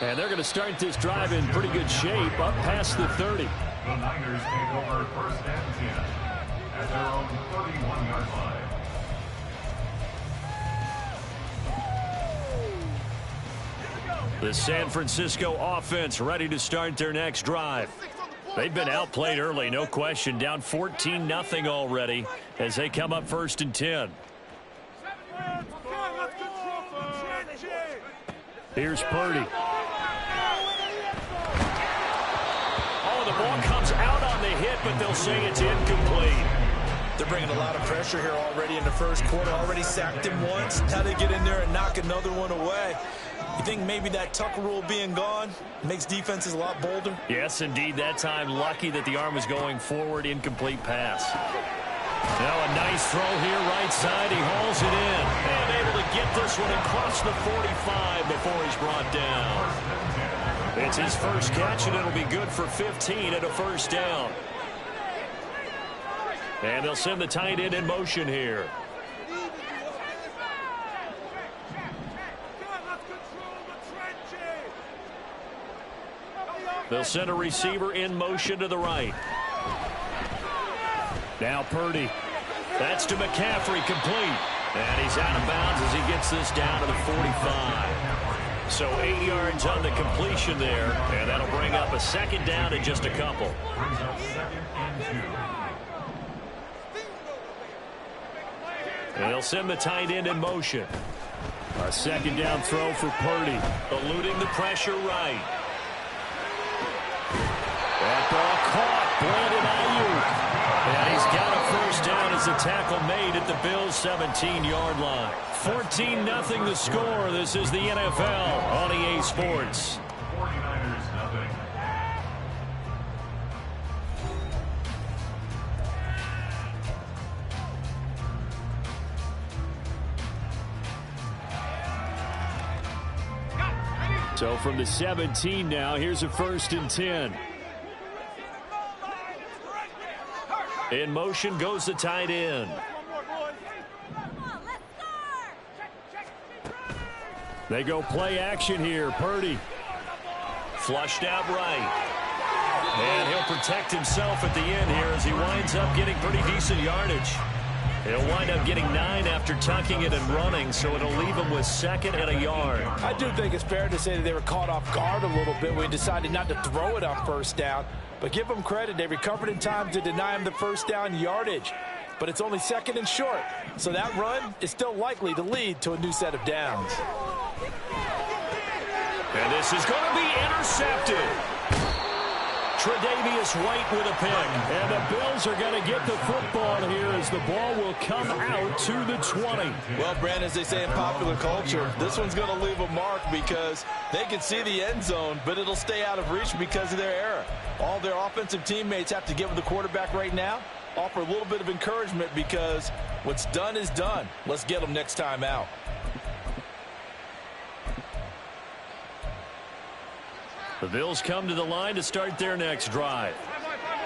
And they're going to start this drive in pretty good shape, up past the 30. The Niners take over 1st and 10 at their own 31-yard line. The San Francisco offense ready to start their next drive. They've been outplayed early, no question. Down 14-0 already as they come up 1st and 10. Here's Purdy. Oh, the ball comes out on the hit, but they'll say it's incomplete. They're bringing a lot of pressure here already in the first quarter. Already sacked him once. Now they get in there and knock another one away. You think maybe that Tucker rule being gone makes defenses a lot bolder? Yes, indeed. That time, lucky that the arm was going forward. Incomplete pass. Now a nice throw here, right side. He hauls it in. And able to get this one across the 45 before he's brought down. It's his first catch, and it'll be good for 15 at a 1st down. And they'll send the tight end in motion here. They'll send a receiver in motion to the right. Now Purdy. That's to McCaffrey, complete. And he's out of bounds as he gets this down to the 45. So 8 yards on the completion there, and that'll bring up a 2nd down in just a couple. Brings up 2nd and 2. And they'll send the tight end in motion. A 2nd down throw for Purdy. Eluding the pressure right. That ball caught. Brandon Ayuk. And he's got a 1st down as a tackle made at the Bills' 17-yard line. 14-0 the score. This is the NFL on EA Sports. 49ers nothing. So from the 17 now, here's a 1st and 10. In motion goes the tight end. They go play action here. Purdy. Flushed out right. And he'll protect himself at the end here as he winds up getting pretty decent yardage. He'll wind up getting 9 after tucking it and running, so it'll leave him with 2nd and a yard. I do think it's fair to say that they were caught off guard a little bit when he decided not to throw it on 1st down. But give them credit. They recovered in time to deny him the 1st down yardage. But it's only 2nd and short, so that run is still likely to lead to a new set of downs. And this is going to be intercepted. Tre'Davious White with a pick. And the Bills are going to get the football here as the ball will come out to the 20. Well, Brandon, as they say in popular culture, this one's going to leave a mark because they can see the end zone, but it'll stay out of reach because of their error. All their offensive teammates have to give the quarterback right now, offer a little bit of encouragement because what's done is done. Let's get them next time out. The Bills come to the line to start their next drive.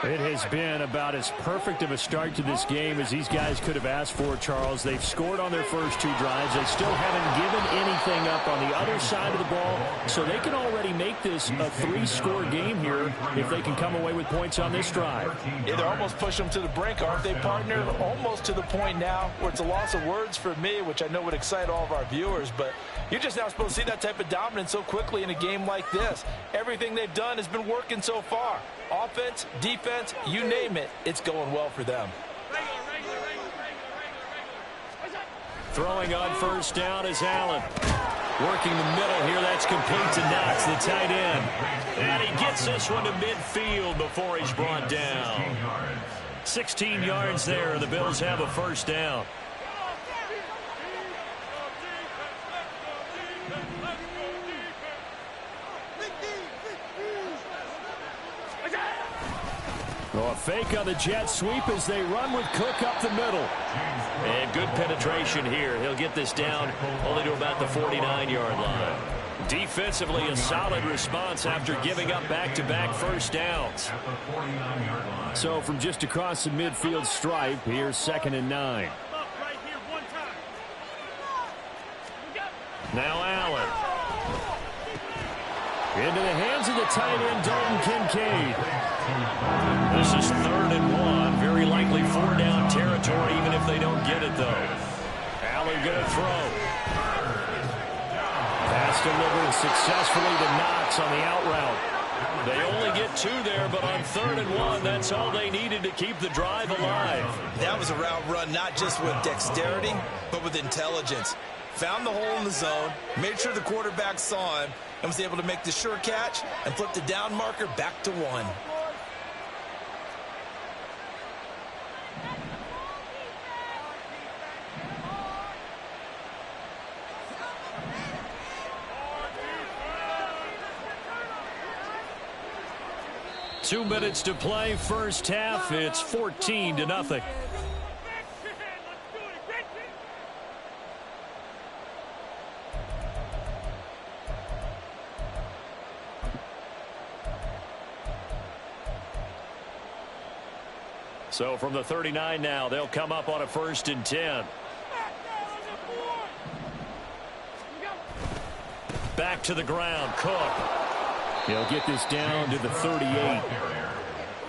It has been about as perfect of a start to this game as these guys could have asked for, Charles. They've scored on their first 2 drives. They still haven't given anything up on the other side of the ball, so they can already make this a 3-score game here if they can come away with points on this drive. Yeah, they're almost pushing them to the brink, aren't they, partner? Almost to the point now where it's a loss of words for me, which I know would excite all of our viewers, but you're just not supposed to see that type of dominance so quickly in a game like this. Everything they've done has been working so far. Offense, defense, you name it, it's going well for them. Throwing on 1st down is Allen. Working the middle here, that's complete to Knox, the tight end. And he gets this one to midfield before he's brought down. 16 yards there, the Bills have a 1st down. Well, a fake on the jet sweep as they run with Cook up the middle. And good penetration here. He'll get this down only to about the 49-yard line. Defensively, a solid response after giving up back-to-back 1st downs. So from just across the midfield stripe, here's 2nd and 9. Now Allen. Into the hands of the tight end, Dalton Kincaid. This is 3rd and 1. Very likely 4-down territory, even if they don't get it, though. Allen going to throw. Pass delivered successfully to Knox on the out route. They only get 2 there, but on 3rd and 1, that's all they needed to keep the drive alive. That was a route run not just with dexterity, but with intelligence. Found the hole in the zone, made sure the quarterback saw him, and was able to make the sure catch and flip the down marker back to 1. Two minutes to play, 1st half. It's 14-0. So from the 39 now, they'll come up on a 1st and 10. Back to the ground, Cook. He'll get this down to the 38.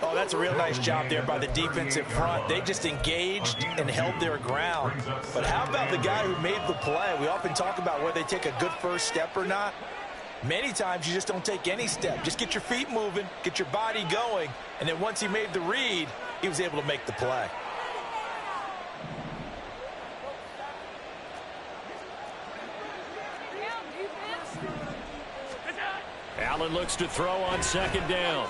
Oh, that's a real nice job there by the defensive front. They just engaged and held their ground. But how about the guy who made the play? We often talk about whether they take a good first step or not. Many times you just don't take any step. Just get your feet moving, get your body going, and then once he made the read, he was able to make the play. Allen looks to throw on 2nd down.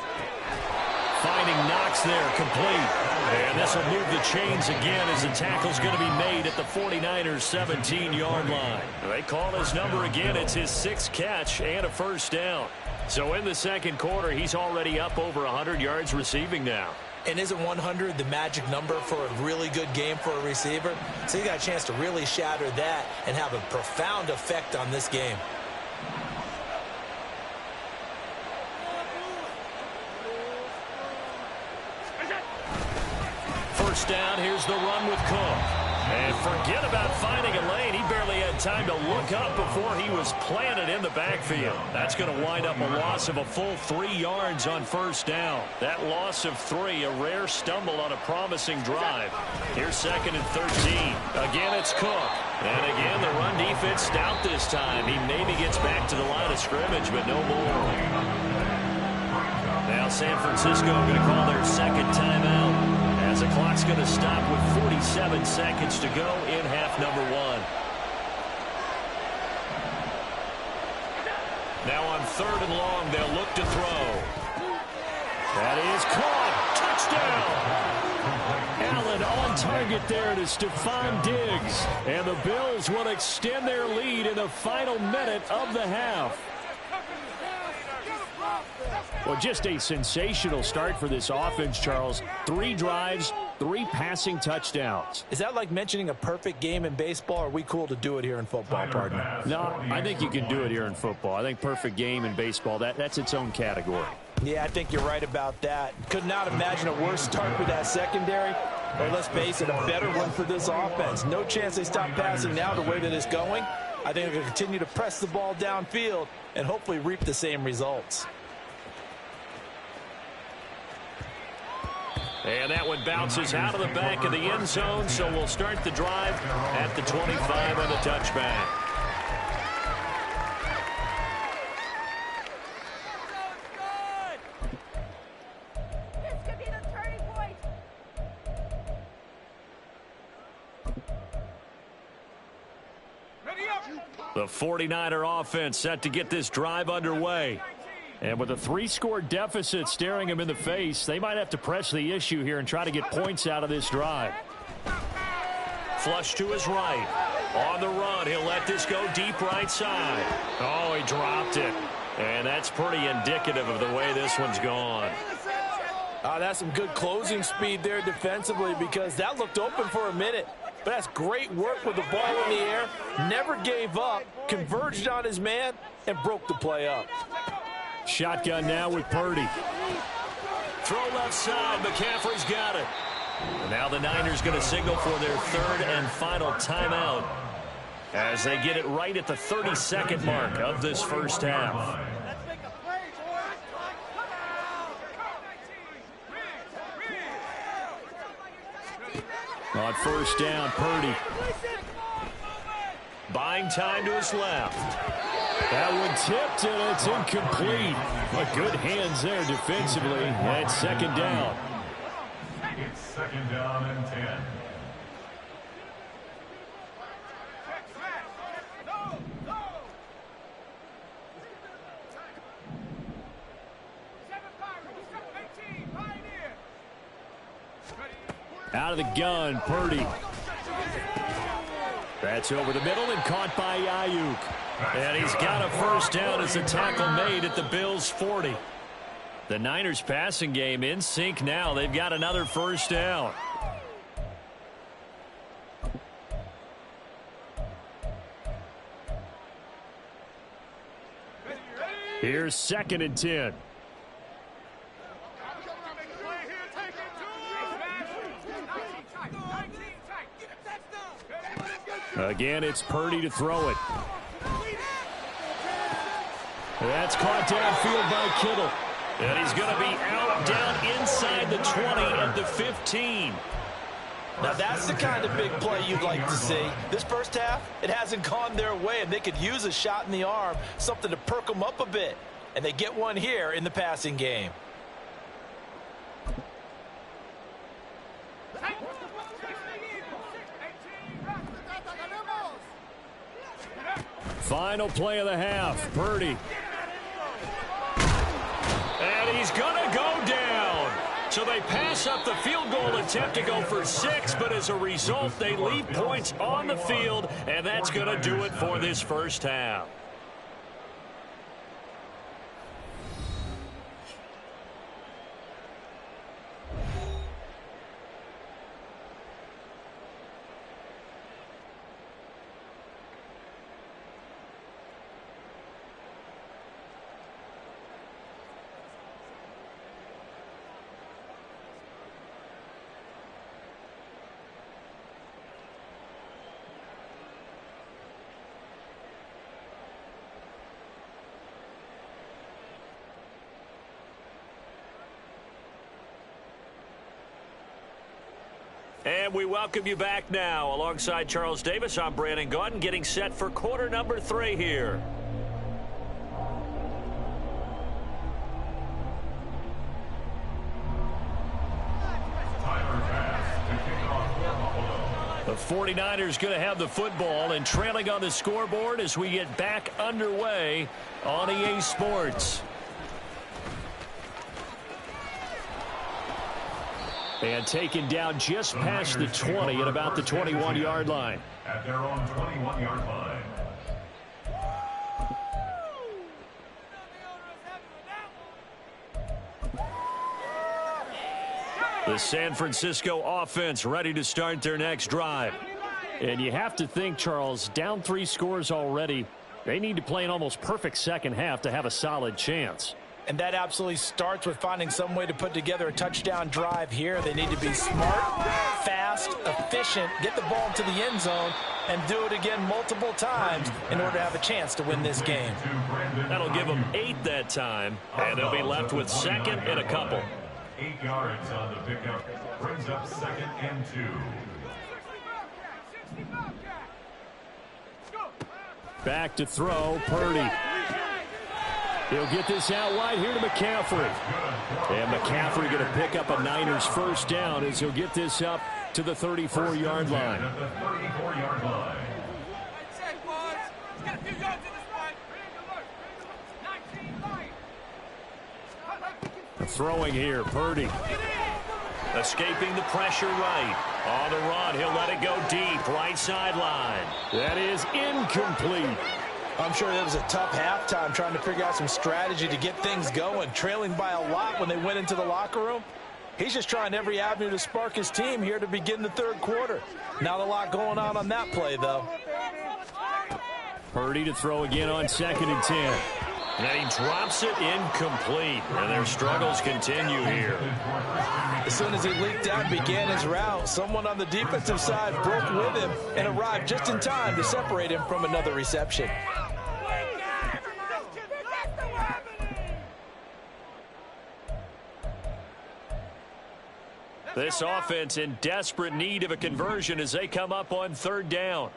Finding Knox there, complete. And this will move the chains again as the tackle's going to be made at the 49ers' 17-yard line. They call his number again. It's his 6th catch and a 1st down. So in the 2nd quarter, he's already up over 100 yards receiving now. And isn't 100 the magic number for a really good game for a receiver? So you got a chance to really shatter that and have a profound effect on this game. first down. Here's the run with Cook. And forget about finding a lane. He barely had time to look up before he was planted in the backfield. That's going to wind up a loss of a full 3 yards on first down. That loss of 3, a rare stumble on a promising drive. Here's 2nd and 13. Again, it's Cook. And again, the run defense stout this time. He maybe gets back to the line of scrimmage, but no more. Now San Francisco going to call their second timeout, as the clock's going to stop with 47 seconds to go in half number 1. Now on 3rd and long, they'll look to throw. That is caught. Touchdown. Allen on target there to Stephon Diggs. And the Bills will extend their lead in the final minute of the half. Well, just a sensational start for this offense, Charles. 3 drives, 3 passing touchdowns. Is that like mentioning a perfect game in baseball, or are we cool to do it here in football, partner? No, I think you can do it here in football. I think perfect game in baseball, that's its own category. Yeah, I think you're right about that. Could not imagine a worse start for that secondary, or let's face it, a better one for this offense. No chance they stop passing now the way that it's going. I think they're going to continue to press the ball downfield and hopefully reap the same results. And that one bounces out of the back of the end zone, so we'll start the drive at the 25 on the touchback. This could be the turning point. Ready up. The 49er offense set to get this drive underway. And with a 3-score deficit staring them in the face, they might have to press the issue here and try to get points out of this drive. Flush to his right. On the run, he'll let this go deep right side. Oh, he dropped it. And that's pretty indicative of the way this one's gone. That's some good closing speed there defensively, because that looked open for a minute. But that's great work with the ball in the air. Never gave up, converged on his man, and broke the play up. Shotgun now with Purdy. Throw left side. McCaffrey's got it. And now the Niners going to signal for their 3rd and final timeout, as they get it right at the 32nd mark of this first half. On first down, Purdy. Buying time to his left. That one tipped, and it's incomplete. But good hands there defensively. And 2nd down. It's 2nd down and 10. Out of the gun, Purdy. That's over the middle and caught by Ayuk. And he's got a first down as the tackle made at the Bills' 40. The Niners passing game in sync now. They've got another first down. Here's 2nd and 10. Again, it's Purdy to throw it. That's caught downfield by Kittle. And he's going to be out down inside the 20 at the 15. Now that's the kind of big play you'd like to see. This first half, it hasn't gone their way, and they could use a shot in the arm, something to perk them up a bit. And they get one here in the passing game. Final play of the half, Purdy. And he's going to go down. So they pass up the field goal attempt to go for 6, but as a result, they leave points on the field, and that's going to do it for this first half. And we welcome you back now. Alongside Charles Davis, I'm Brandon Gaudin, getting set for quarter number 3 here. The 49ers going to have the football and trailing on the scoreboard as we get back underway on EA Sports. And taken down just past the 20 at about the 21-yard line. At their own 21-yard line. The San Francisco offense ready to start their next drive. And you have to think, Charles, down 3 scores already. They need to play an almost perfect second half to have a solid chance. And that absolutely starts with finding some way to put together a touchdown drive here. They need to be smart, fast, efficient, get the ball to the end zone, and do it again multiple times in order to have a chance to win this game. That'll give them 8 that time, and they'll be left with second and a couple. 8 yards on the pickup. Brings up 2nd and 2. Back to throw, Purdy. He'll get this out wide here to McCaffrey. And McCaffrey going to pick up a Niners first down as he'll get this up to the 34-yard line. At the 34-yard line. Throwing here, Purdy. Escaping the pressure right. On the run, he'll let it go deep, right sideline. That is incomplete. I'm sure it was a tough halftime trying to figure out some strategy to get things going, trailing by a lot when they went into the locker room. He's just trying every avenue to spark his team here to begin the third quarter. Not a lot going on that play, though. Purdy to throw again on 2nd and 10. And he drops it incomplete, and their struggles continue here. As soon as he leaked out and began his route, someone on the defensive side broke with him and arrived just in time to separate him from another reception. This offense in desperate need of a conversion as they come up on 3rd down.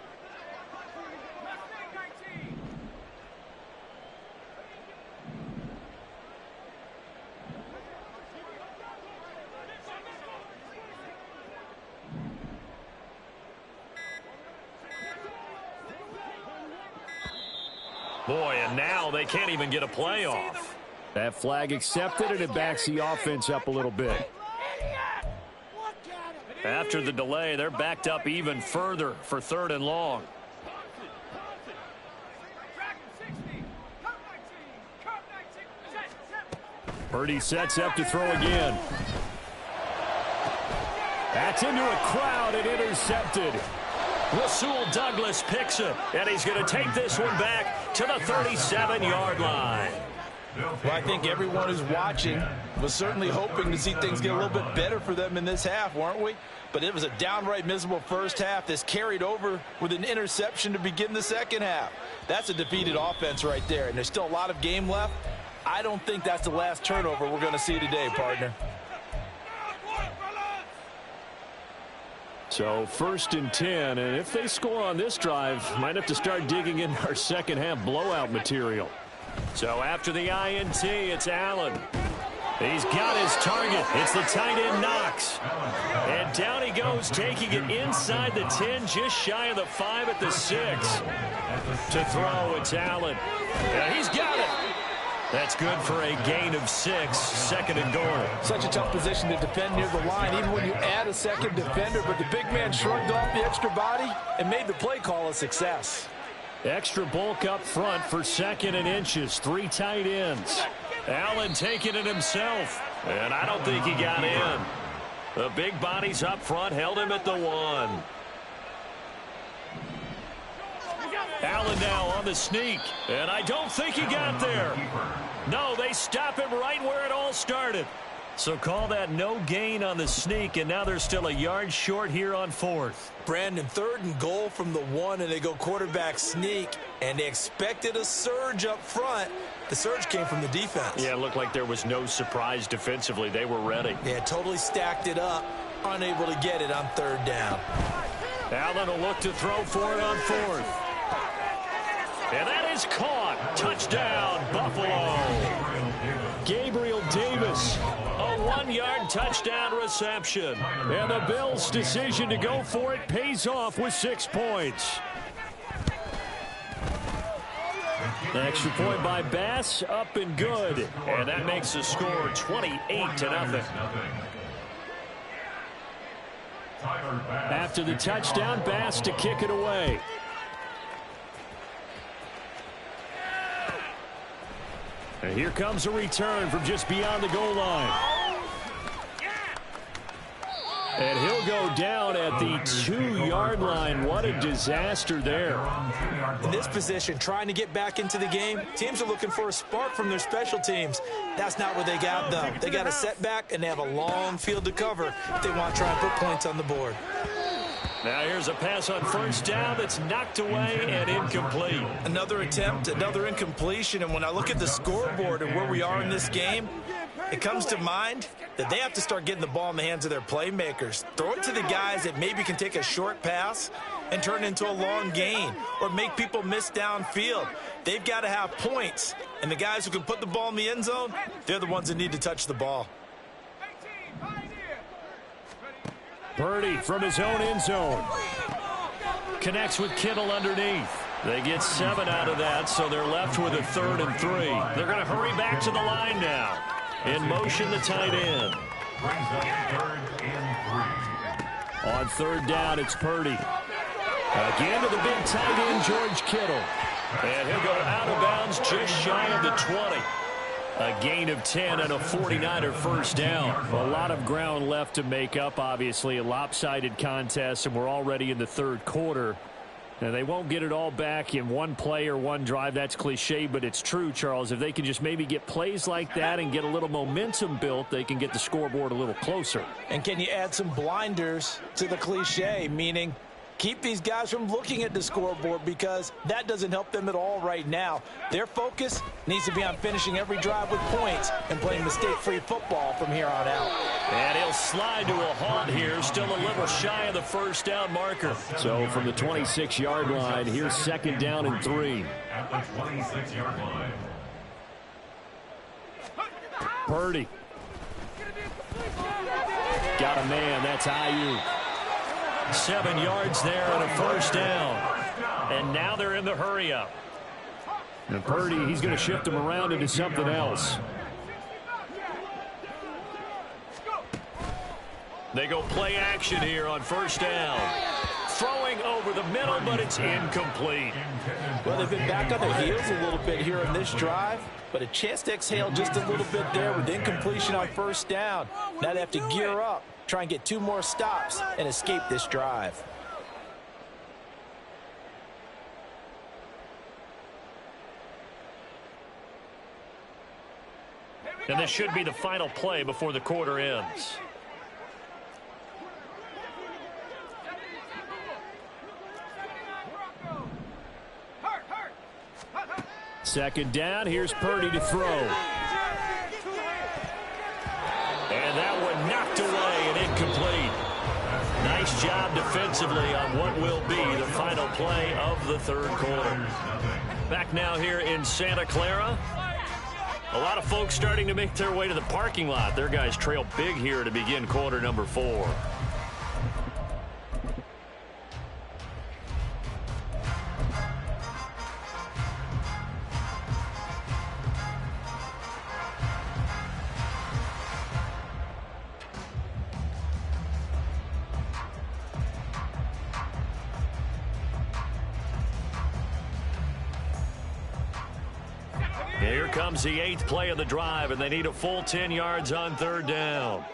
Boy, and now they can't even get a playoff. That flag accepted, and it backs the offense up a little bit. After the delay, they're backed up even further for 3rd and long. Purdy sets up to throw again. That's into a crowd and intercepted. Rasul Douglas picks it, and he's going to take this one back to the 37-yard line. Well, I think everyone who's watching was certainly hoping to see things get a little bit better for them in this half, weren't we? But it was a downright miserable first half. This carried over with an interception to begin the second half. That's a defeated offense right there, and there's still a lot of game left. I don't think that's the last turnover we're going to see today, partner. So 1st and 10, and if they score on this drive, might have to start digging in our second half blowout material. So after the INT, it's Allen. He's got his target. It's the tight end Knox. And down he goes, taking it inside the 10, just shy of the 5 at the 6. To throw, it's Allen. And he's got it. That's good for a gain of 6, 2nd and goal. Such a tough position to defend near the line, even when you add a second defender, but the big man shrugged off the extra body and made the play call a success. Extra bulk up front for 2nd and inches. 3 tight ends. Allen taking it himself, and I don't think he got in. The big bodies up front held him at the 1. Allen now on the sneak, and I don't think he got there. No, they stop him right where it all started. So call that no gain on the sneak, and now they're still a yard short here on 4th. Brandon, 3rd and goal from the 1, and they go quarterback sneak, and they expected a surge up front. The surge came from the defense. Yeah, it looked like there was no surprise defensively. They were ready. Yeah, totally stacked it up. Unable to get it on third down. Allen will look to throw for it on fourth. And that is caught. Touchdown, Buffalo. Gabriel Davis, a 1-yard touchdown reception. And the Bills' decision to go for it pays off with 6 points. Extra point by Bass, up and good. And that makes the score 28-0. After the touchdown, Bass to kick it away. And here comes a return from just beyond the goal line. And he'll go down at the 2-yard line. What a disaster there. In this position, trying to get back into the game, teams are looking for a spark from their special teams. That's not what they got, though. They got a setback, and they have a long field to cover if they want to try and put points on the board. Now here's a pass on first down that's knocked away and incomplete. Another attempt, another incompletion, and when I look at the scoreboard and where we are in this game, it comes to mind that they have to start getting the ball in the hands of their playmakers. Throw it to the guys that maybe can take a short pass and turn it into a long gain or make people miss downfield. They've got to have points, and the guys who can put the ball in the end zone, they're the ones that need to touch the ball. Purdy from his own end zone. Connects with Kittle underneath. They get 7 out of that, so they're left with a 3rd and 3. They're going to hurry back to the line now. In motion, the tight end. On 3rd down, it's Purdy. Again to the big tight end, George Kittle. And he'll go out of bounds just shy of the 20. A gain of 10 and a 49er first down. A lot of ground left to make up, obviously. A lopsided contest, and we're already in the 3rd quarter. Now, they won't get it all back in one play or one drive. That's cliche, but it's true, Charles. If they can just maybe get plays like that and get a little momentum built, they can get the scoreboard a little closer. And can you add some blinders to the cliche, meaning keep these guys from looking at the scoreboard, because that doesn't help them at all right now. Their focus needs to be on finishing every drive with points and playing mistake-free football from here on out. And he'll slide to a halt here, still a little shy of the first down marker. So from the 26-yard line, here's 2nd down and 3. At the 26-yard line. Purdy. Got a man, that's Ayuk. 7 yards there and a first down. And now they're in the hurry-up. And Purdy, he's going to shift him around into something else. They go play action here on first down. Throwing over the middle, but it's incomplete. Well, they've been back on their heels a little bit here in this drive, but a chance to exhale just a little bit there with incompletion on first down. Now they have to gear up, try and get 2 more stops and escape this drive. And this should be the final play before the quarter ends. Second down, here's Purdy to throw. And that one knocked away and incomplete. Nice job defensively on what will be the final play of the 3rd quarter. Back now here in Santa Clara. A lot of folks starting to make their way to the parking lot. Their guys trail big here to begin quarter number 4. Here comes the 8th play of the drive, and they need a full 10 yards on 3rd down.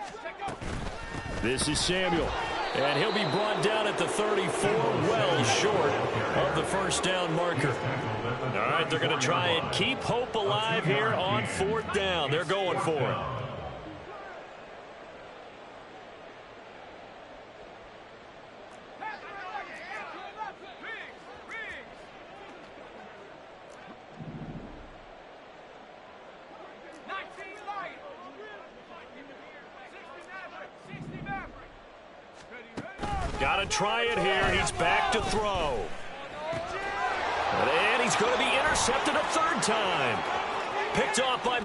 This is Samuel. And he'll be brought down at the 34, well short of the first down marker. All right, they're going to try and keep hope alive here on 4th down. They're going for it. Got to try it here. He's back to throw. And he's going to be intercepted a third time. Picked off by